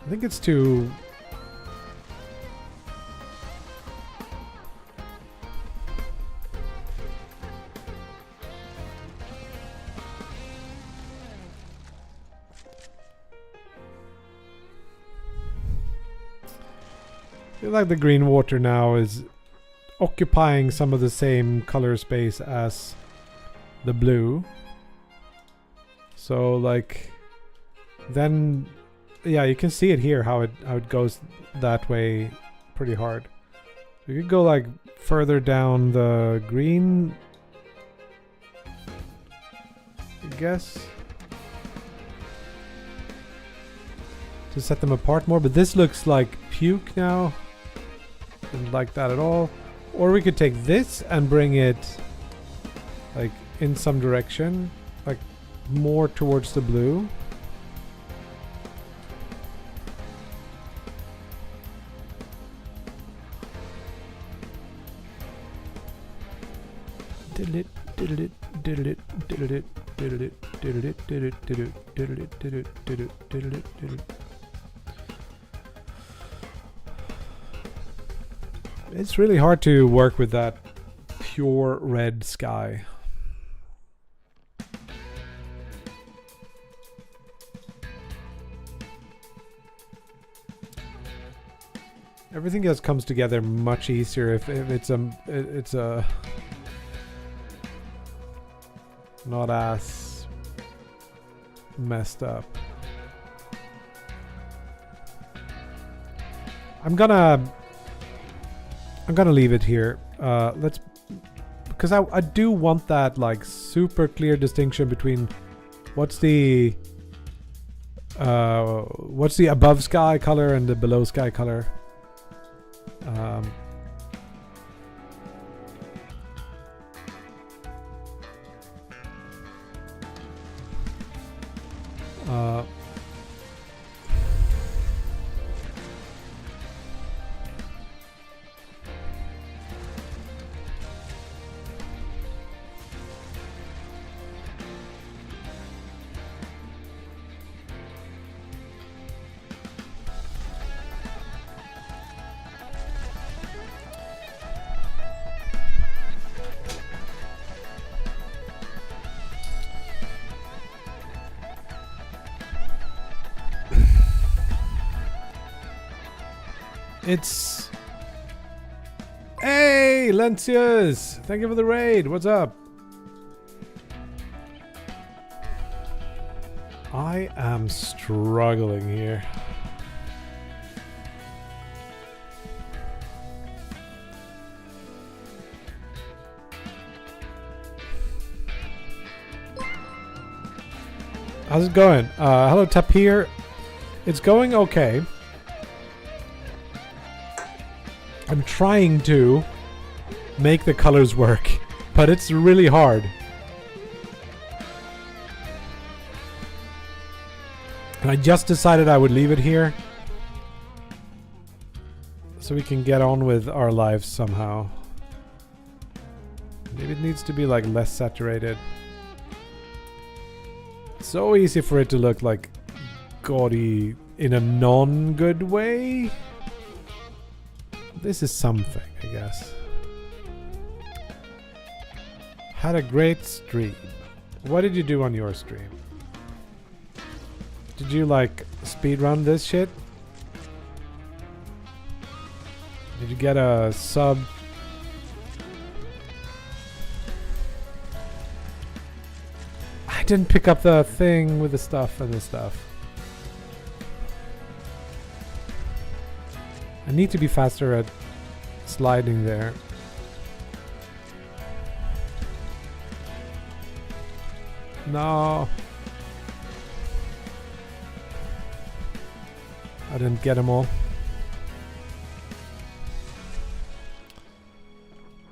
I think it's too... I feel like the green water now is occupying some of the same color space as the blue. So like then yeah, you can see it here how it goes that way pretty hard. You could go like further down the green, I guess, to set them apart more, but this looks like puke now. Didn't like that at all. Or we could take this and bring it like in some direction, like more towards the blue. It's really hard to work with that pure red sky. Everything else comes together much easier if it's a not as messed up. I'm gonna leave it here. Let's, because I do want that like super clear distinction between what's the above sky color and the below sky color. It's... Hey, Lencius! Thank you for the raid. What's up? I am struggling here. How's it going? Hello, Tapir. It's going okay. I'm trying to make the colors work, but it's really hard. And I just decided I would leave it here so we can get on with our lives somehow. Maybe it needs to be like less saturated. It's so easy for it to look like gaudy in a non-good way. This is something, I guess. Had a great stream. What did you do on your stream? Did you like speedrun this shit? Did you get a sub? I didn't pick up the thing with the stuff and the stuff. I need to be faster at sliding there. No. I didn't get them all.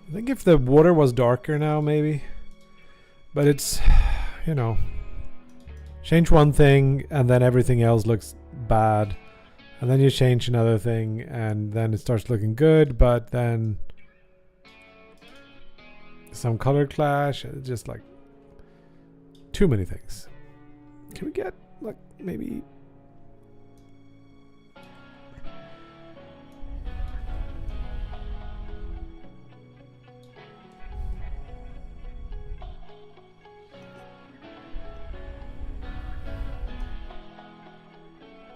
I think if the water was darker now, maybe. But it's, you know, change one thing and then everything else looks bad. And then you change another thing and then it starts looking good, but then some color clash, just like too many things. Can we get like maybe...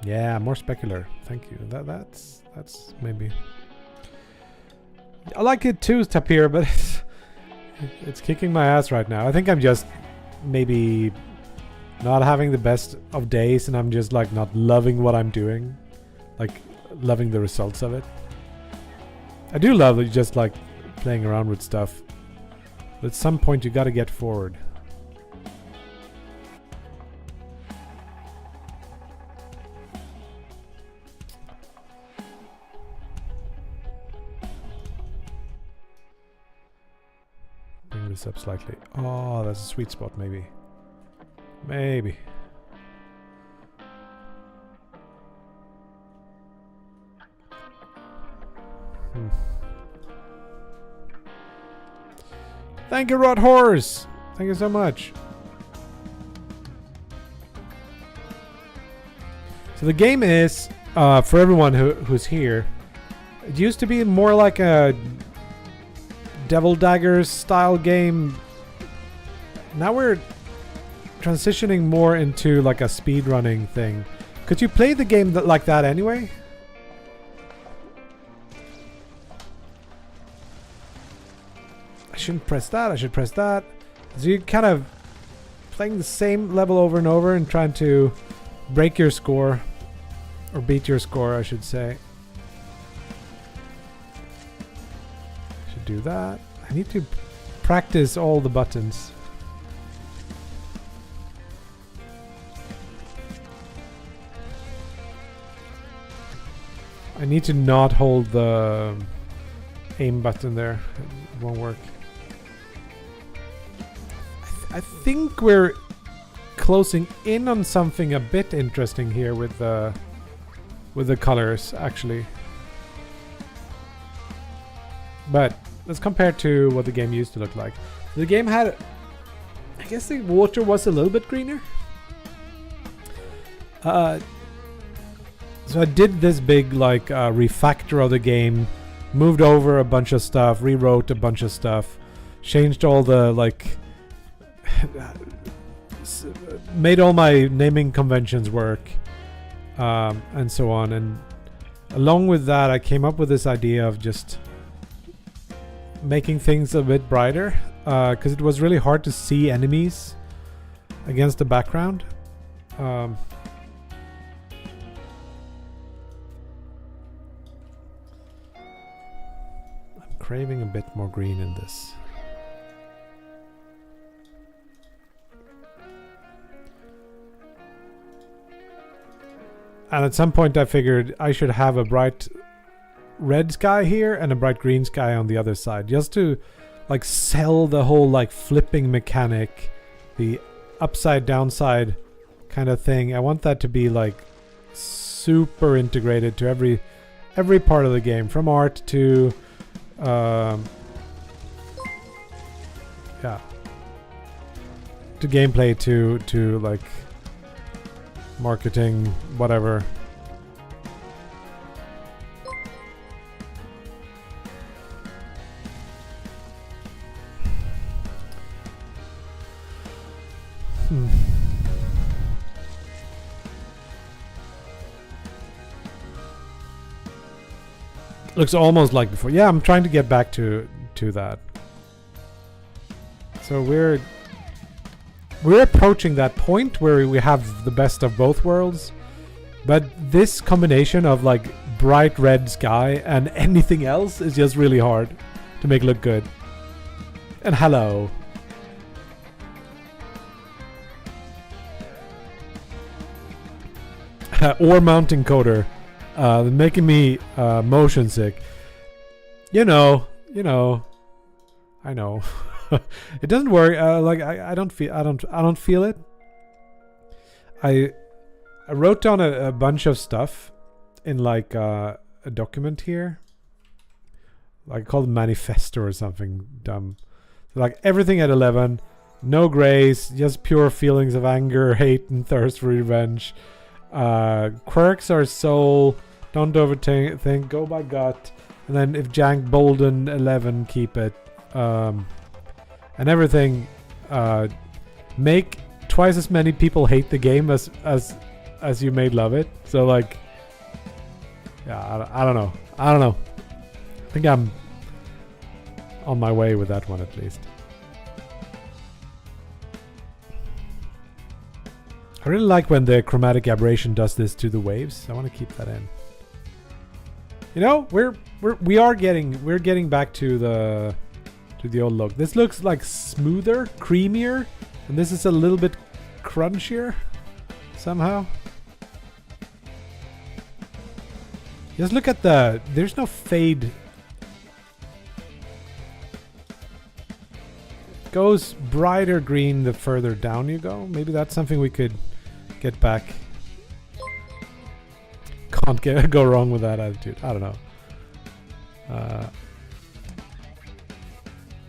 Yeah, more specular. Thank you. That's maybe. I like it too, Tapir, but it's kicking my ass right now. I think I'm just maybe not having the best of days, and I'm just like not loving what I'm doing, like loving the results of it. I do love just like playing around with stuff, but at some point you got to get forward. This up slightly. Oh, that's a sweet spot, maybe. Maybe. Thank you, Rod Horse. Thank you so much. So the game is, for everyone who's here, it used to be more like a Devil Daggers style game. Now we're transitioning more into like a speedrunning thing. Could you play the game like that anyway? shouldn't press that. I should press that. So you're kind of playing the same level over and over and trying to break your score. Or beat your score, I should say. Should do that. I need to practice all the buttons. I need to not hold the aim button there. It won't work. I think we're closing in on something a bit interesting here with the colors, actually. But let's compare to what the game used to look like. The game had, I guess the water was a little bit greener. So I did this big like refactor of the game, moved over a bunch of stuff, rewrote a bunch of stuff, changed all the like, made all my naming conventions work, and so on. And along with that, I came up with this idea of just making things a bit brighter, because it was really hard to see enemies against the background. Craving a bit more green in this. And at some point I figured I should have a bright red sky here and a bright green sky on the other side, just to like sell the whole like flipping mechanic, the upside downside kind of thing. I want that to be like super integrated to every part of the game, from art to yeah, to gameplay, to like marketing, whatever. Looks almost like before. Yeah, I'm trying to get back to that. So we're approaching that point where we have the best of both worlds. But this combination of like bright red sky and anything else is just really hard to make look good. And hello. Or mounting coder. Making me motion sick. You know, I know. It doesn't work. Like I don't feel it. I wrote down a bunch of stuff in like a document here, like called manifesto or something dumb. So like everything at 11, no grace, just pure feelings of anger, hate, and thirst for revenge. Quirks are soul. Don't overthink. Go by gut. And then if Jank, Bolden, 11, keep it. And everything. Make twice as many people hate the game as you may love it. So like, yeah, I don't know. I think I'm on my way with that one at least. I really like when the chromatic aberration does this to the waves. I want to keep that in. You know, we're getting back to the old look. This looks like smoother, creamier, and this is a little bit crunchier somehow. Just look at there's no fade. It goes brighter green the further down you go. Maybe that's something we could get back. Can't go wrong with that attitude. I don't know.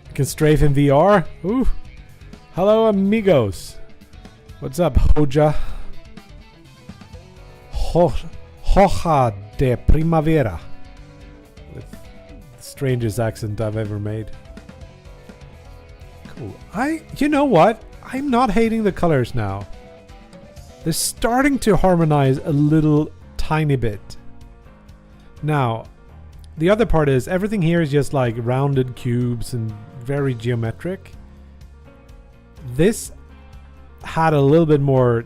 You can strafe in VR. Ooh. Hello, amigos. What's up, Hoja? Hoja de Primavera. With the strangest accent I've ever made. Cool. You know what? I'm not hating the colors now. They're starting to harmonize a little tiny bit. Now, the other part is everything here is just like rounded cubes and very geometric. This had a little bit more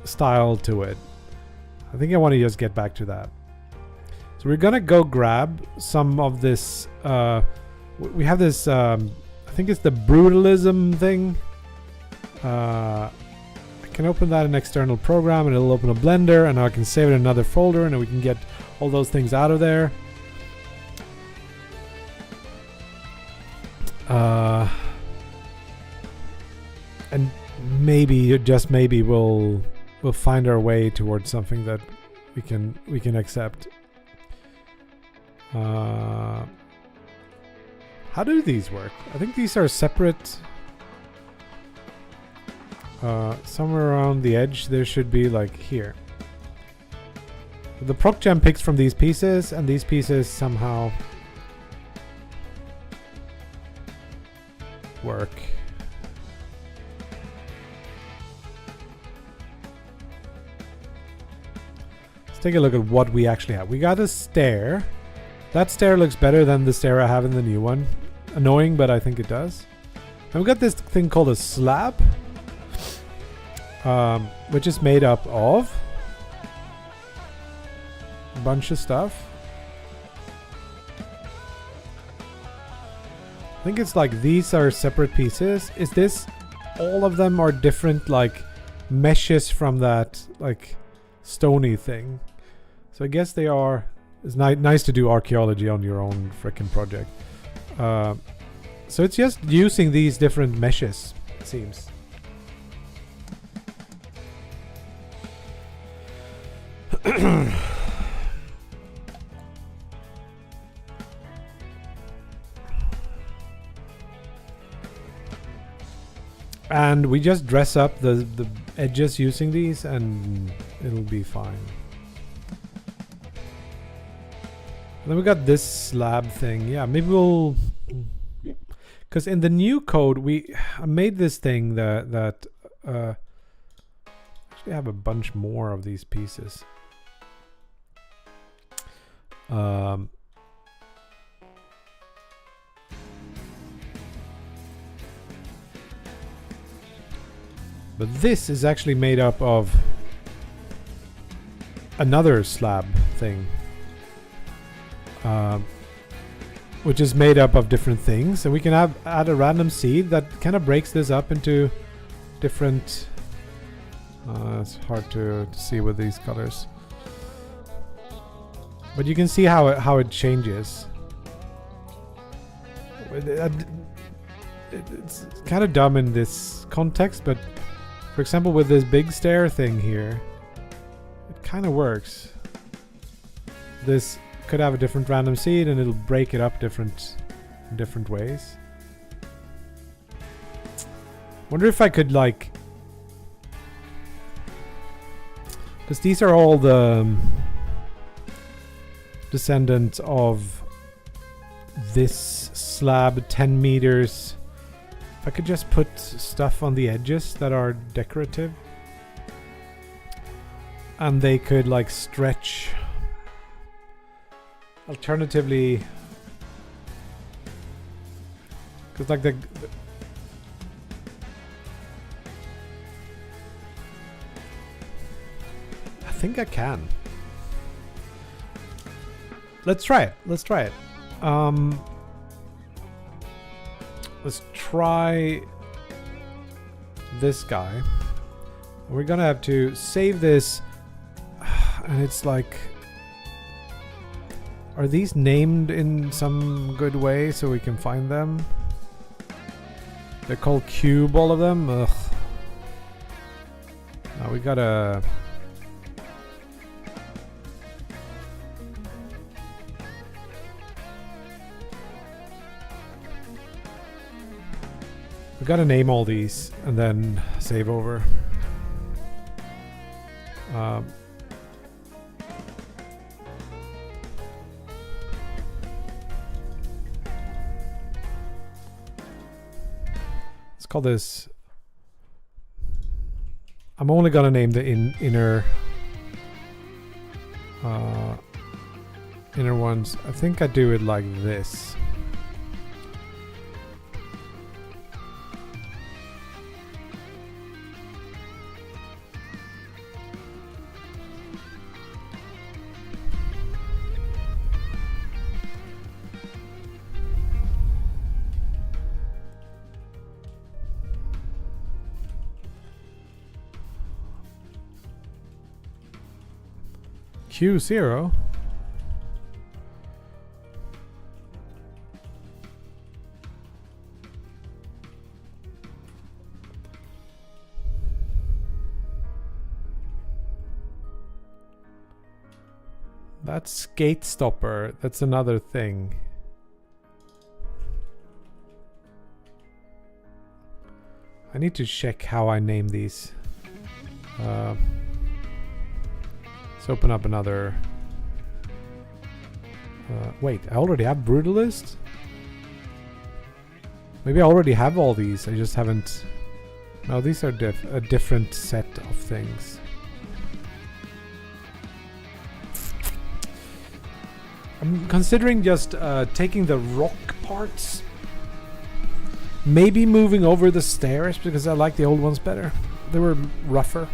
style to it. I think I want to just get back to that. So we're gonna go grab some of this. We have this. I think it's the brutalism thing. I can open that in an external program, and it'll open a Blender, and I can save it in another folder, and then we can get all those things out of there. And maybe, just maybe, we'll find our way towards something that we can accept. How do these work? I think these are separate. Somewhere around the edge there should be like here. The proc gem picks from these pieces, and these pieces somehow work. Let's take a look at what we actually have. We got a stair. That stair looks better than the stair I have in the new one. Annoying, but I think it does. And we got this thing called a slab, which is made up of a bunch of stuff. I think it's like these are separate pieces. Is this all of them are different like meshes from that like stony thing? So I guess they are. It's nice to do archaeology on your own frickin' project. So it's just using these different meshes, it seems. And we just dress up the edges using these, and it'll be fine. And then we got this slab thing. Yeah, maybe we'll... Because in the new code, I made this thing that actually have a bunch more of these pieces. But this is actually made up of another slab thing. Which is made up of different things, and we can add a random seed that kind of breaks this up into different. It's hard to see with these colors, but you can see how it changes. It's kind of dumb in this context, but for example, with this big stair thing here, it kind of works. This could have a different random seed, and it'll break it up different ways. Wonder if I could like, because these are all the descendants of this slab, 10 meters. If I could just put stuff on the edges that are decorative, and they could like stretch. Alternatively, because like I think I can. Let's try it. Let's try this guy. We're gonna have to save this, and it's like, are these named in some good way so we can find them? They're called cube, all of them. Ugh. Now we gotta. We gotta name all these and then save over. Let's call this. I'm only gonna name the inner ones. I think I do it like this. Q0. That's gate stopper. That's another thing. I need to check how I name these. Let's open up another. Wait, I already have Brutalist? Maybe I already have all these. I just haven't. No, these are a different set of things. I'm considering just taking the rock parts. Maybe moving over the stairs because I like the old ones better. They were rougher.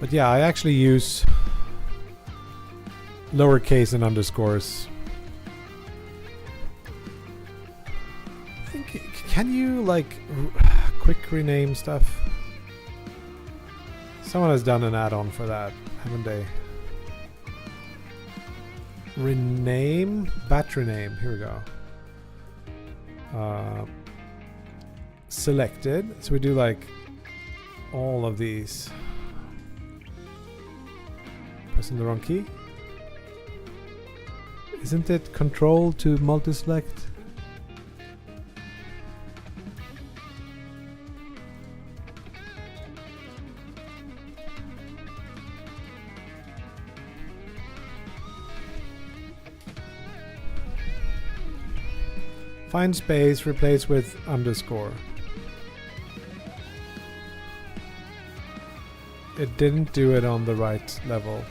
But yeah, I actually use lowercase and underscores. I think, can you like quick rename stuff? Someone has done an add-on for that, haven't they? Rename, battery name. Here we go. Selected. So we do like all of these. Pressing the wrong key. Isn't it control to multi-select? Find space, replace with underscore. It didn't do it on the right level.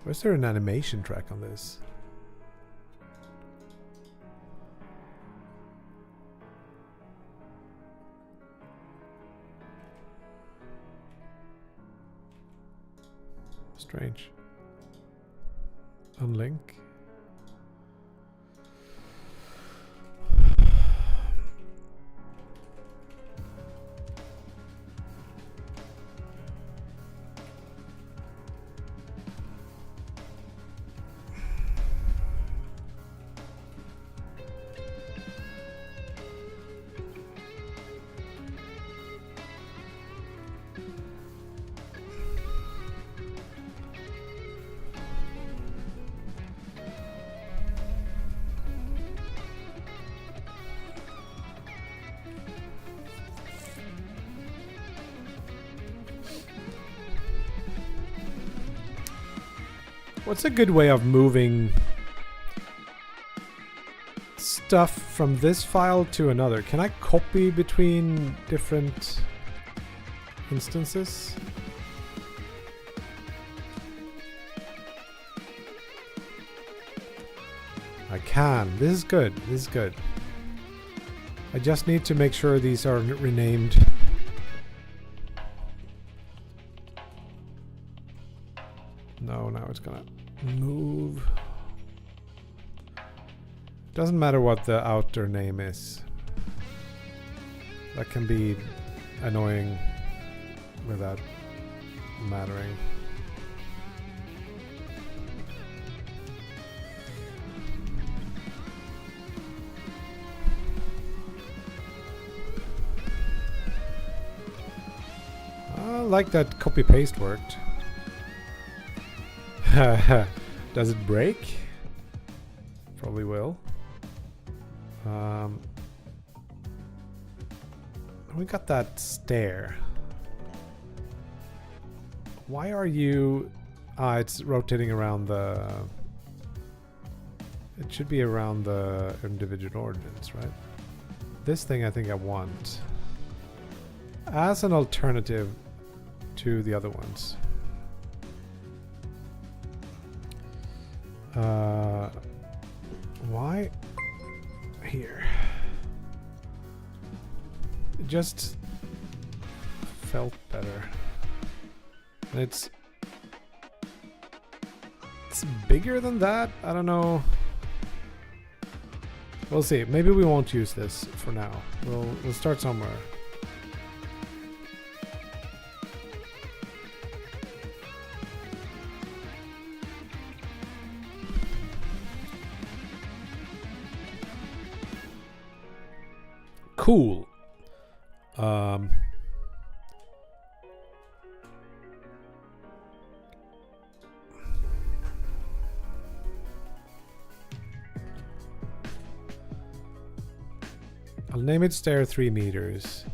Was there an animation track on this? Strange. Unlink. What's a good way of moving stuff from this file to another? Can I copy between different instances? I can. This is good. This is good. I just need to make sure these are renamed. No, now it's gonna move. Doesn't matter what the outer name is. That can be annoying without mattering. I like that copy paste worked. Does it break? Probably will. We got that stair. Why are you... it's rotating around the... It should be around the individual ordinance, right? This thing I think I want as an alternative to the other ones. Why? Here. It just felt better. And it's bigger than that. I don't know. We'll see. Maybe we won't use this for now. We'll start somewhere. Cool. I'll name it stair 3 meters.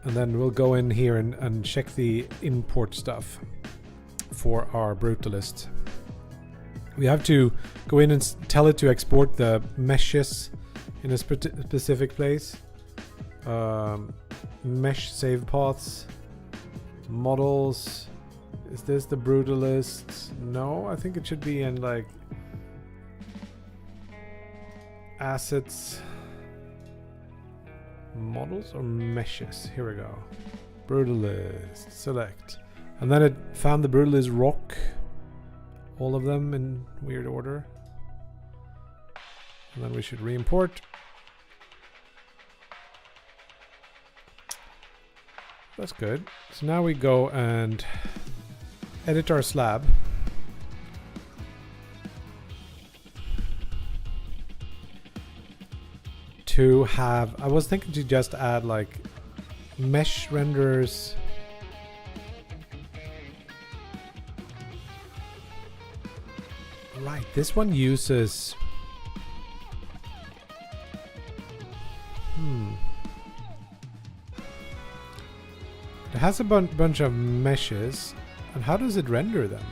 And then we'll go in here and check the import stuff for our brutalist. We have to go in and tell it to export the meshes in a specific place. Mesh save paths. Models. Is this the brutalist? No, I think it should be in like assets. Models or meshes? Here we go. Brutalist. Select. And then it found the brutalist rock. All of them in weird order. And then we should re-import. That's good. So now we go and edit our slab. To have, I was thinking to just add like mesh renders. Right, this one uses it has a bunch of meshes, and how does it render them?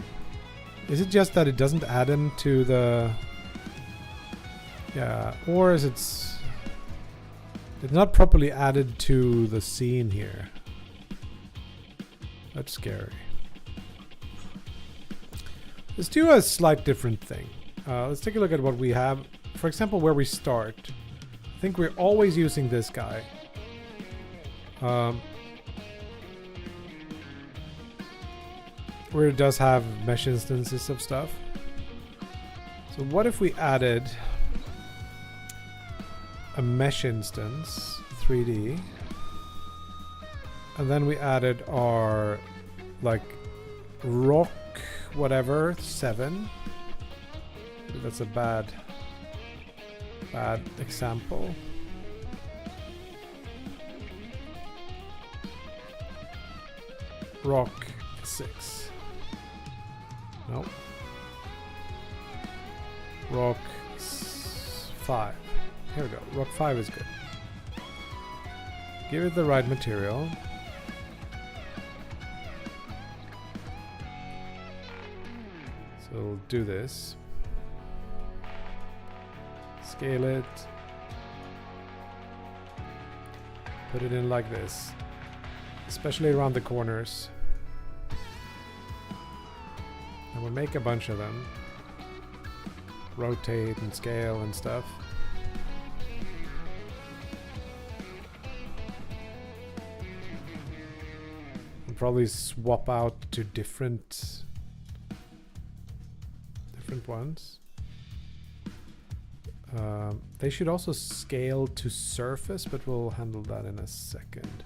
Is it just that it doesn't add them to the... Yeah, or is it's not properly added to the scene here? That's scary. Let's do a slight different thing. Let's take a look at what we have. For example, where we start. I think we're always using this guy. Where it does have mesh instances of stuff. So what if we added a mesh instance, 3D, and then we added our like rock whatever 7. That's a bad example. Rock 6. No. Rock 5. Here we go. Rock 5 is good. Give it the right material. So we'll do this. Scale it. Put it in like this. Especially around the corners. And we'll make a bunch of them. Rotate and scale and stuff. And probably swap out to different ones. They should also scale to surface, but we'll handle that in a second.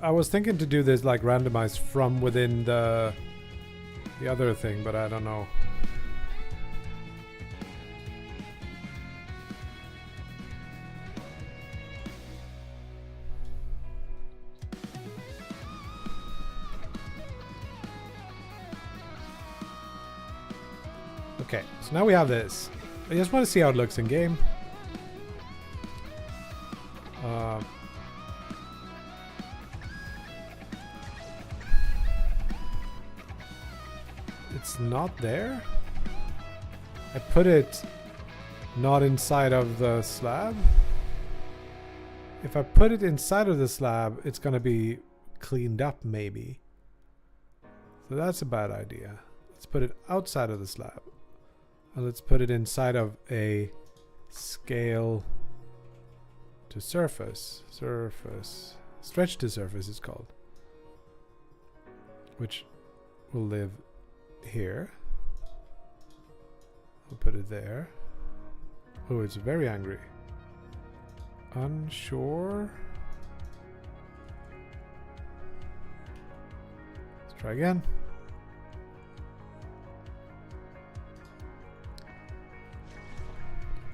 I was thinking to do this like randomized from within the other thing, but I don't know. Okay, so now we have this. I just want to see how it looks in game. it's not there. I put it not inside of the slab. If I put it inside of the slab, it's gonna be cleaned up maybe. So that's a bad idea. Let's put it outside of the slab. And let's put it inside of a scale to surface. Surface. Stretch to surface is called. Which will live here. We'll put it there. Oh, it's very angry. Unsure. Let's try again.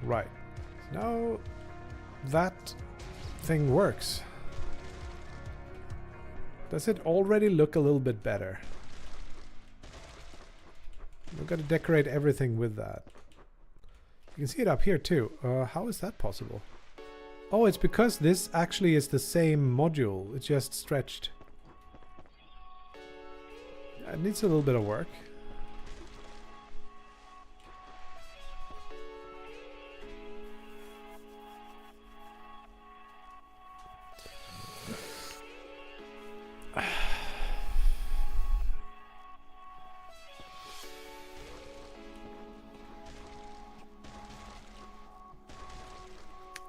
Right. Now that thing works. Does it already look a little bit better? We've got to decorate everything with that. You can see it up here too. How is that possible? Oh, it's because this actually is the same module. It's just stretched. It needs a little bit of work.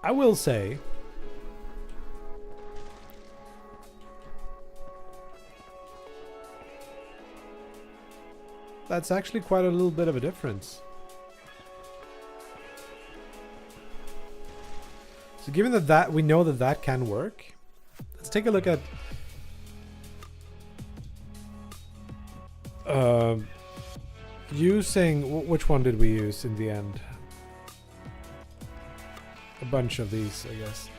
I will say that's actually quite a little bit of a difference. So given that we know that can work, let's take a look at using which one did we use in the end? A bunch of these, I guess.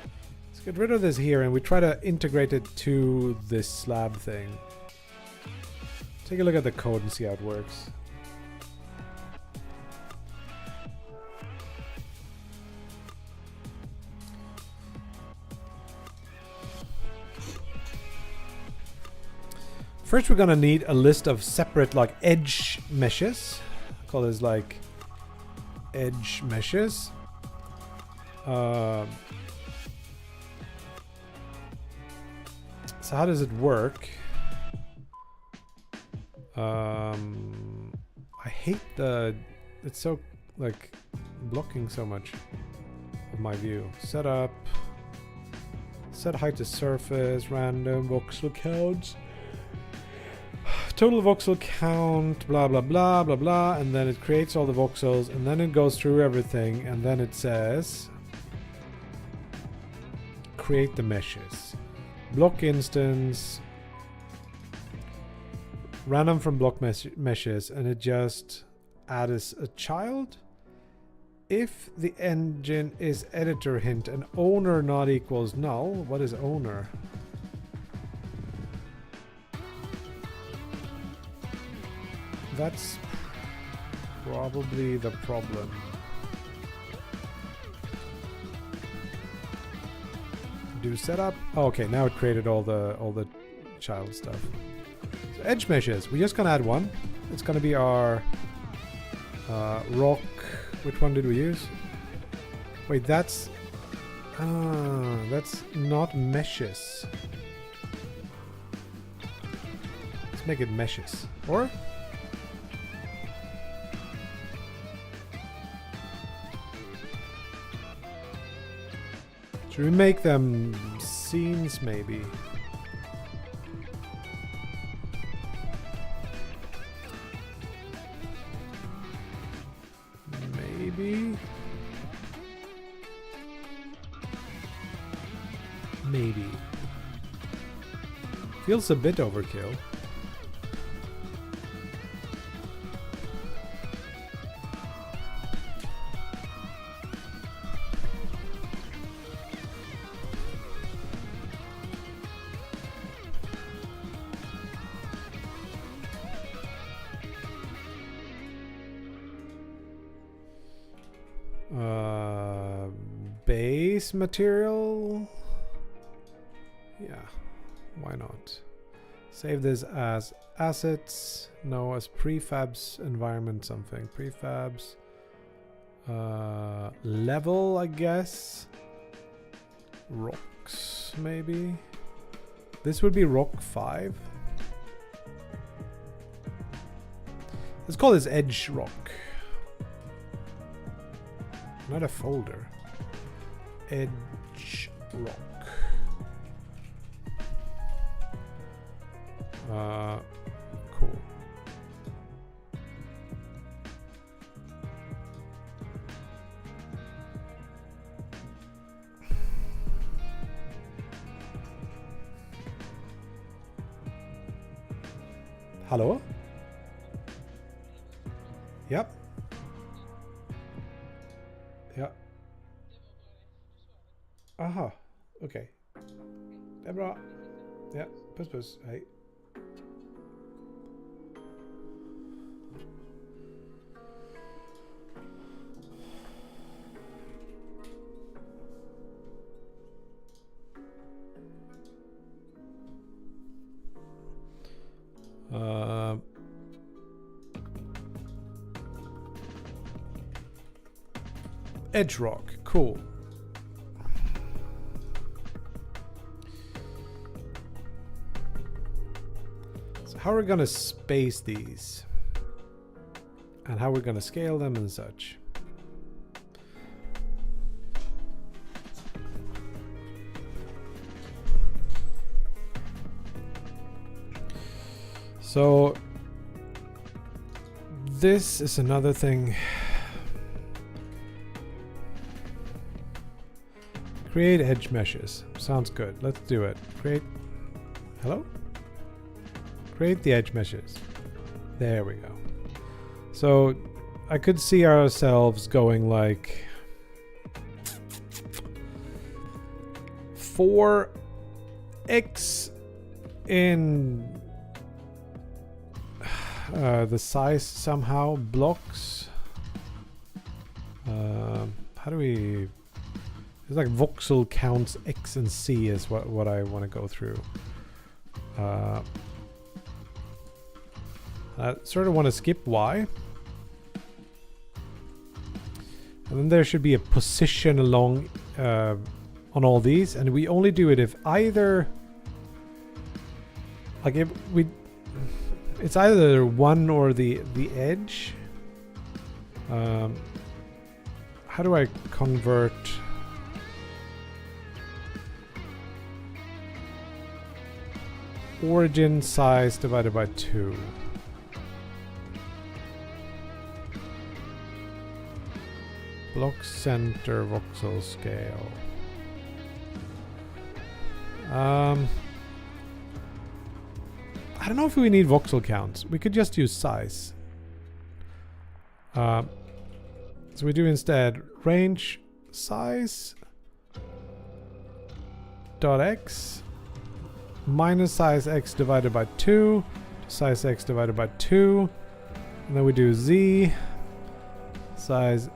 Let's get rid of this here and we try to integrate it to this slab thing. Take a look at the code and see how it works. First we're gonna need a list of separate like edge meshes. Call this like edge meshes. So how does it work? I hate it's so like blocking so much of my view. Setup, set height to surface, random voxel counts, total voxel count, blah blah blah blah blah, and then it creates all the voxels, and then it goes through everything, and then it says create the meshes. Block instance, random from block meshes, and it just adds a child. If the engine is editor hint and owner not equals null, what is owner? That's probably the problem. Do setup. Oh, okay, now it created all the child stuff. So edge meshes. We're just gonna add one. It's gonna be our rock. Which one did we use? Wait, that's not meshes. Let's make it meshes. Or should we make them scenes maybe? Maybe? Maybe. Feels a bit overkill. Base material? Yeah, why not? Save this as assets. No, as prefabs environment something. Prefabs. Level, I guess. Rocks, maybe. This would be rock 5. Let's call this edge rock. Not a folder. Edge rock. Cool. Hello? Yep. Ja. Aha. Okej. Det är bra. Ja, puss puss. Hej. Edge rock, cool. So how are we gonna space these? And how we're gonna scale them and such. So this is another thing. Create edge meshes. Sounds good. Let's do it. Create. Hello? Create the edge meshes. There we go. So I could see ourselves going like 4x in the size somehow. Blocks. How do we... It's like voxel counts X and C is what I want to go through. I sort of want to skip Y. And then there should be a position along on all these, and we only do it if either like if we it's either one or the edge. How do I convert? Origin size divided by 2. Block center voxel scale. I don't know if we need voxel counts. We could just use size. So we do instead range size dot x minus size x divided by 2 size x divided by 2, and then we do z size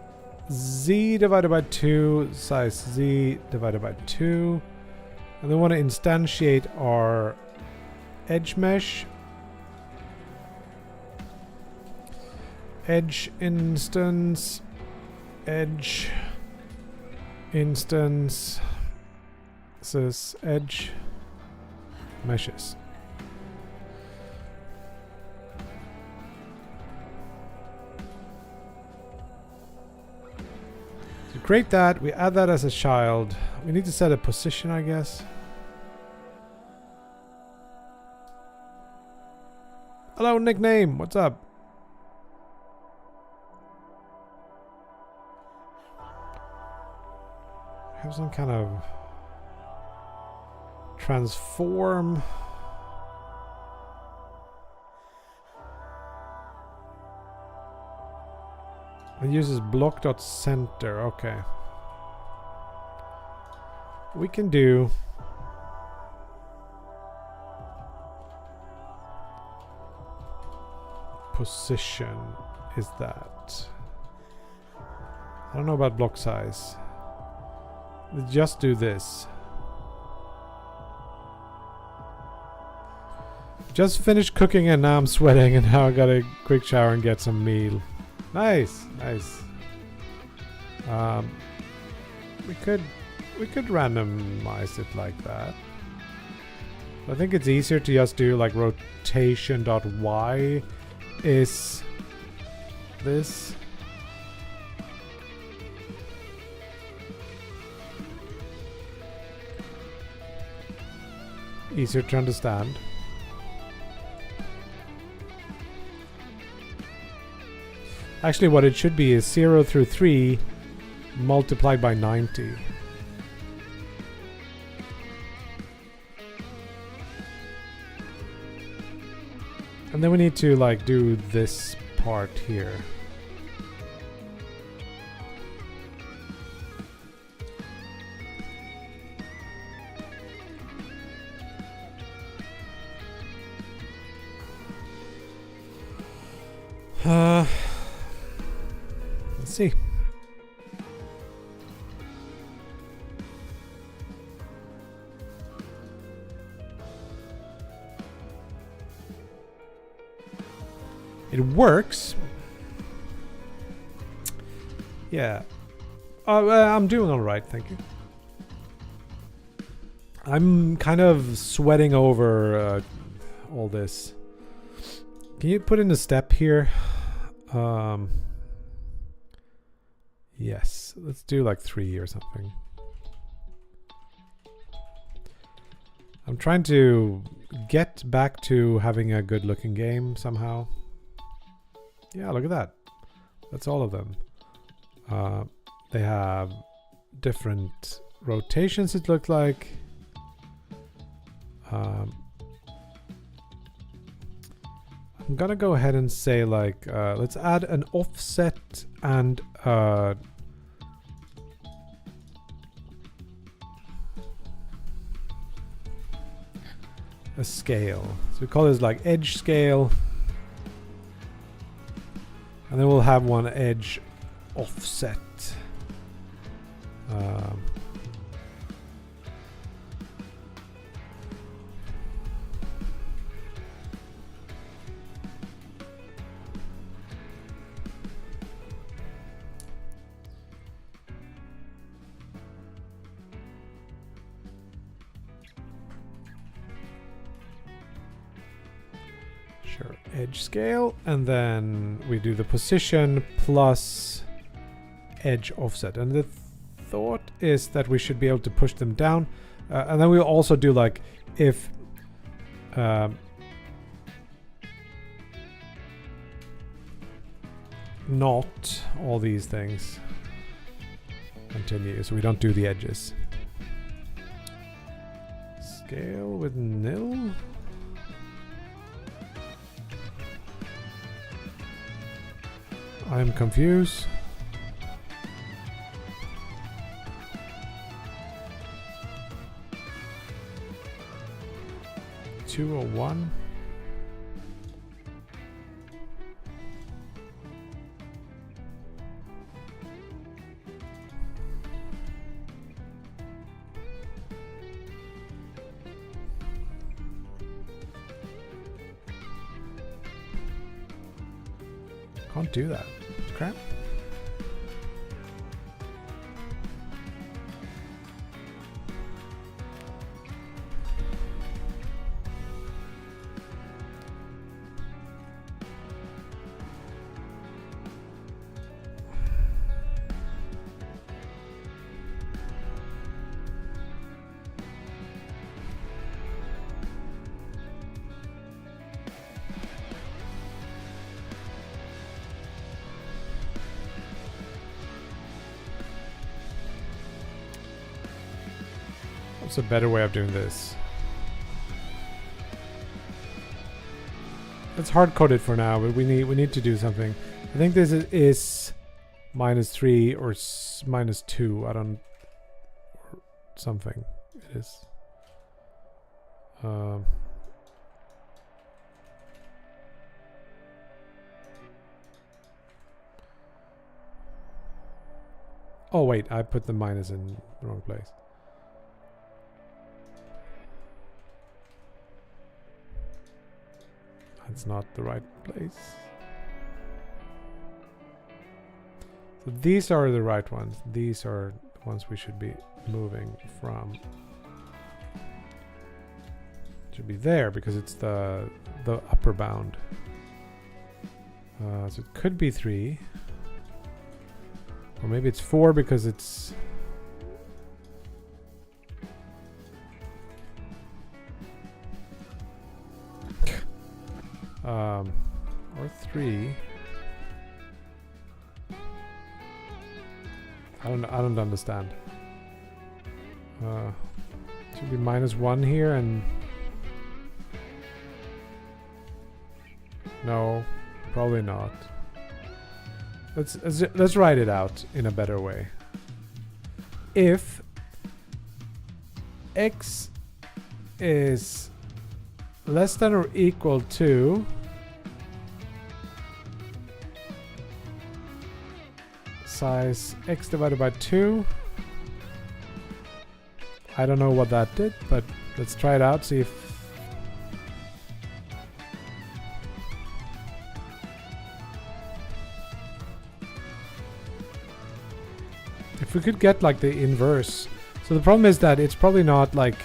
z divided by 2 size z divided by 2, and then we want to instantiate our edge mesh. Edge instance, edge instance, says edge meshes. So create that, we add that as a child. We need to set a position, I guess. Hello, nickname, what's up? Have some kind of transform. It uses block.center. Okay. We can do position is that. I don't know about block size. Let's just do this. just finished cooking and now I'm sweating and now I gotta quick shower and get some meal. Nice, nice. We could randomize it like that. I think it's easier to just do like rotation.y is this. Easier to understand. Actually, what it should be is 0 through 3 multiplied by 90. And then we need to like do this part here. Let's see. It works. Yeah. I'm doing all right, thank you. I'm kind of sweating over all this. Can you put in a step here? Yes, let's do like 3 or something. I'm trying to get back to having a good looking game somehow. Yeah, look at that. That's all of them. They have different rotations, it looked like. I'm gonna go ahead and say like let's add an offset and a scale. So we call this like edge scale, and then we'll have one edge offset. Sure, edge scale, and then we do the position plus edge offset. And the thought is that we should be able to push them down, and then we'll also do like if not all these things continue, so we don't do the edges. Scale with nil. I am confused. Two or one. Can't do that. Crap. What's a better way of doing this? It's hard coded for now, but we need to do something. I think this is -3 or -2. I don't, or something. It is. Oh wait, I put the minus in the wrong place. That's not the right place. So these are the right ones. These are the ones we should be moving from. Should be there because it's the upper bound. So it could be 3. Or maybe it's 4 because it's... or 3. I don't understand. Should be -1 here and... No, probably not. Let's write it out in a better way. If x is less than or equal to size x divided by 2. I don't know what that did, but let's try it out, see if... If we could get like the inverse. So the problem is that it's probably not like...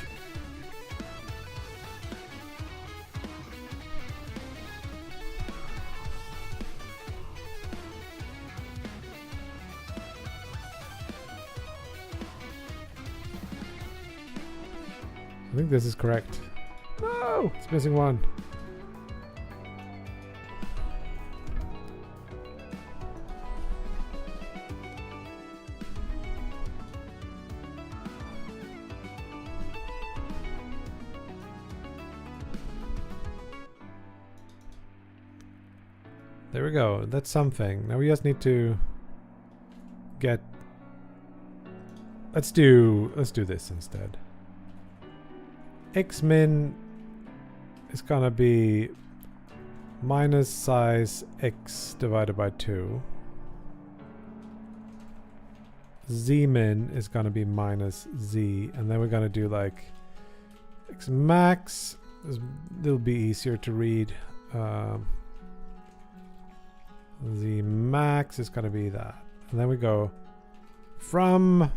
I think this is correct. No! It's missing 1. There we go. That's something. Now we just need to get... Let's do this instead. X min is gonna be minus size x divided by 2. Z min is gonna be minus z, and then we're gonna do like x max. It'll be easier to read. Z max is gonna be that, and then we go from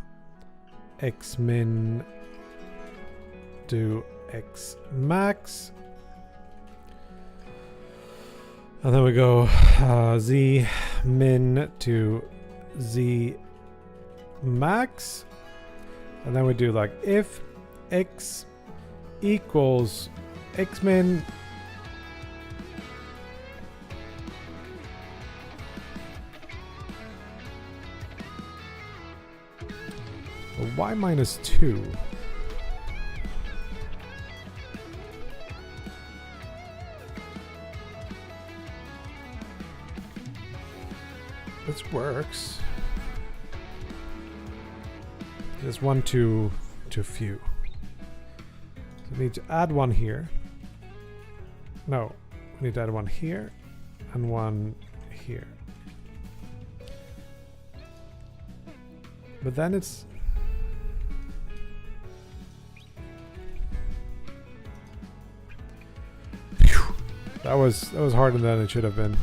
x min to x max, and then we go z min to z max, and then we do like if x equals x min y minus 2. This works. There's 1 too few. So we need to add 1 here. No, we need to add 1 here and 1 here. But then it's... That was harder than it should have been.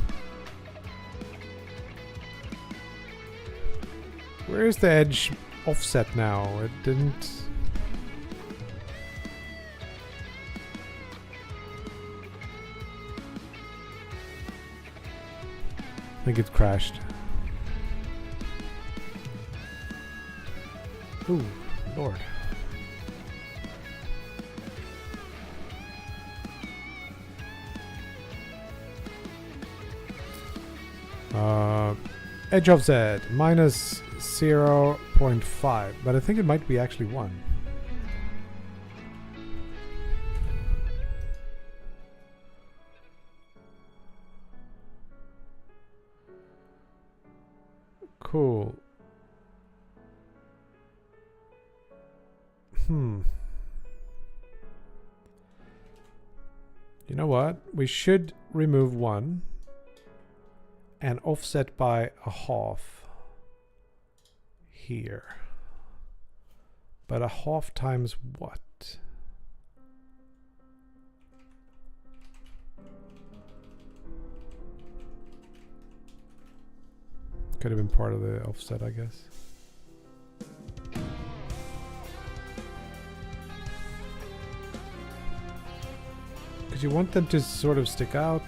Where is the edge offset now? It didn't... I think it crashed. Ooh, Lord. Edge offset minus 0.5, but I think it might be actually 1. Cool. You know what? We should remove 1 and offset by a half here. But a half times what? Could have been part of the offset, I guess. Because you want them to sort of stick out.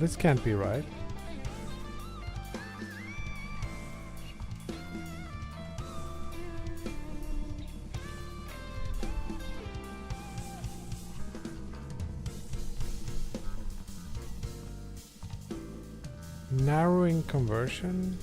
This can't be right. Narrowing conversion.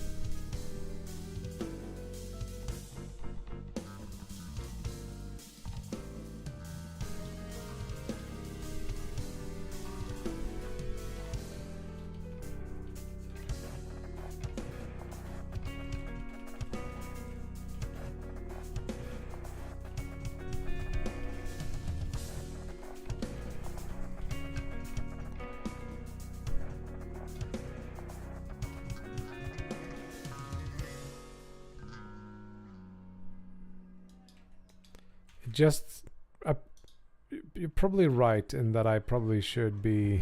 Just you're probably right in that I probably should be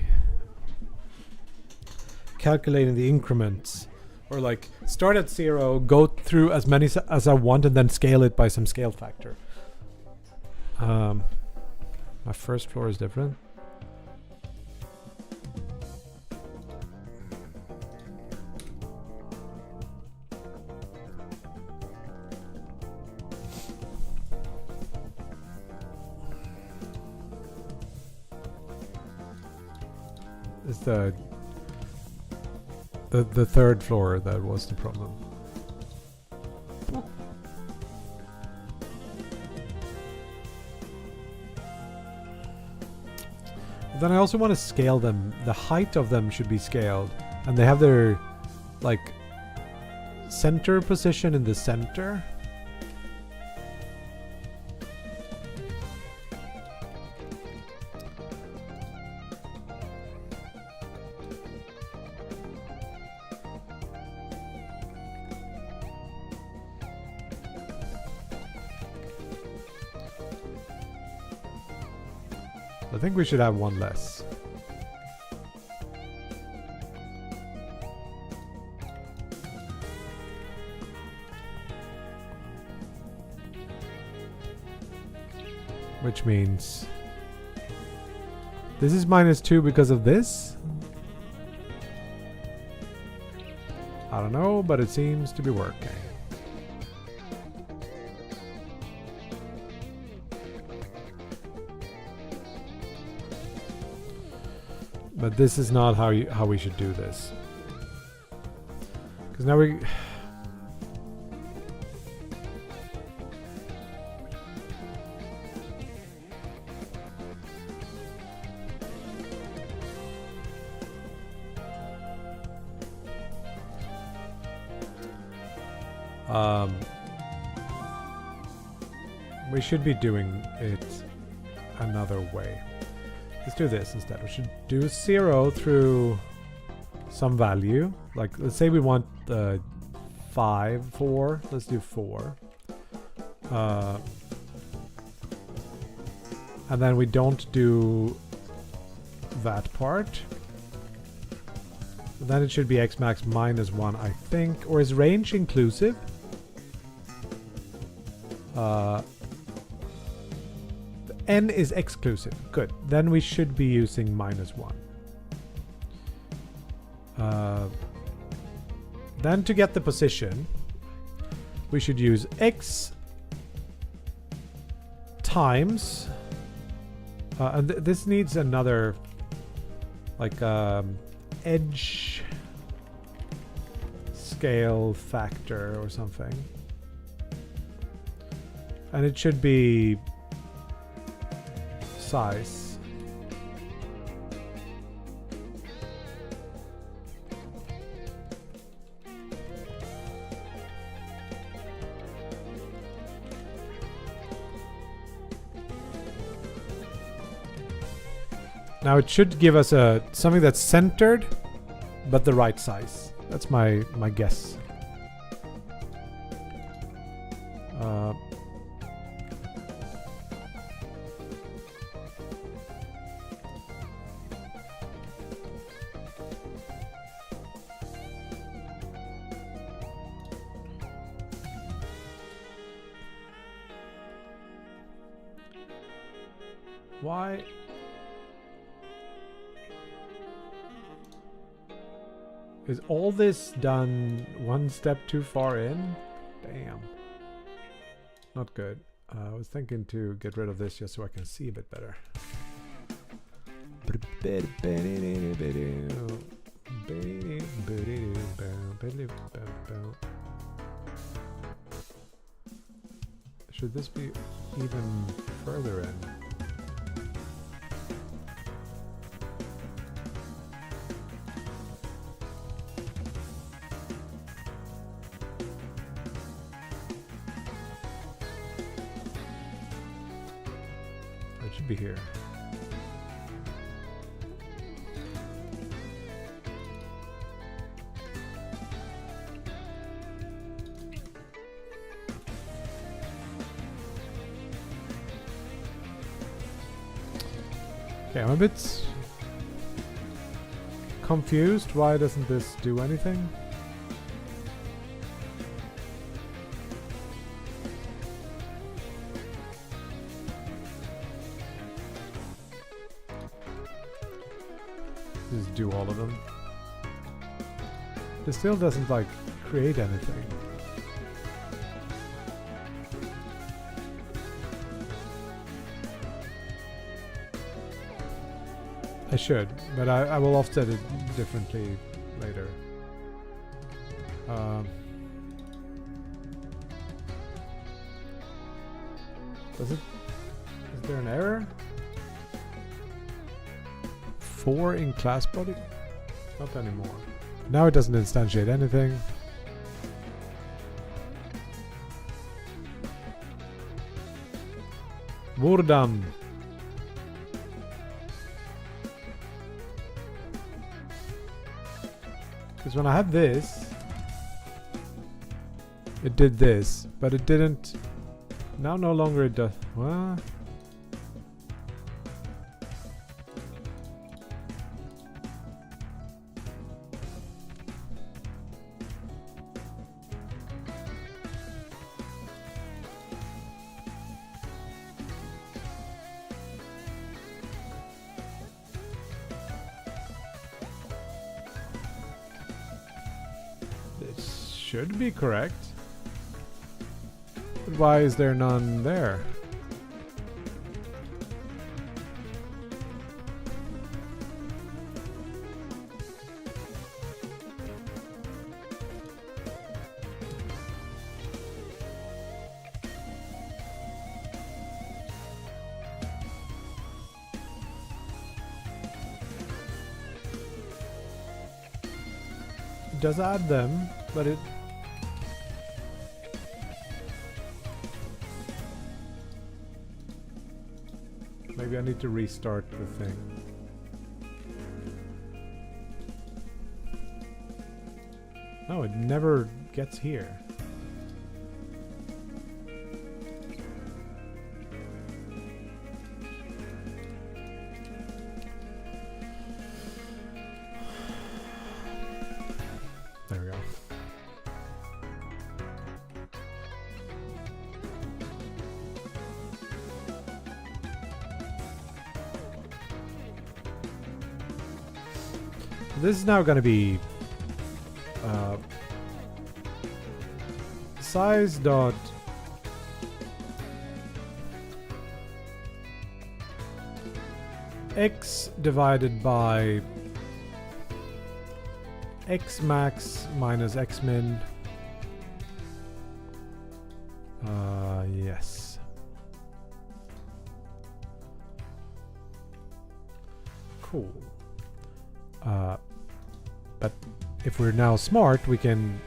calculating the increments, or like start at 0, go through as many as I want, and then scale it by some scale factor. My first floor is different. It's the third floor that was the problem. Then I also want to scale them. The height of them should be scaled, and they have their like center position in the center. I think we should have one less. Which means this is -2 because of this? I don't know, but it seems to be working. But this is not how we should do this. Because now we... we should be doing it another way. Let's do this instead. We should do 0 through some value. Like, let's say we want 4. Let's do 4. And then we don't do that part. Then it should be x max -1, I think. Or is range inclusive? N is exclusive. Good. Then we should be using -1. Then to get the position, we should use x times... and this needs another... like edge scale factor or something. And it should be... size. Now it should give us something that's centered, but the right size. That's my guess. Why? Is all this done one step too far in? Damn. Not good. I was thinking to get rid of this just so I can see a bit better. Should this be even further in? It should be here. Okay, I'm a bit confused. Why doesn't this do anything? Just do all of them. This still doesn't like create anything. I should, but I will offset it differently later. Is there an error? 4 in class body? Not anymore. Now it doesn't instantiate anything. Wurdam. Because when I had this, it did this, but it didn't. Now no longer it does. What? Should be correct. But why is there none there? It does add them, but it maybe I need to restart the thing. No, it never gets here. There we go. This is now going to be size dot x divided by x max minus x min. Yes. Cool. But if we're now smart, we can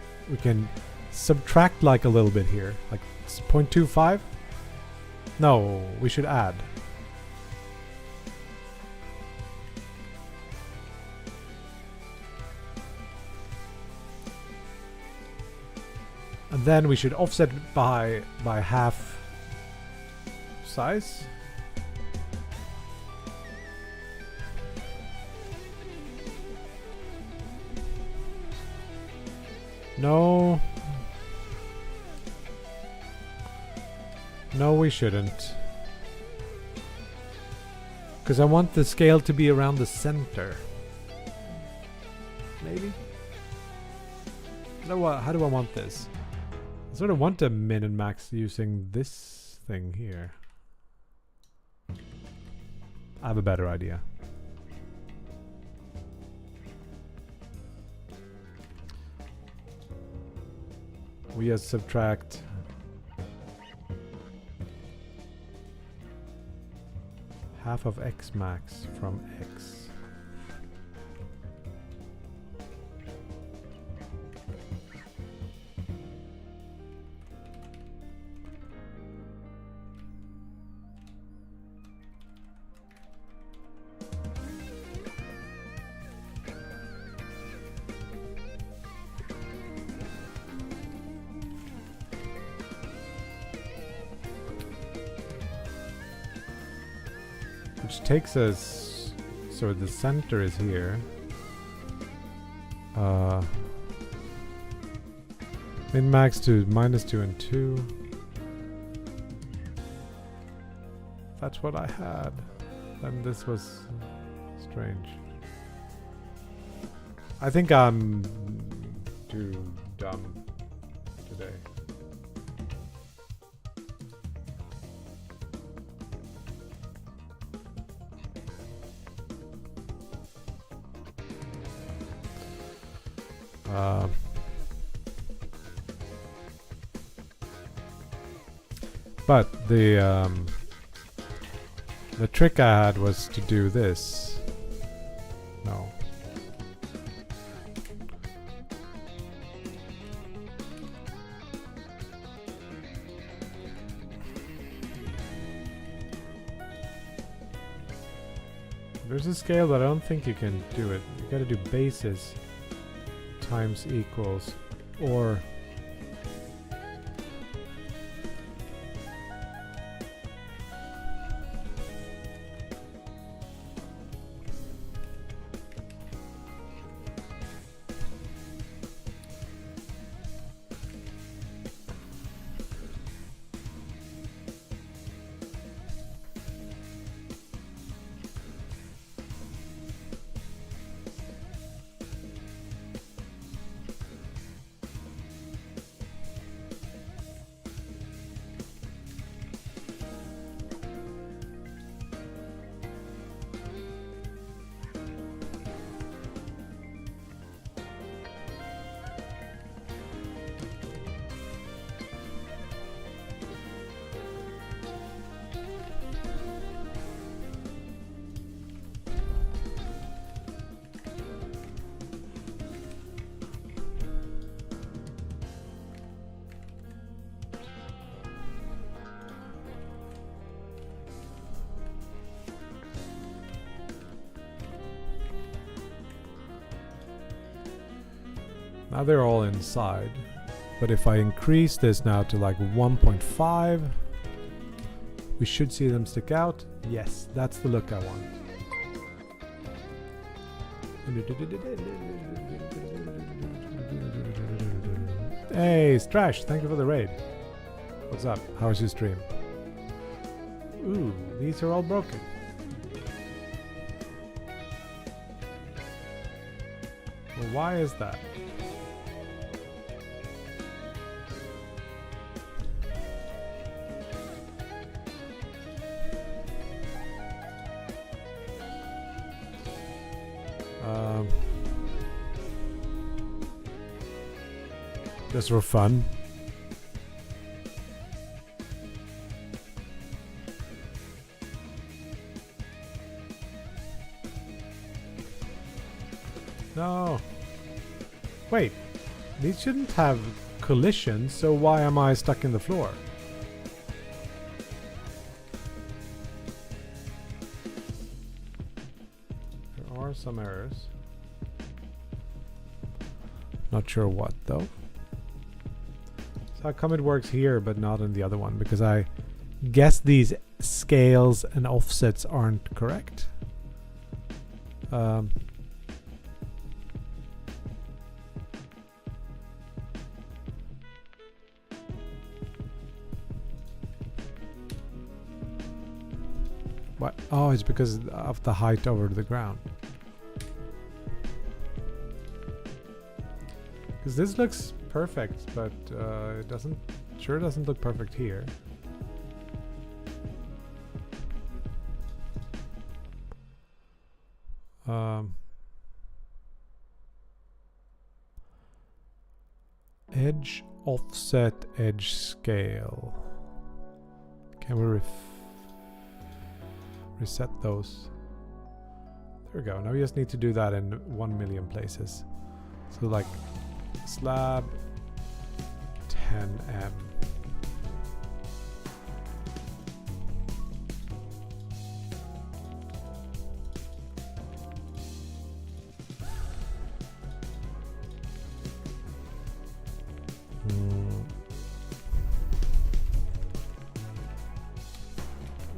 subtract like a little bit here, like 0.25. No, we should add. And then we should offset by half size. No. No, we shouldn't. Because I want the scale to be around the center. Maybe? No, how do I want this? I sort of want to min and max using this thing here. I have a better idea. We just subtract half of x max from x. Which takes us, so the center is here. Min max to -2 and 2. That's what I had. Then this was strange. I think I'm too dumb today. But the trick I had was to do this. No. There's a scale, but I don't think you can do it. You gotta do bases times equals, or now they're all inside. But if I increase this now to like 1.5, we should see them stick out. Yes, that's the look I want. Hey, Strash, thank you for the raid. What's up? How's your stream? Ooh, these are all broken. Well, why is that? Just for fun. No. Wait. These shouldn't have collisions, so why am I stuck in the floor? There are some errors. Not sure what though. So how come it works here but not in the other one? Because I guess these scales and offsets aren't correct. What? Oh, it's because of the height over the ground. Because this looks perfect, but it doesn't. Sure doesn't look perfect here. Edge offset edge scale. Can we reset those? There we go. Now we just need to do that in 1 million places. So like slab 10M.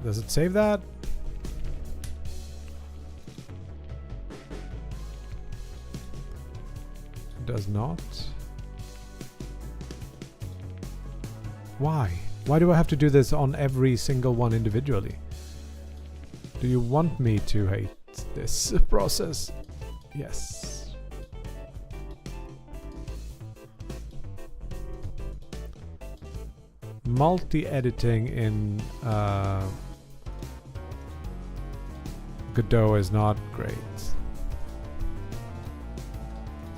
Does it save that? It does not. Why? Why do I have to do this on every single one individually? Do you want me to hate this process? Yes. Multi-editing in Godot is not great.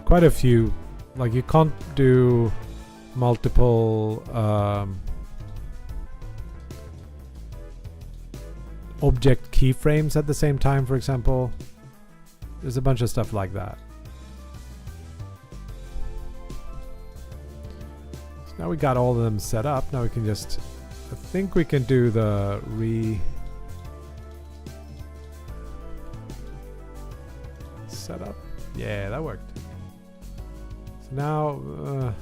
Quite a few, like you can't do multiple object keyframes at the same time, for example. There's a bunch of stuff like that. So now we got all of them set up. Now we can just, I think we can do the setup. Yeah, that worked. So now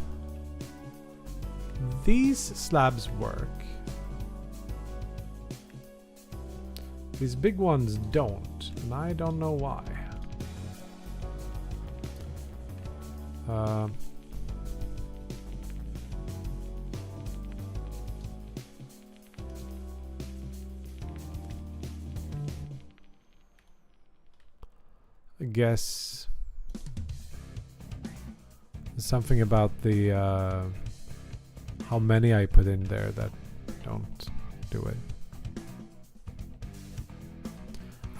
these slabs work. These big ones don't, and I don't know why. I guess there's something about the how many I put in there that don't do it.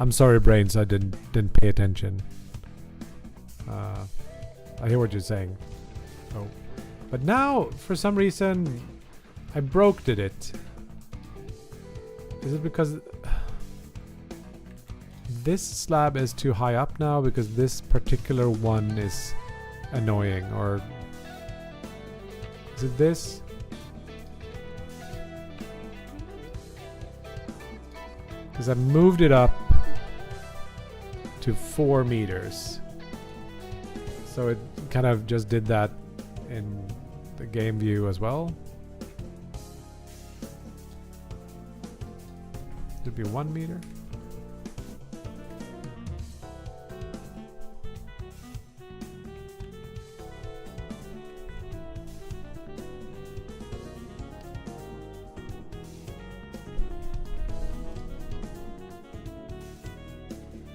I'm sorry, brains. I didn't pay attention. I hear what you're saying. Oh, but now for some reason I broke it. Is it because this slab is too high up now because this particular one is annoying, or is it this? Because I moved it up to 4 meters. So it kind of just did that in the game view as well. It'd be 1 meter.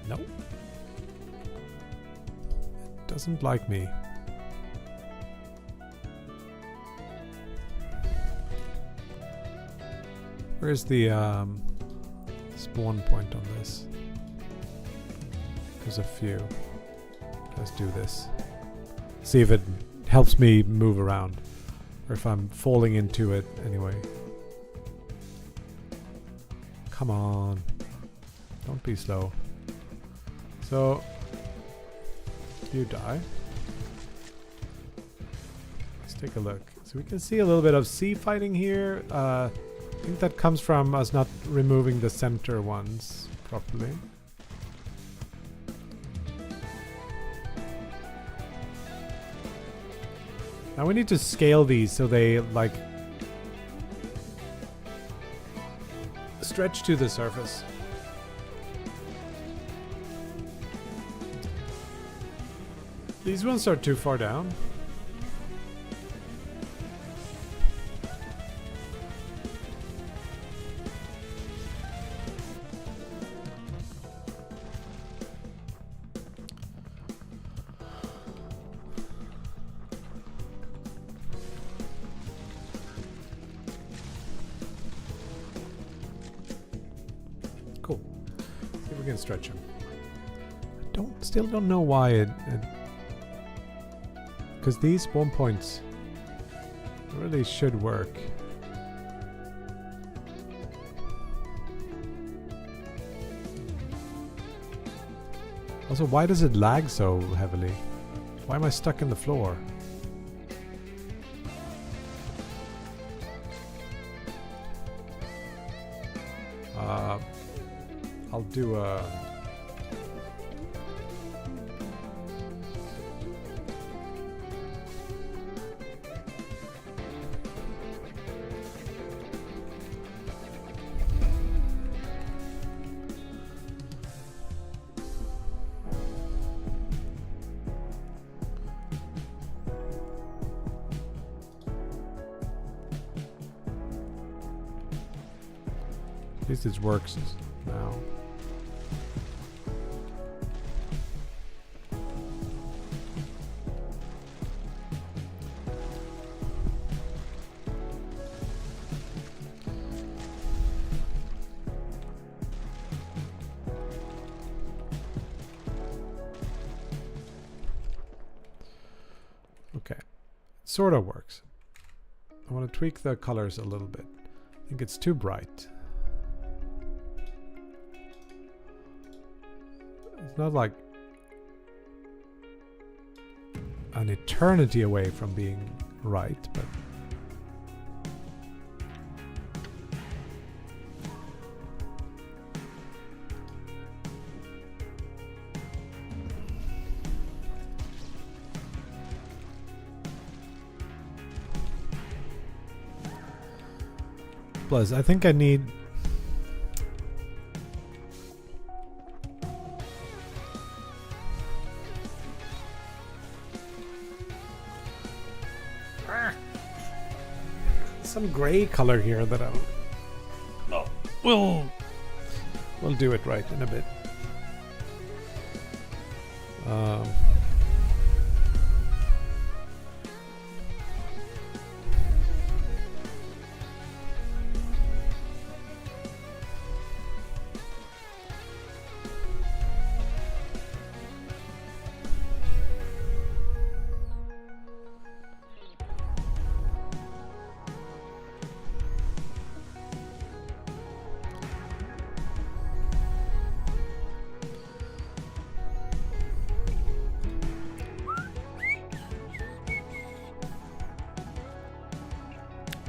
Nope. It doesn't like me. Where's the spawn point on this? There's a few. Let's do this. See if it helps me move around, or if I'm falling into it anyway. Come on. Don't be slow. So, you die. Let's take a look. So we can see a little bit of sea fighting here. I think that comes from us not removing the center ones properly. Now we need to scale these so they like stretch to the surface. These ones are too far down. Cool. See if we can stretch them. Still don't know why it because these 1 points really should work. Also, why does it lag so heavily? Why am I stuck in the floor? I'll do a... At least it works now. Okay, it sort of works. I want to tweak the colors a little bit. I think it's too bright. It's not like an eternity away from being right, but plus I think I need some gray color here that I'll... No. We'll do it right in a bit.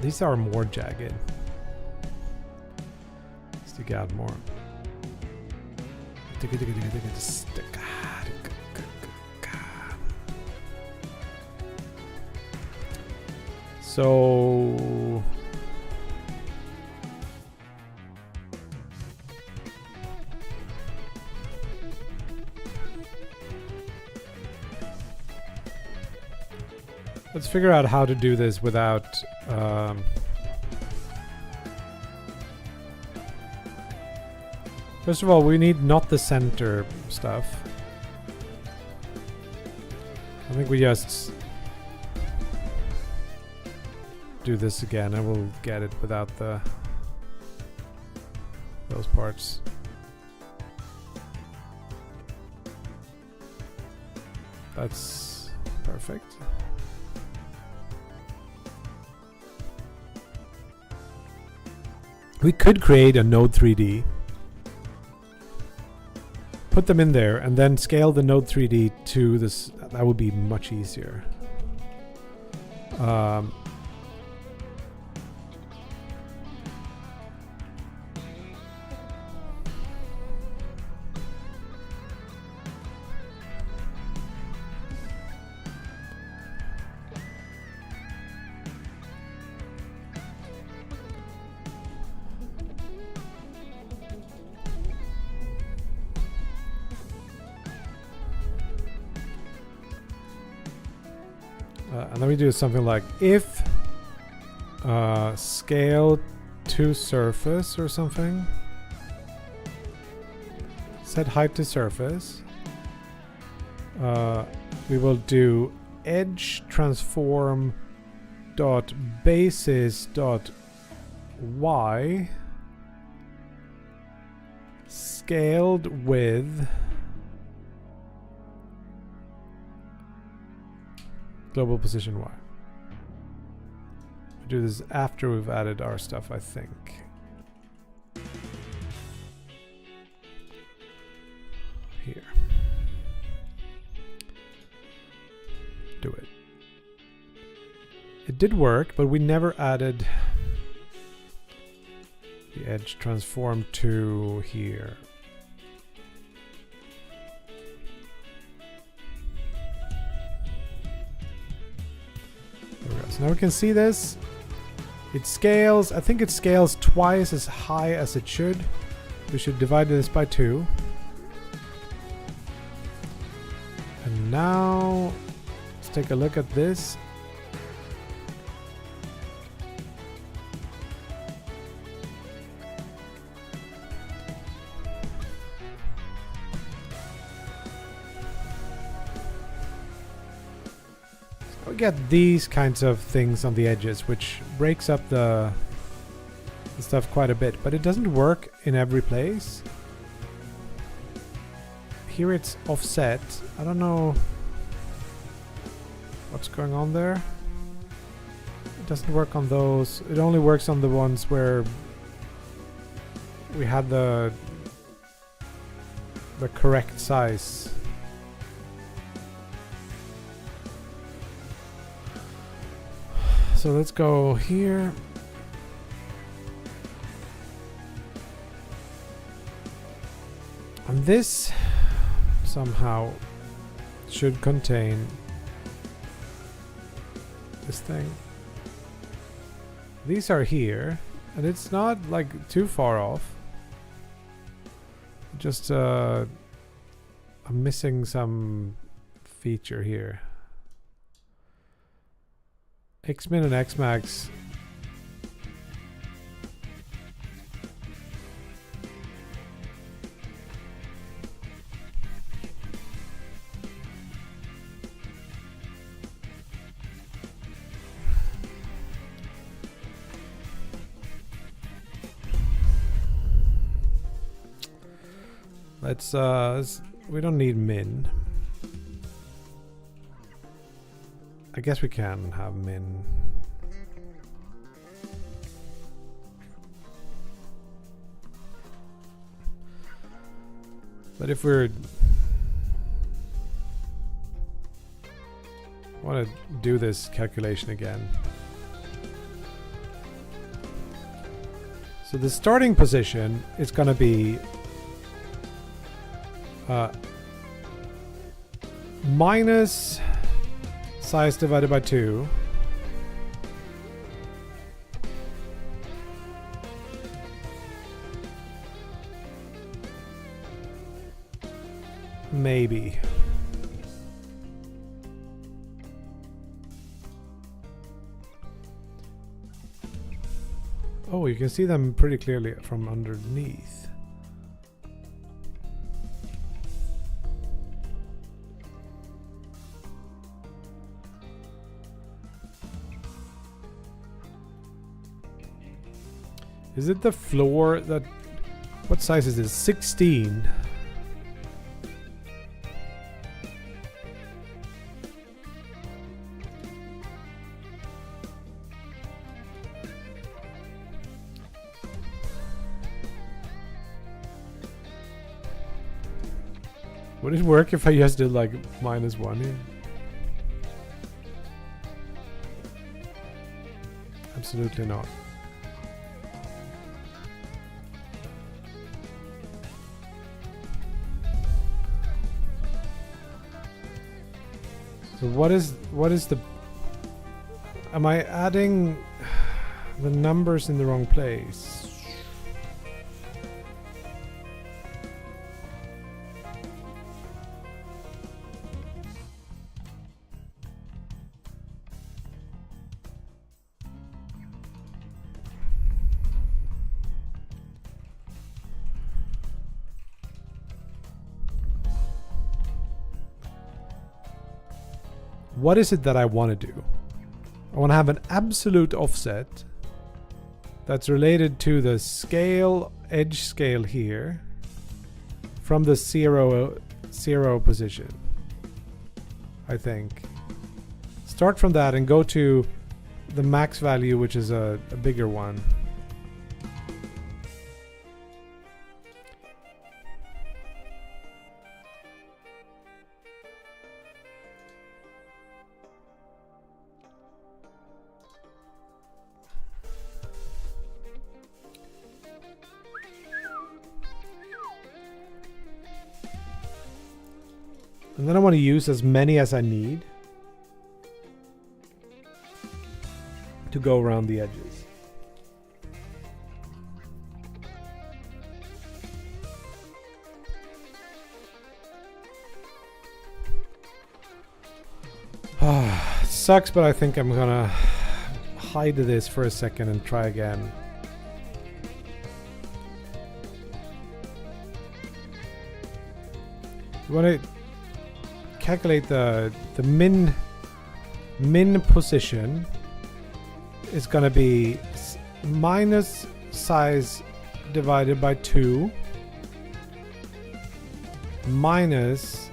These are more jagged. Stick out more. So let's figure out how to do this without first of all, we need not the center stuff. I think we just do this again and we'll get it without the those parts. That's perfect. We could create a node 3D, put them in there, and then scale the node 3D to this. That would be much easier. And then we do something like if scale to surface or something. Set height to surface. We will do edge transform dot basis dot y scaled with global position y. We do this after we've added our stuff, I think. Here. Do it. It did work, but we never added the edge transform to here. There we go. So now we can see this. It scales. I think it scales twice as high as it should. We should divide this by 2. And now let's take a look at this. We get these kinds of things on the edges, which breaks up the stuff quite a bit, but it doesn't work in every place. Here it's offset. I don't know what's going on there. It doesn't work on those. It only works on the ones where we had the correct size. So let's go here. And this somehow should contain this thing. These are here, and it's not like too far off. Just I'm missing some feature here. Xmin and Xmax. Let's we don't need min. I guess we can have min. But if we're want to do this calculation again. So the starting position is going to be minus size divided by 2 maybe. Oh, you can see them pretty clearly from underneath. Is it the floor that... What size is this? 16. Would it work if I just did like -1 here? Absolutely not. So what is the... Am I adding the numbers in the wrong place? what is it that I want to do? I want to have an absolute offset that's related to the scale, edge scale here, from the zero position, I think. Start from that and go to the max value, which is a bigger one. And then I want to use as many as I need to go around the edges. Sucks, but I think I'm gonna hide this for a second and try again. You want to calculate the min position is going to be minus size divided by 2 minus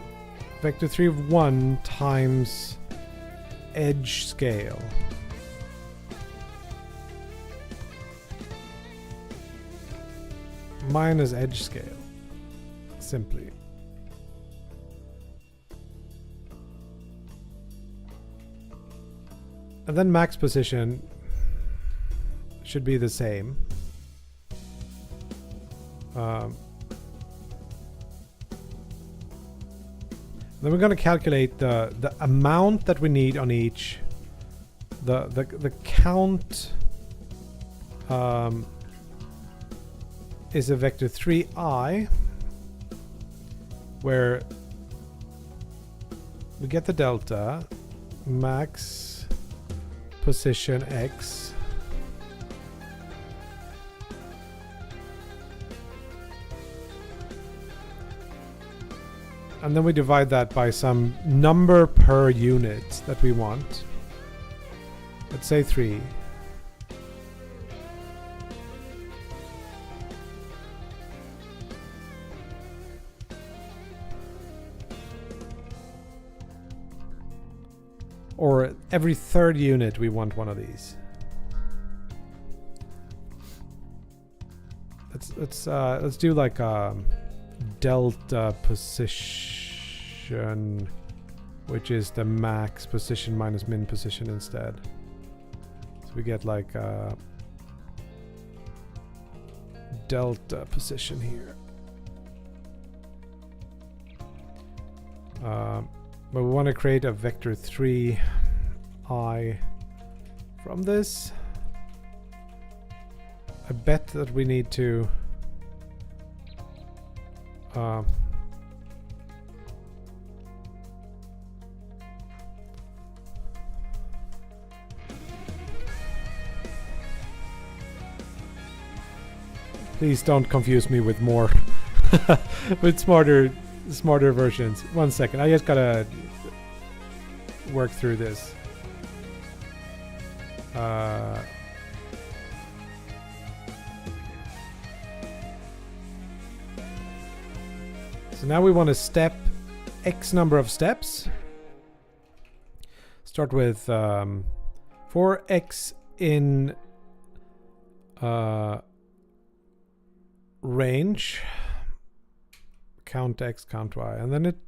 vector 3 of 1 times edge scale. Minus edge scale, simply. And then max position should be the same. Then we're going to calculate the amount that we need on each. The count is a vector 3i, where we get the delta max position x and then we divide that by some number per unit that we want. Let's say 3. Or every third unit we want one of these. Let's do like a delta position, which is the max position minus min position instead. So we get like a delta position here. But we want to create a vector 3i from this. I bet that we need to please don't confuse me with more with smarter versions. 1 second, I just gotta work through this. So now we want to step X number of steps. Start with 4x in range. Count X, count Y, and then it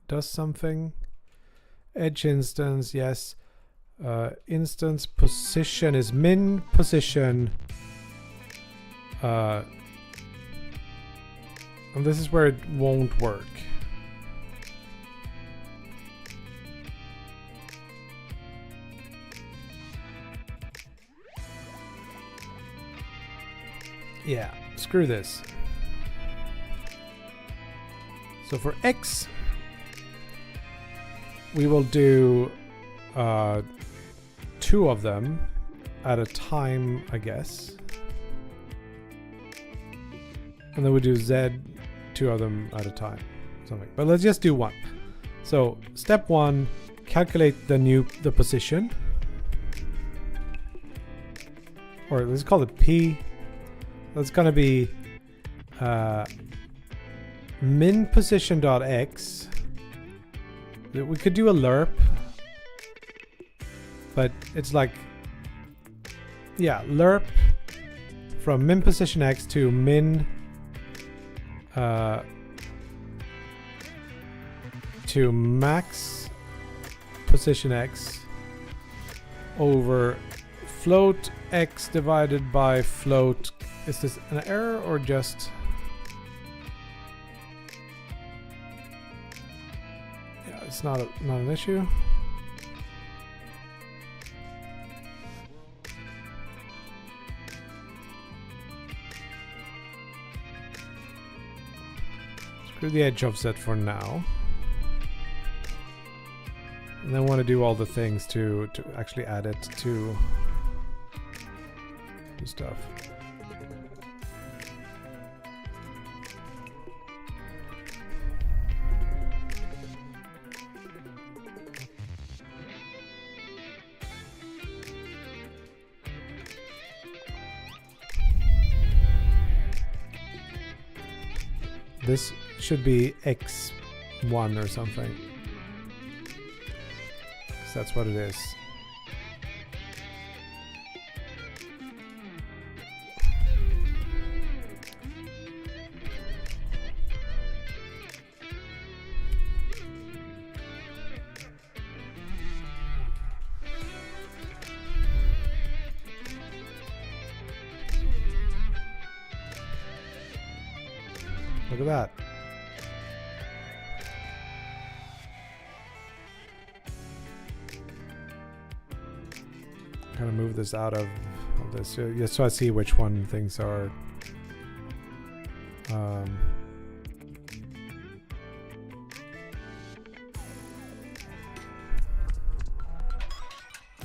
does something. Edge instance, yes. Instance position is min position. And this is where it won't work. Yeah, screw this. So for X, we will do 2 of them at a time, I guess. And then we do Z, 2 of them at a time. Something. But let's just do 1. So step 1, calculate the position, or let's call it P. That's gonna be min position dot x. We could do a lerp, but it's like, yeah, lerp from min position x to min to max position x over float x divided by float. Is this an error or just? Yeah, it's not an issue. Screw the edge offset for now. And then want to do all the things to actually add it to the stuff. This should be x1 or something. That's what it is. Look at that. Kind of move this out of this, just so I see which one things are.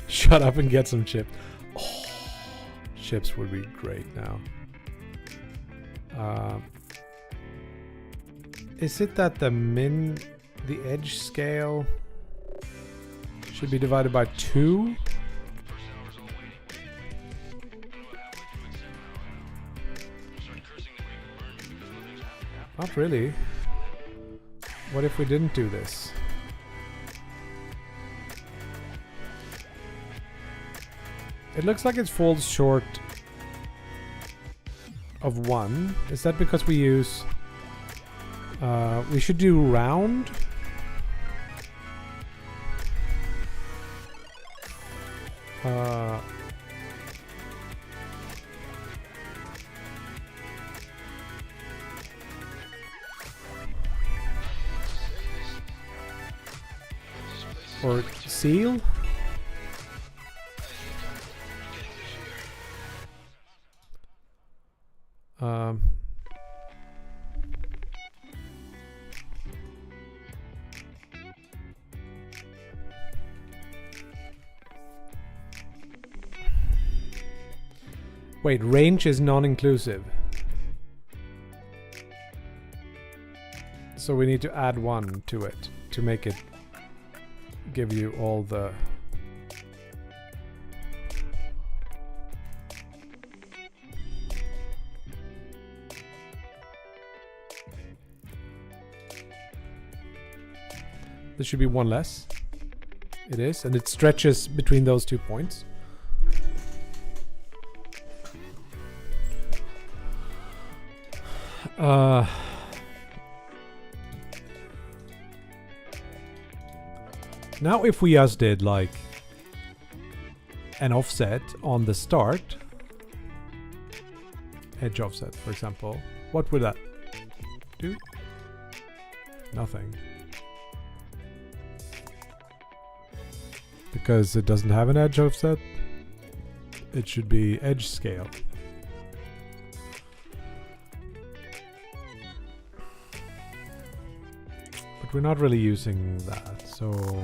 Shut up and get some chips. Oh, chips would be great now. Is it that the edge scale should be divided by 2? Not really. What if we didn't do this? It looks like it falls short of 1. Is that because we use... we should do round. Or seal? Wait, range is non-inclusive. So we need to add 1 to it to make it give you all the... There should be 1 less. It is, and it stretches between those 2 points. Now if we just did like an offset on the start, edge offset for example, what would that do? Nothing. Because it doesn't have an edge offset, it should be edge scale. But we're not really using that, so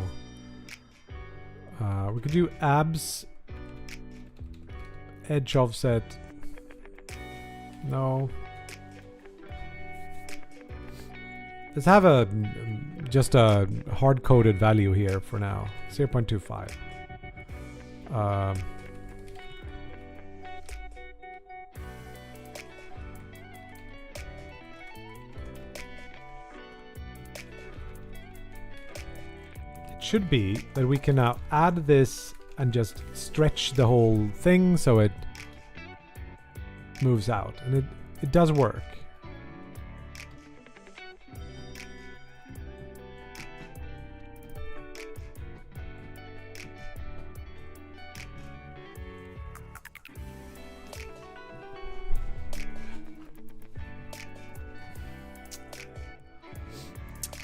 we could do abs edge offset. No. let's have a just a hard-coded value here for now. 0.25. It should be that we can now add this and just stretch the whole thing so it moves out, and it does work.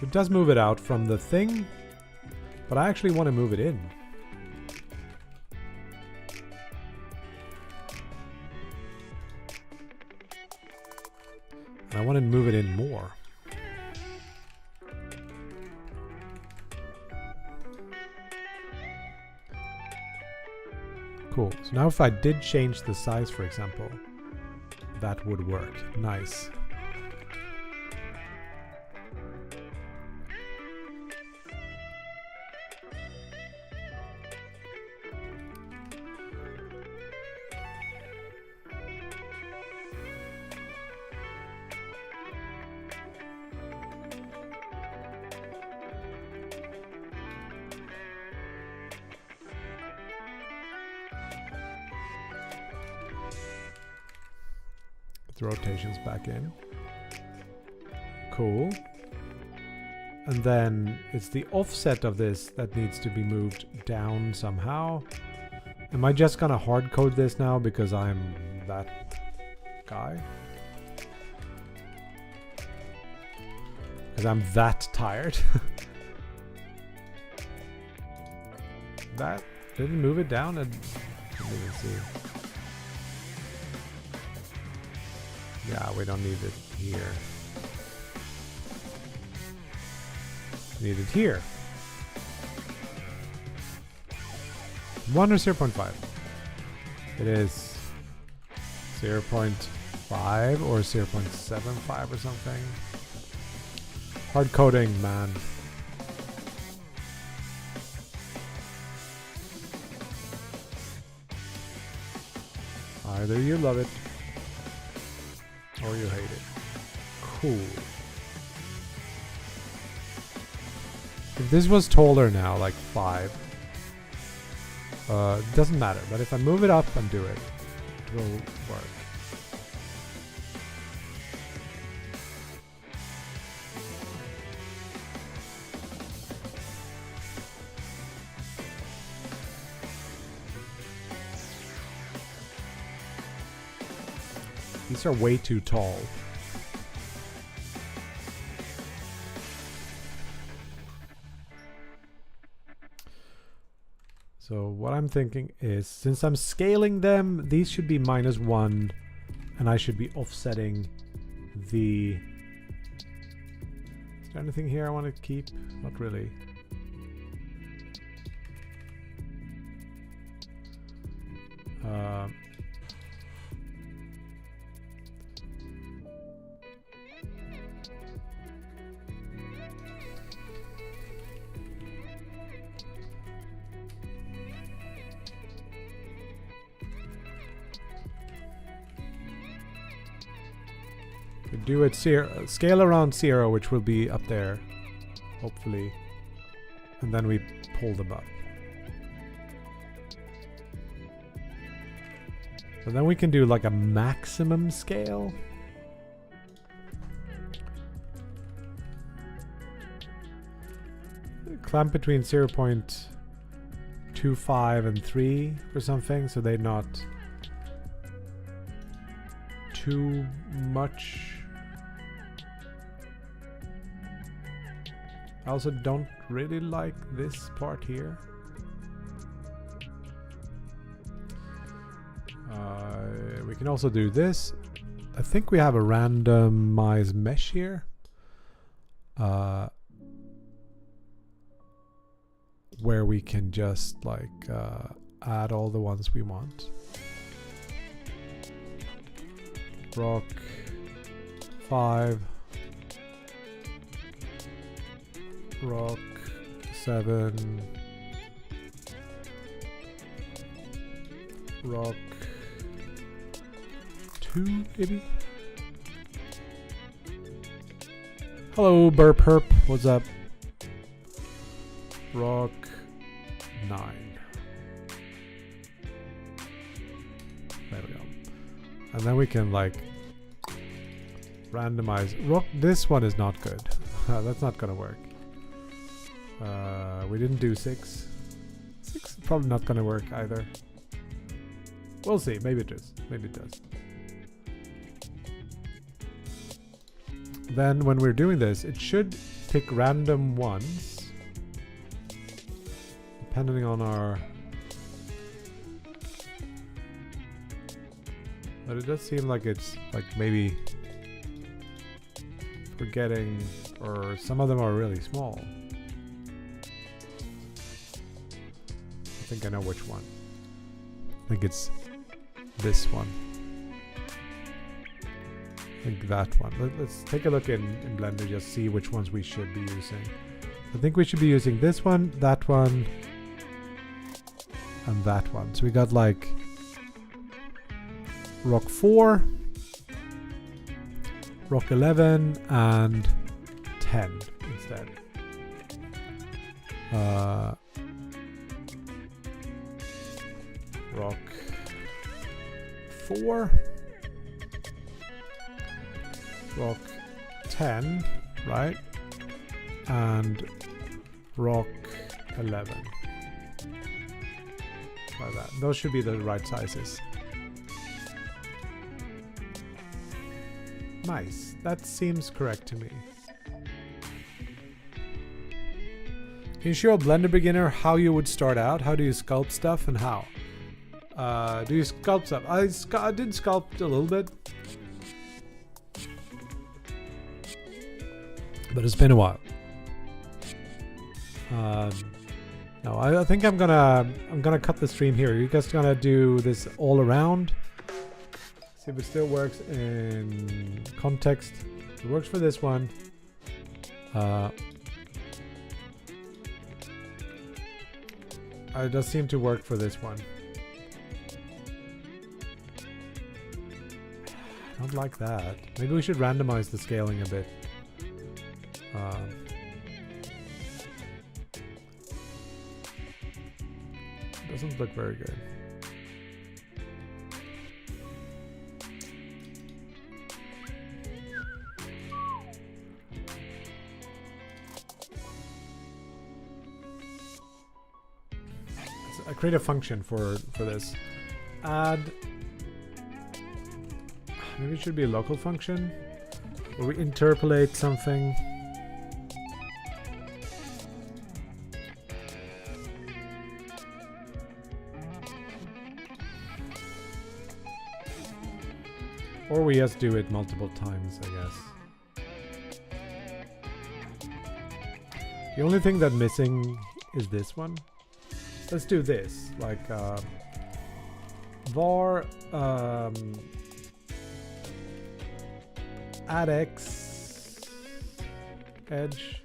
It does move it out from the thing, but I actually want to move it in. And I want to move it in more. Cool. So now if I did change the size, for example, that would work. Nice. The rotations back in. Cool. And then it's the offset of this that needs to be moved down somehow. Am I just gonna hard code this now because I'm that guy? Because I'm that tired. That didn't move it down. Let me see. Yeah, we don't need it here. Need it here. 1 or 0.5? It is 0.5 or 0.75 or something. Hard coding, man. Either you love it or you hate it. Cool. If this was taller now, like 5, it doesn't matter. But if I move it up and do it, it will work. These are way too tall. So what I'm thinking is, since I'm scaling them, these should be -1, and I should be offsetting the... Is there anything here I want to keep? Not really. Do it scale around 0, which will be up there, hopefully, and then we pull them up. So then we can do like a maximum scale. Clamp between 0.25 and 3 or something, so they're not too much. I also don't really like this part here. We can also do this. I think we have a randomized mesh here. Where we can just like add all the ones we want. Rock 5. rock 7, rock 2 maybe. Hello Burp Herp, what's up? Rock 9. There we go. And then we can like randomize. Rock, this one is not good. That's not gonna work. We didn't do 6. 6 is probably not gonna work either. We'll see. Maybe it does. Maybe it does. Then when we're doing this, it should pick random ones depending on our... But it does seem like it's like maybe forgetting, or some of them are really small. I think I know which one. I think it's this one. I think that one. Let's take a look in Blender, just see which ones we should be using. I think we should be using this one, and that one. So we got like rock 4, rock 11, and 10 instead. Rock 4, rock 10, right? And rock 11. Like that. Those should be the right sizes. Nice. That seems correct to me. Can you show a Blender beginner how you would start out? How do you sculpt stuff and how? Do you sculpt stuff? I did sculpt a little bit. But it's been a while. No, I think I'm gonna cut the stream here. You guys gonna do this all around. See if it still works in context. It works for this one. It does seem to work for this one. I don't like that. Maybe we should randomize the scaling a bit. Doesn't look very good. So I create a function for this. Add. Maybe it should be a local function where we interpolate something. Or we just do it multiple times, I guess. The only thing that's missing is this one. Let's do this, like var add x edge.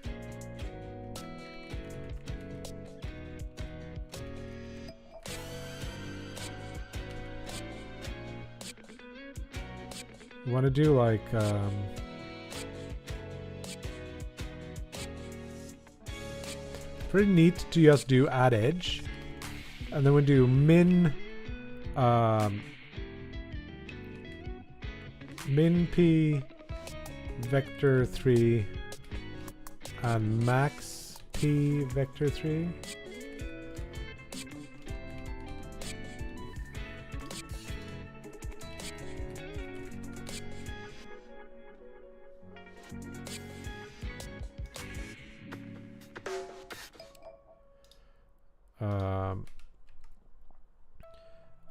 We want to do like pretty neat to just do add edge, and then we do min min p vector 3 and max p vector 3.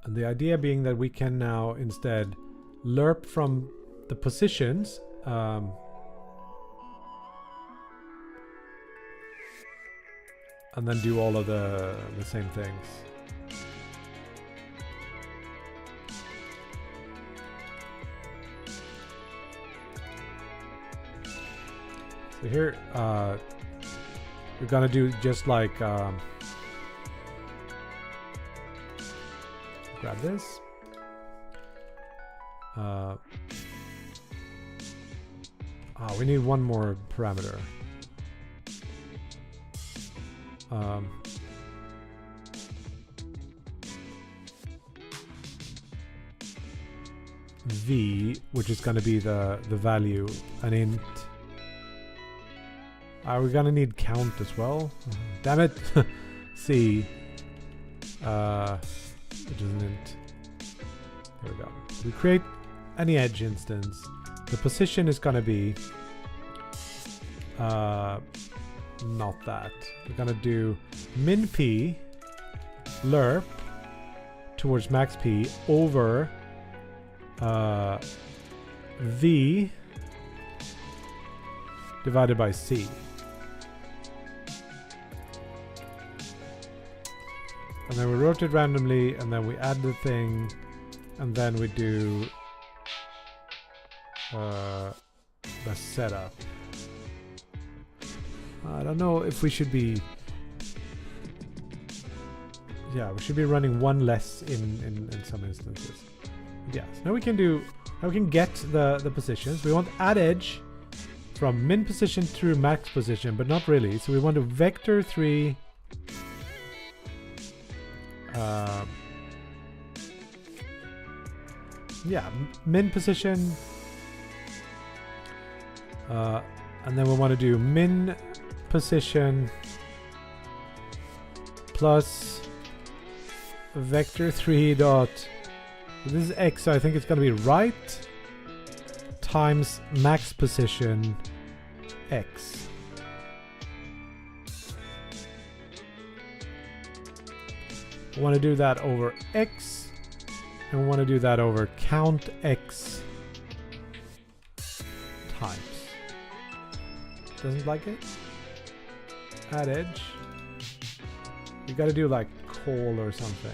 And the idea being that we can now instead lerp from the positions and then do all of the same things. So here we're gonna do just like grab this. We need one more parameter. V, which is going to be the value, an int. Are we going to need count as well? Damn it. C, which is an int. There we go. We create any edge instance. The position is going to be not that. We're going to do min p lerp towards max p over v divided by c. And then we rotate randomly, and then we add the thing, and then we do the setup. I don't know if we should be... Yeah, we should be running one less in some instances. Yes, now we can do... Now we can get the positions. We want add edge from min position through max position, but not really. So we want to vector 3... yeah, min position... and then we want to do min position plus vector 3 dot, this is x, so I think it's going to be right times max position x. We want to do that over x, and we want to do that over count x times. Doesn't like it? Add edge. You gotta do like call or something.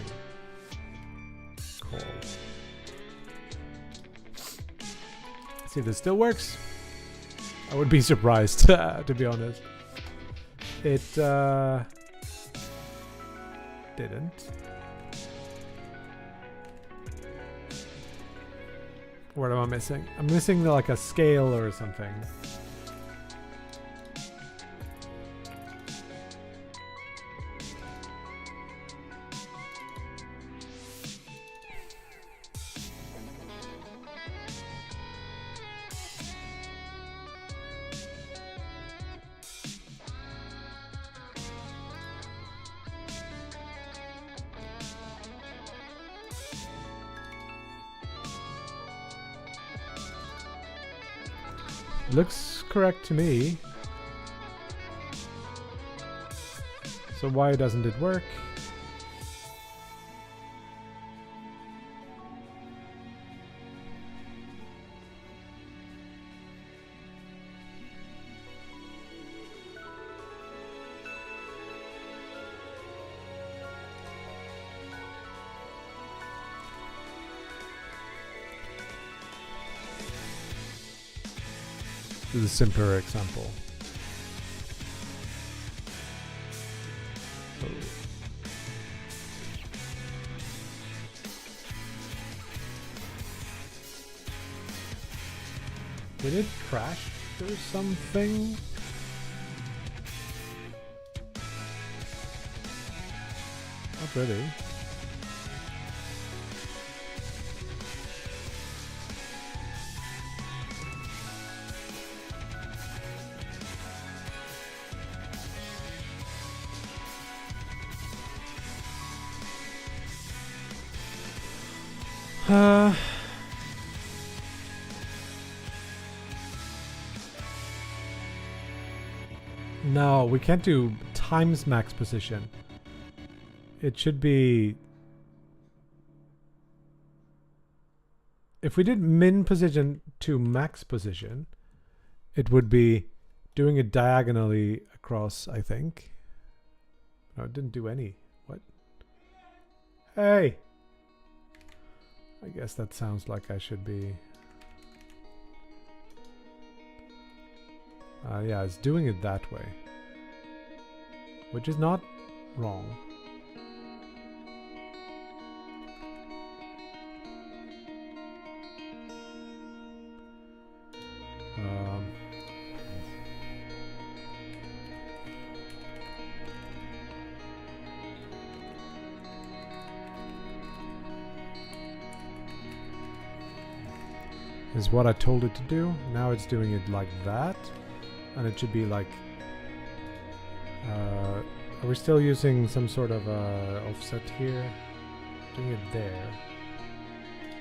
Call. See if this still works. I would be surprised, to be honest. It didn't. What am I missing? I'm missing like a scale or something. Looks correct to me. So why doesn't it work? This is a simpler example. Oh. Did it crash or something? Not really. No, we can't do times max position. It should be... If we did min position to max position, it would be doing it diagonally across, I think. No, it didn't do any. What? Hey! I guess that sounds like I should be... yeah, it's doing it that way. which is not wrong. Is what I told it to do. Now it's doing it like that, and it should be like. Are we still using some sort of offset here? Doing it there.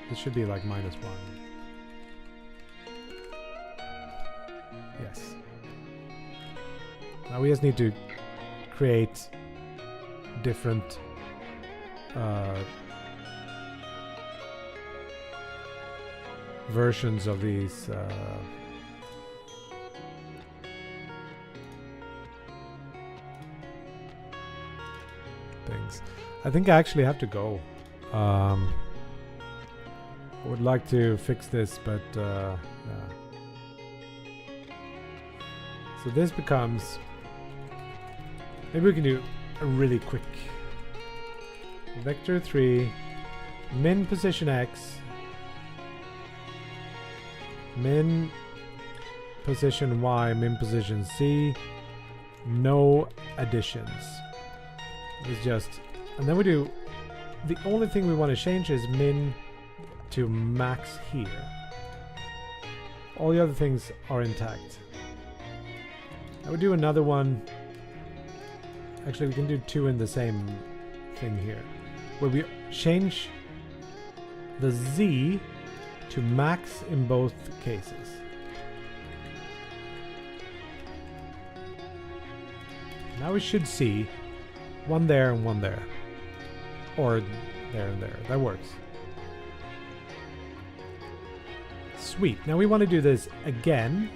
This should be like -1. Yes. Now we just need to create different versions of these things. I think I actually have to go. I would like to fix this, but yeah. So this becomes, maybe we can do a really quick vector 3 min position x, min position y, min position z, no additions. It's just, and then we do, the only thing we want to change is min to max here. All the other things are intact. I would do another one. Actually, we can do 2 in the same thing here, where we change the z to max in both cases. Now we should see one there and one there. Or there and there. That works. Sweet. Now we want to do this again,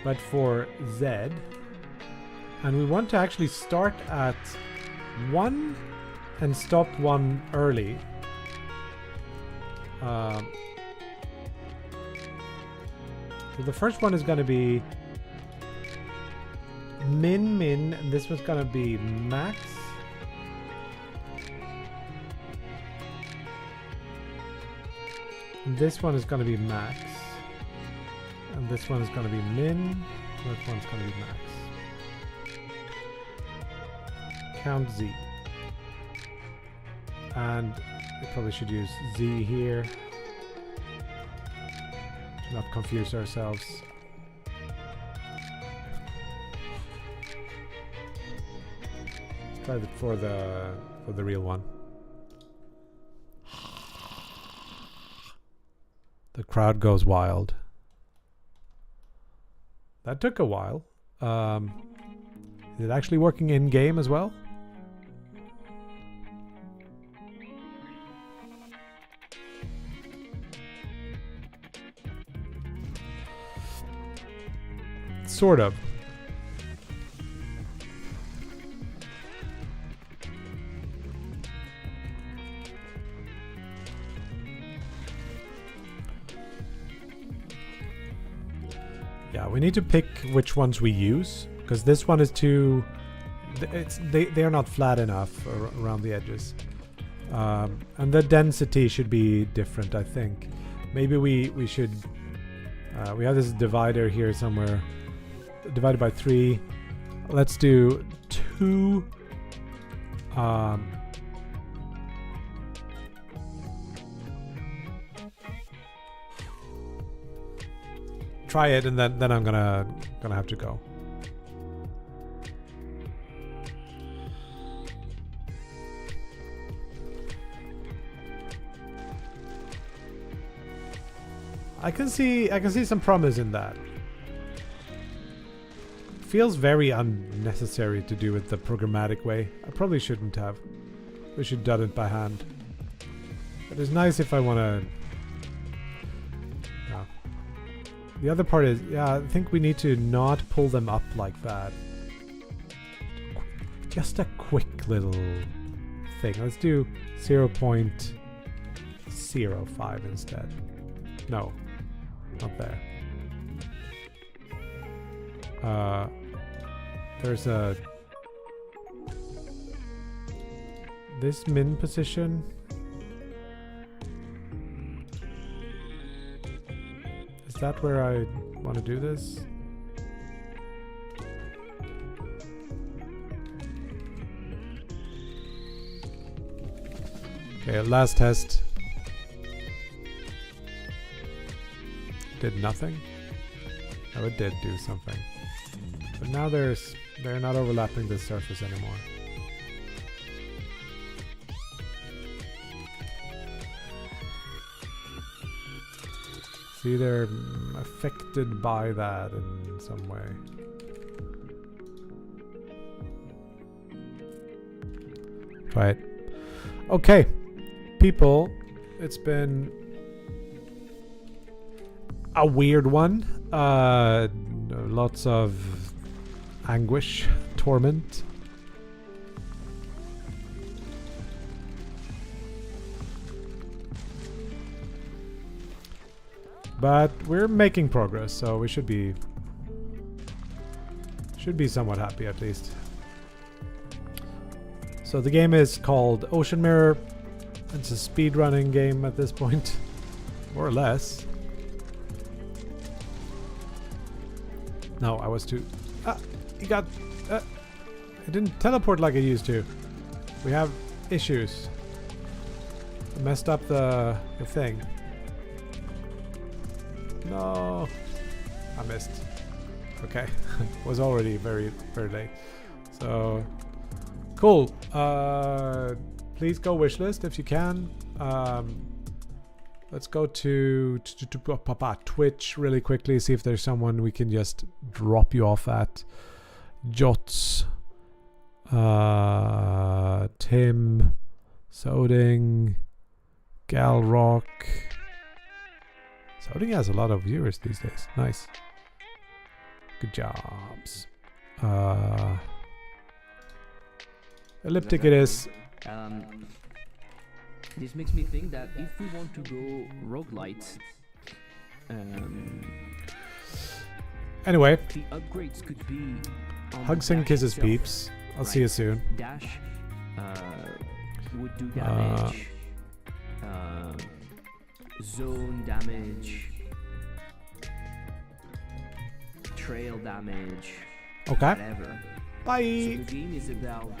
but for Z. And we want to actually start at 1 and stop 1 early. So the first one is going to be min, and this one's going to be max. And this one is going to be max. And this one is going to be min. And this one's going to be max. Count Z. And we probably should use Z here. To not confuse ourselves. Let's try it for the real one. The crowd goes wild. That took a while. Is it actually working in game as well? Sort of. Yeah, we need to pick which ones we use, because this one is too... They are not flat enough around the edges. And the density should be different, I think. Maybe we should... we have this divider here somewhere. Divided by 3. Let's do 2... try it, and then I'm gonna have to go. I can see some promise in that. Feels very unnecessary to do it the programmatic way. I probably shouldn't have. We should done it by hand. But it's nice if I want to... No. The other part is, yeah, I think we need to not pull them up like that. Just a quick little thing. Let's do 0.05 instead. No, not there. There's a this min position. Is that where I want to do this? Okay, last test. Did nothing? Oh, it did do something. But now they're not overlapping the surface anymore. See, they're affected by that in some way. Try it. Okay, people, it's been a weird one. Lots of anguish, torment. But we're making progress, so we should be somewhat happy at least. So the game is called Ocean Mirror. It's a speedrunning game at this point, more or less. No, I was too... he got... it didn't teleport like it used to. We have issues. I messed up the thing. No, I missed. Okay, was already very late. So cool. Please go wishlist if you can. Let's go to Twitch really quickly. See if there's someone we can just drop you off at. Jots, Tim, Soding, Galrock. Soding has a lot of viewers these days. Nice. Good jobs. Elliptic it is. This makes me think that if we want to go roguelite, anyway, the upgrades could be hugs and kisses, itself. Peeps. I'll see you soon. Dash would do damage. Zone damage, trail damage, okay. whatever. Bye. So the game is about